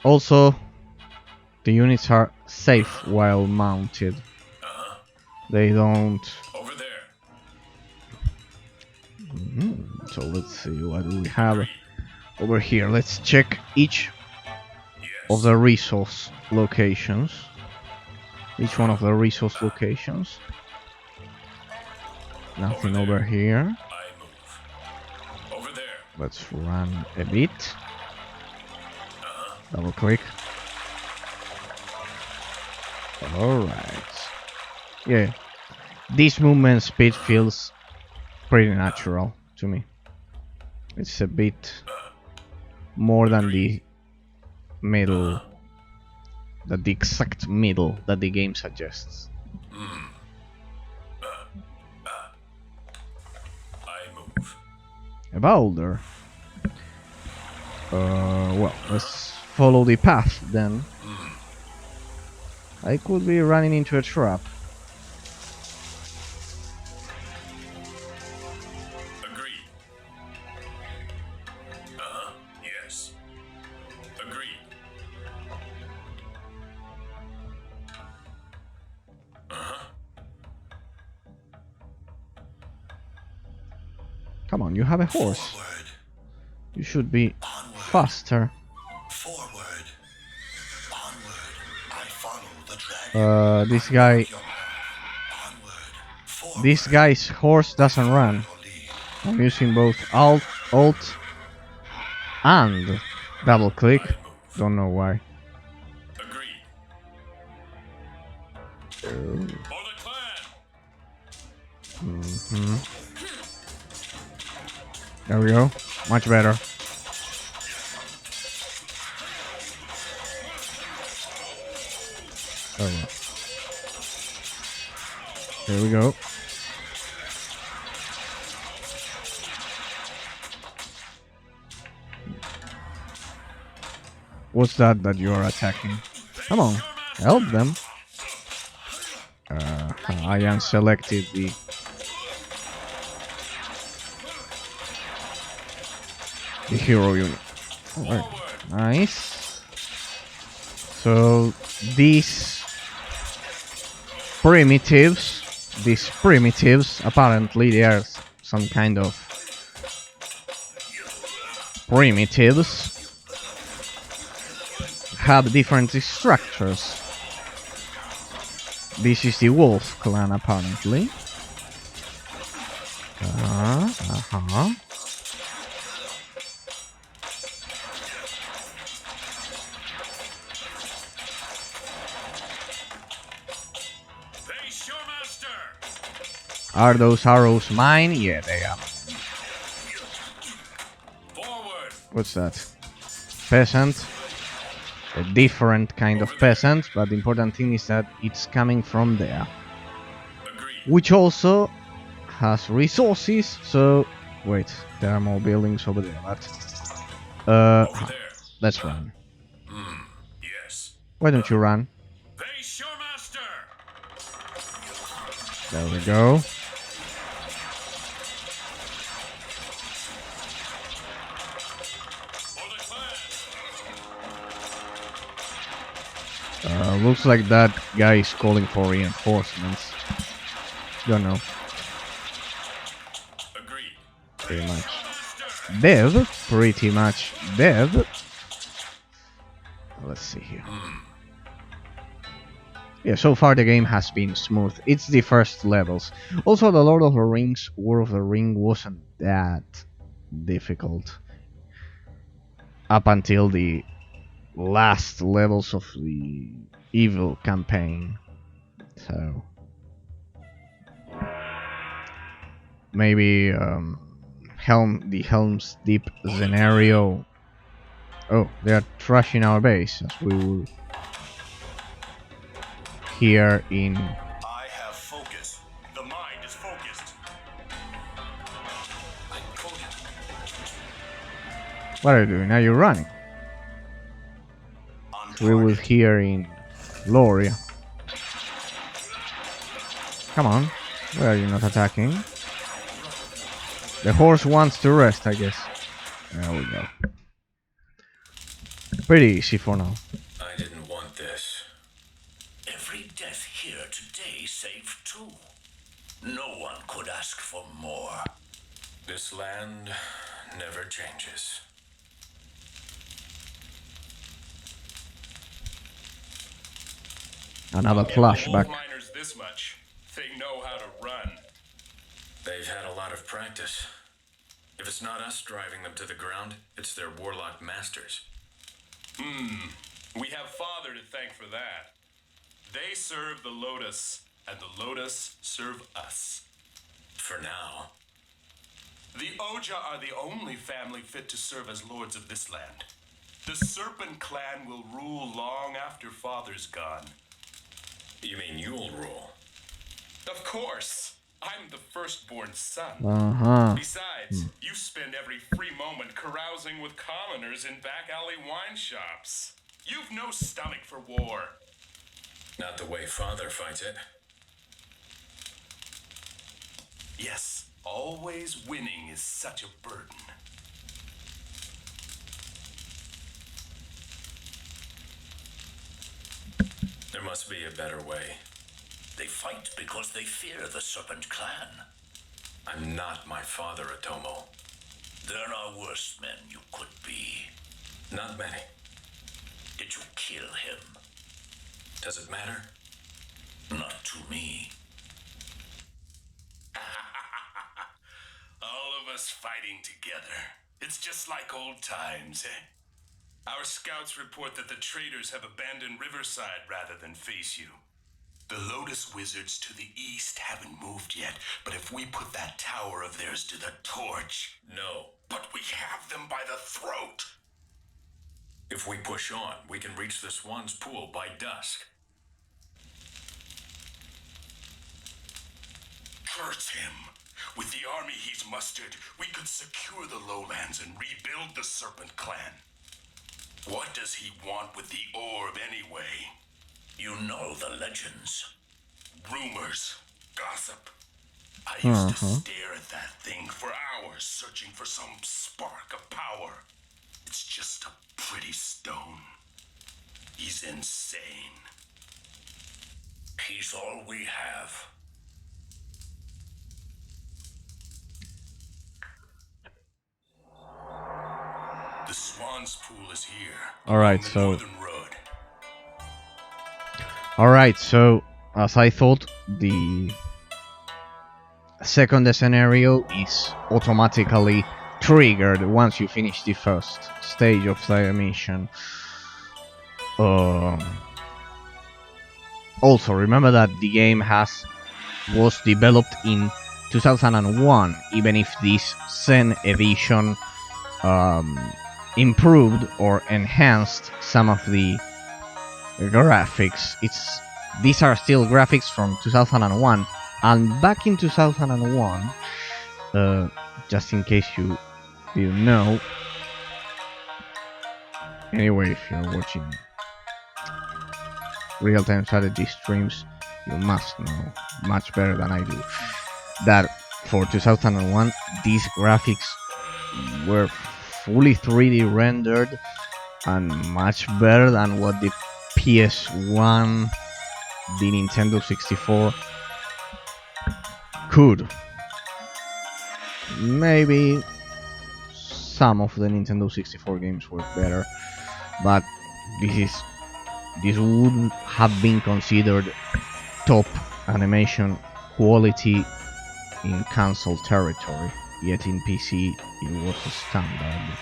Also, the units are safe while mounted. They don't. Over there. So let's see, what do we have over here? Let's check each Yes. of the resource locations. Each one of the resource locations. Nothing over here. I move. Over there. Let's run a bit. Double click. Alright. Yeah. This movement speed feels pretty natural to me. It's a bit more than the middle, the exact middle that the game suggests. I move. A boulder. Well, let's follow the path then. I could be running into a trap. Agreed. Yes. Agreed. Come on, you have a horse. Forward. You should be Onward. faster. Forward. Onward. I follow the dragon. This guy... Onward. Forward. This guy's horse doesn't run. Your lead. I'm using both Alt, and double click. Don't know why. Agreed. For the clan. There we go. Much better. Oh, well. There we go. What's that you are attacking? Come on, help them. I unselected the hero unit. Alright, nice. So these primitives, apparently they are some kind of primitives, have different structures. This is the wolf clan, apparently. Face your master. Are those arrows mine? Yeah, they are. Forward. What's that? Peasant. A different kind of peasant, but the important thing is that it's coming from there. Agreed. Which also has resources, so... Wait, there are more buildings over there, but... Over there. Let's run. Yes. Why don't you run? Face your master. There we go. For the clan. Looks like that guy is calling for reinforcements. Don't know, Agreed. pretty much. Master. Dev, pretty much dev. Let's see here. Yeah, so far the game has been smooth. It's the first levels. Also, the Lord of the Rings, War of the Ring wasn't that difficult up until the last levels of the evil campaign. So maybe the Helm's Deep scenario. Oh, they are trashing our base, as we will hear in... I have focus. The mind is focused. I quoted. What are you doing? Are you running? On We will target. hear in Loria. Come on, why are you not attacking? The horse wants to rest, I guess. There we go. Pretty easy for now. I didn't want this. Every death here today saved two. No one could ask for more. This land never changes. Another Wolf flashback. miners this much. They know how to run. They've had a lot of practice. If it's not us driving them to the ground, it's their warlock masters. We have Father to thank for that. They serve the Lotus, and the Lotus serve us. For now. The Oja are the only family fit to serve as lords of this land. The Serpent clan will rule long after Father's gone. You mean you'll rule? Of course! I'm the firstborn son. Besides, you spend every free moment carousing with commoners in back alley wine shops. You've no stomach for war. Not the way Father fights it. Yes, always winning is such a burden. There must be a better way. They fight because they fear the Serpent Clan. I'm not my father, Atomo. There are worse men you could be. Not many. Did you kill him? Does it matter? Not to me. All of us fighting together. It's just like old times, eh? Our scouts report that the traitors have abandoned Riverside rather than face you. The Lotus Wizards to the east haven't moved yet, but if we put that tower of theirs to the torch... No. But we have them by the throat! If we push on, we can reach the Swan's Pool by dusk. Curse him! With the army he's mustered, we could secure the lowlands and rebuild the Serpent Clan. What does he want with the orb anyway? You know the legends. Rumors, gossip. I used to stare at that thing for hours, searching for some spark of power. It's just a pretty stone. He's insane. He's all we have. The Swan's Pool is here. Alright, along the so northern road. Alright, so as I thought, the second scenario is automatically triggered once you finish the first stage of the mission. Also, remember that the game was developed in 2001, even if this Zen edition improved or enhanced some of the graphics. These are still graphics from 2001, and back in 2001, just in case you didn't know. Anyway, if you're watching real-time strategy streams, you must know much better than I do that for 2001 these graphics were fully 3D rendered and much better than what the PS1, the Nintendo 64 could. Maybe some of the Nintendo 64 games were better, but this would have been considered top animation quality in console territory, yet in PC it was a standard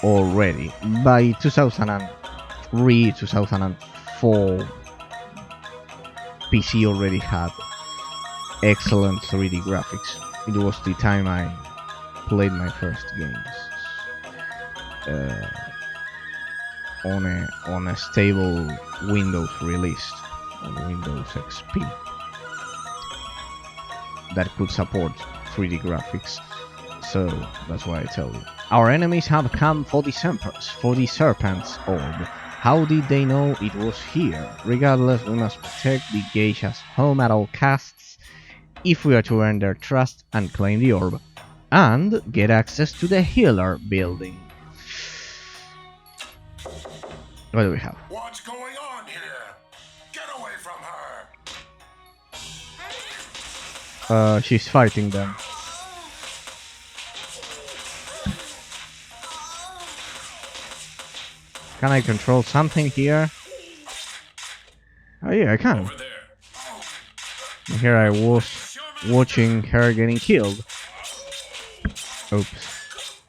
already. By 2003, 2004, PC already had excellent 3D graphics. It was the time I played my first games on a stable Windows release, on Windows XP, that could support 3D graphics. So that's why I tell you. Our enemies have come for the Serpent's Orb. How did they know it was here? Regardless, we must protect the geisha's home at all costs if we are to earn their trust and claim the orb, and get access to the healer building. What do we have? What's going on here? Get away from her! She's fighting them. Can I control something here? Oh yeah, I can. Over there. And here I was watching her getting killed. Oops.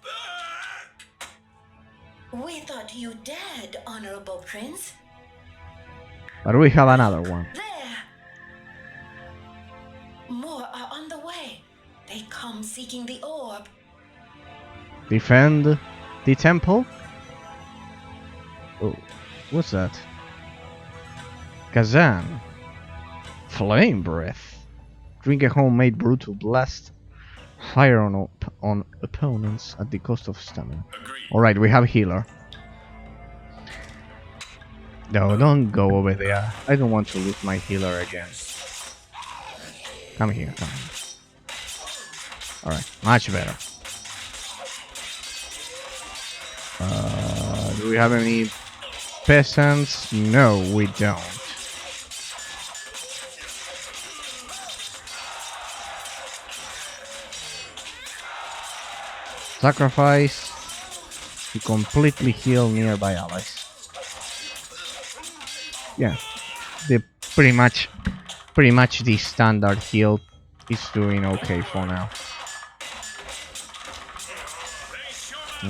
We thought you dead, Honorable Prince. But we have another one. There! More are on the way. They come seeking the orb. Defend the temple? Oh, what's that? Kazan. Flame breath. Drink a homemade brew to blast fire on opponents at the cost of stamina. Agreed. Alright, we have healer. No, don't go over there. I don't want to lose my healer again. Come here, come here. Alright, much better. Do we have any peasants? No, we don't. Sacrifice to completely heal nearby allies. Yeah, the pretty much the standard heal is doing okay for now.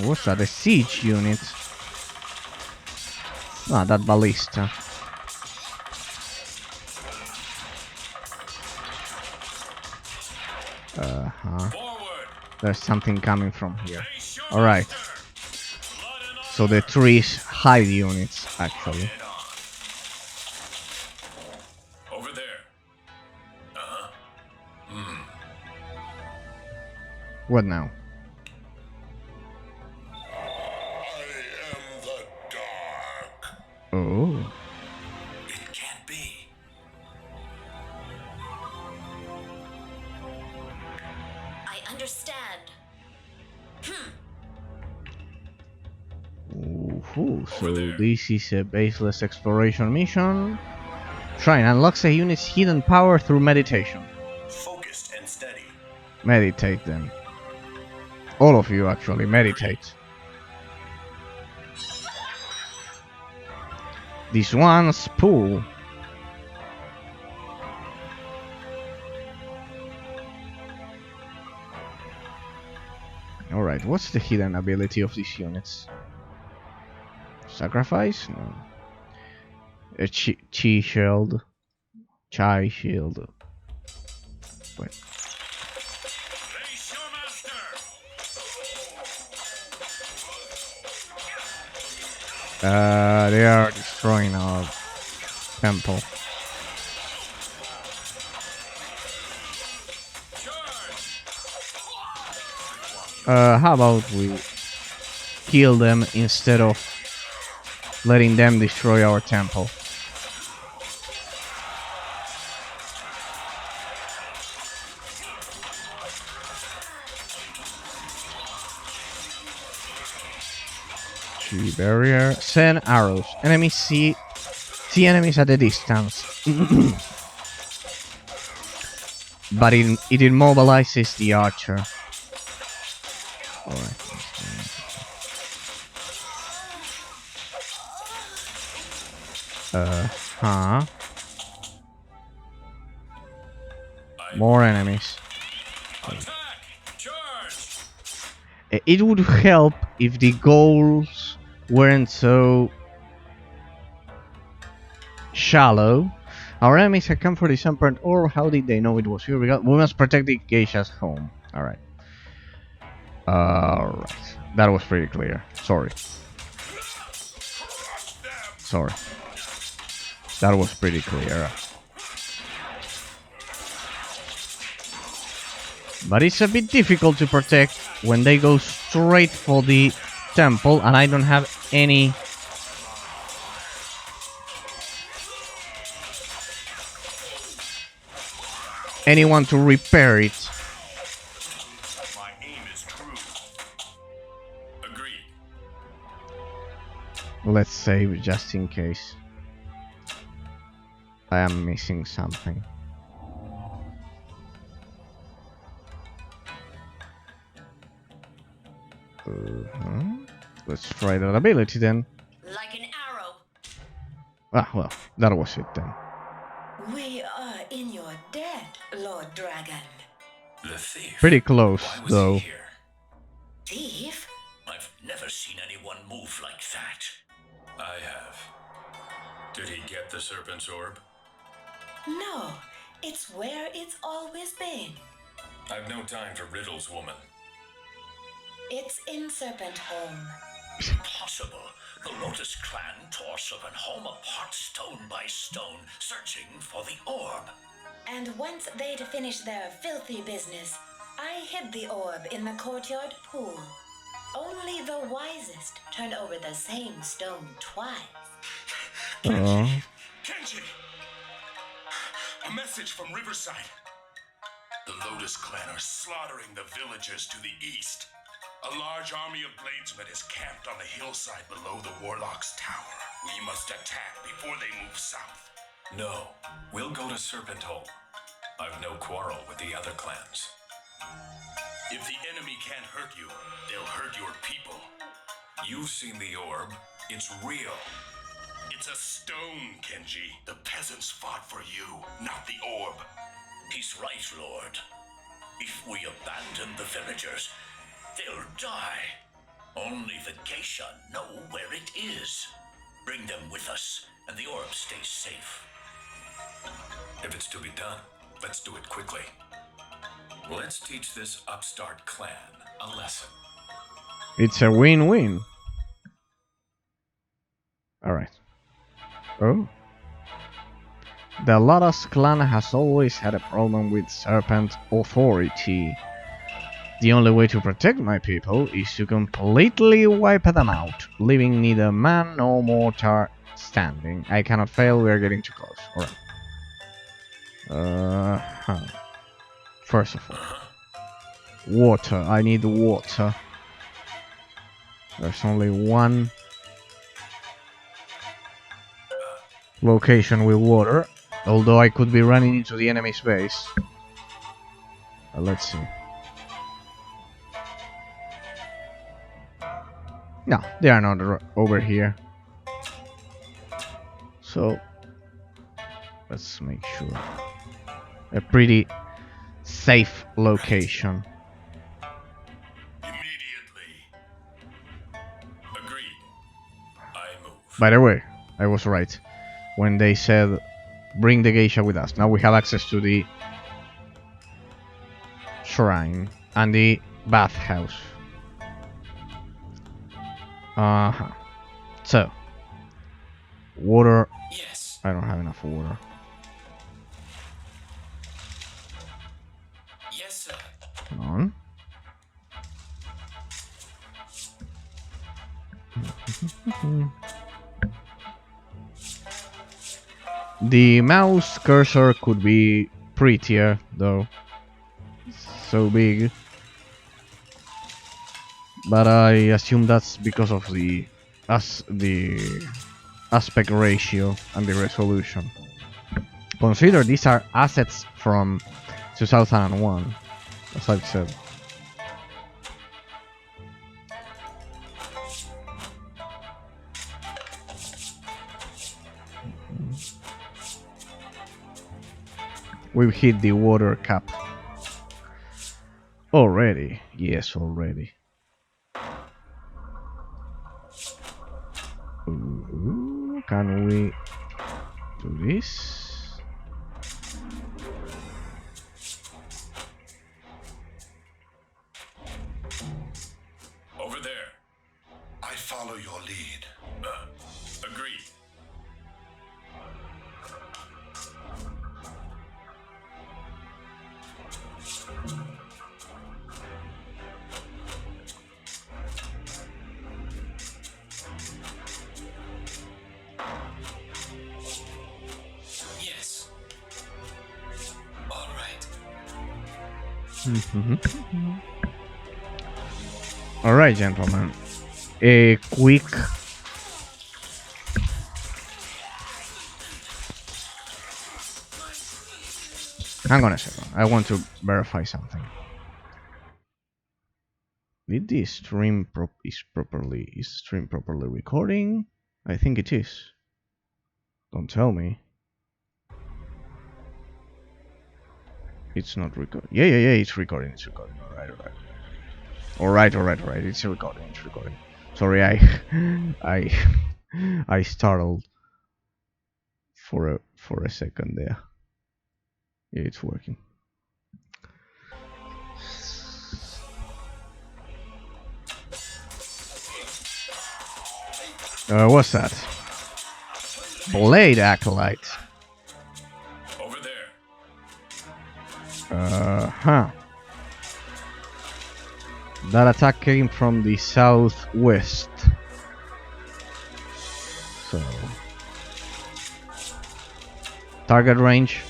What's that? A siege unit? Ah, that ballista. There's something coming from here. Alright. So the trees hide units, actually. Over there. What now? I am the dark. Oh. It can't be. I understand. Ooh, so this is a baseless exploration mission. Shrine unlocks a unit's hidden power through meditation. Focused and steady. Meditate then. All of you actually meditate. This one's pool. Alright, what's the hidden ability of these units? Sacrifice? No. A chi shield. Chai shield. Wait. Face your master. They are destroying our temple. How about we kill them instead of letting them destroy our temple? Tree barrier. Send arrows. Enemies see enemies at a distance. But it immobilizes the archer. Alright. Huh? More enemies. Attack! Charge! It would help if the goals weren't so shallow. Our enemies had come for the sunburnt ore. How did they know it was here? We must protect the geisha's home. Alright. Alright. That was pretty clear. Sorry. Sorry. That was pretty clear. But it's a bit difficult to protect when they go straight for the temple and I don't have anyone to repair it. My aim is true. Agreed. Let's save just in case. I am missing something. Let's try that ability then. Like an arrow. Ah, well, that was it then. We are in your debt, Lord Dragon. The thief. Pretty close, Why was though. he here? Thief? I've never seen anyone move like that. I have. Did he get the serpent's orb? No, it's where it's always been. I've no time for riddles, woman. It's in Serpent Home. Impossible. The Lotus clan tore Serpent Home apart stone by stone, searching for the orb. And once they'd finished their filthy business, I hid the orb in the courtyard pool. Only the wisest turn over the same stone twice. Oh. Kenji! A message from Riverside. The Lotus clan are slaughtering the villagers to the east. A large army of bladesmen is camped on the hillside below the Warlock's tower. We must attack before they move south. No, we'll go to Serpent Hole. I've no quarrel with the other clans. If the enemy can't hurt you, they'll hurt your people. You've seen the orb. It's real. It's a stone, Kenji. The peasants fought for you, not the orb. He's right, Lord. If we abandon the villagers, they'll die. Only the geisha know where it is. Bring them with us, and the orb stays safe. If it's to be done, let's do it quickly. Let's teach this upstart clan a lesson. It's a win-win. Alright. Oh. The Lotus clan has always had a problem with Serpent authority. The only way to protect my people is to completely wipe them out, leaving neither man nor mortar standing. I cannot fail, we are getting too close. Alright. First of all. Water, I need water. There's only one location with water, although I could be running into the enemy's base. Let's see. No, they are not over here. So let's make sure. A pretty safe location. Immediately. Agreed. I move. By the way, I was right when they said bring the geisha with us. Now we have access to the shrine and the bathhouse. So water. Yes. I don't have enough water. Yes, sir. Come on. The mouse cursor could be prettier, though. So big. But I assume that's because of the aspect ratio and the resolution. Consider these are assets from 2001, as I've said. We've hit the water cap. Already. Yes, already. Ooh, can we do this? Over there. I follow your lead. Agreed. Yes. All right. Alright, gentlemen. A quick hang on a second. I want to verify something. Did the stream is stream properly recording? I think it is. Don't tell me. It's not recording. Yeah, it's recording. It's recording. Alright. It's recording. Sorry, I startled for a second there. Yeah, it's working. What's that? Blade Acolyte. Over there. That attack came from the southwest. So target range.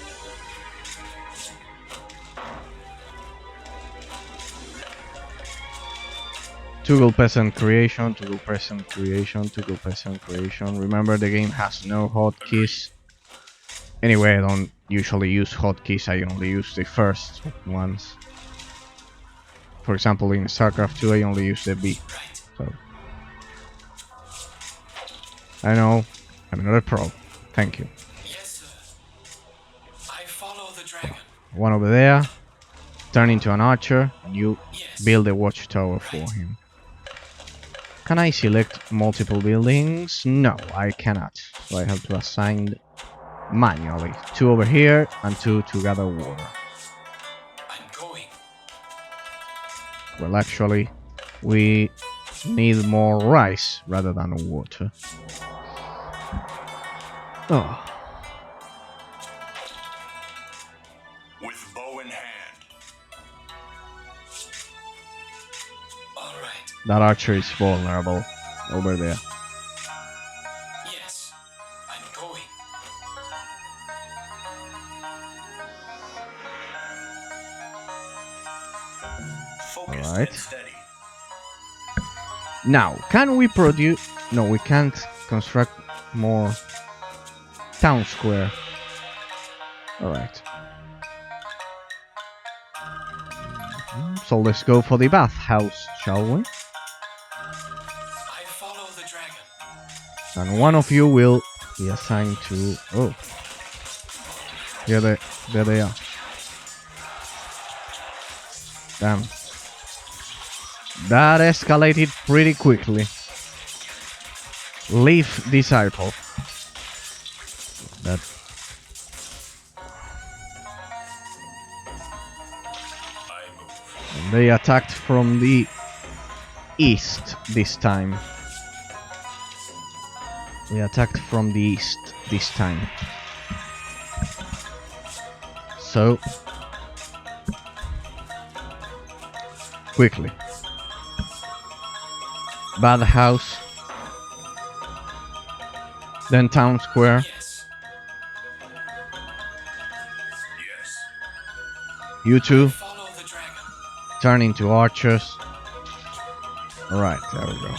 Toggle peasant creation, toggle peasant creation, toggle peasant creation. Remember, the game has no hotkeys. Anyway, I don't usually use hotkeys, I only use the first ones. For example, in StarCraft 2 I only use the B. So I know, I'm not a pro. Thank you. Yes, sir. I follow the dragon. One over there. Turn into an archer, and you Yes. build a watchtower for him. Can I select multiple buildings? No, I cannot. So I have to assign manually. 2 over here and 2 to gather water. I'm going. Well, actually, we need more rice rather than water. Oh, With bow in hand. All right. that archer is vulnerable over there. Yes. I'm going. Focused Alright. and steady. Now, can we produce... No, we can't construct more town square. Alright. So let's go for the bathhouse, shall we? I follow the dragon. And one of you will be assigned to... Oh. Yeah, there they are. Damn. That escalated pretty quickly. Leaf disciple. That... I move. They attacked from the east this time. We attacked from the east this time. So... Quickly. Bathhouse. Then town square. Yes. Yes. You two Follow the dragon. turn into archers. Alright, there we go.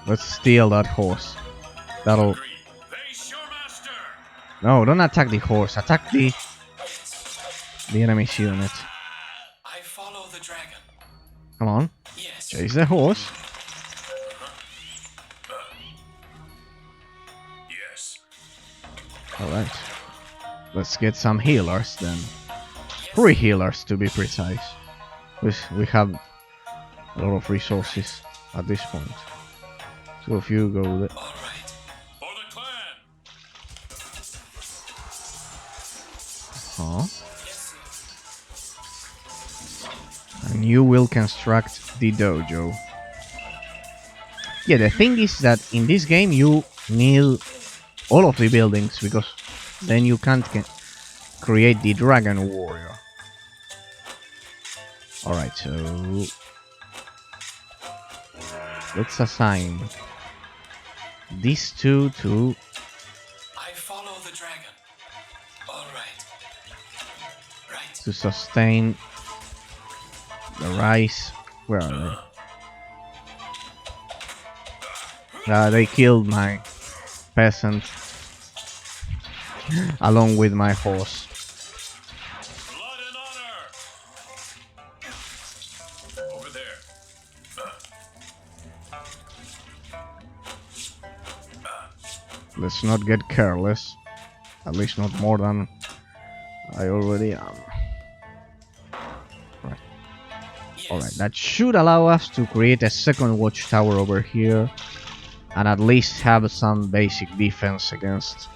Let's steal that horse. That'll... Agreed. Face your master. No, don't attack the horse. Attack the enemy's unit. I follow the dragon. Come on. Yes. Chase the horse. Yes. Alright. Let's get some healers then. 3 healers to be precise. We have a lot of resources at this point. 2 of you go there. All right. For the clan. Huh? Yes, sir. And you will construct the dojo. Yeah, the thing is that in this game you need all of the buildings because then you can't create the dragon warrior. Alright, so let's assign these 2 to... I follow the dragon. All right. Right. to sustain the rice. Where are they? They killed my peasant along with my horse. Blood and honor. Over there. Let's not get careless. At least not more than I already am. Right. Yes. Alright, that should allow us to create a second watchtower over here and at least have some basic defense against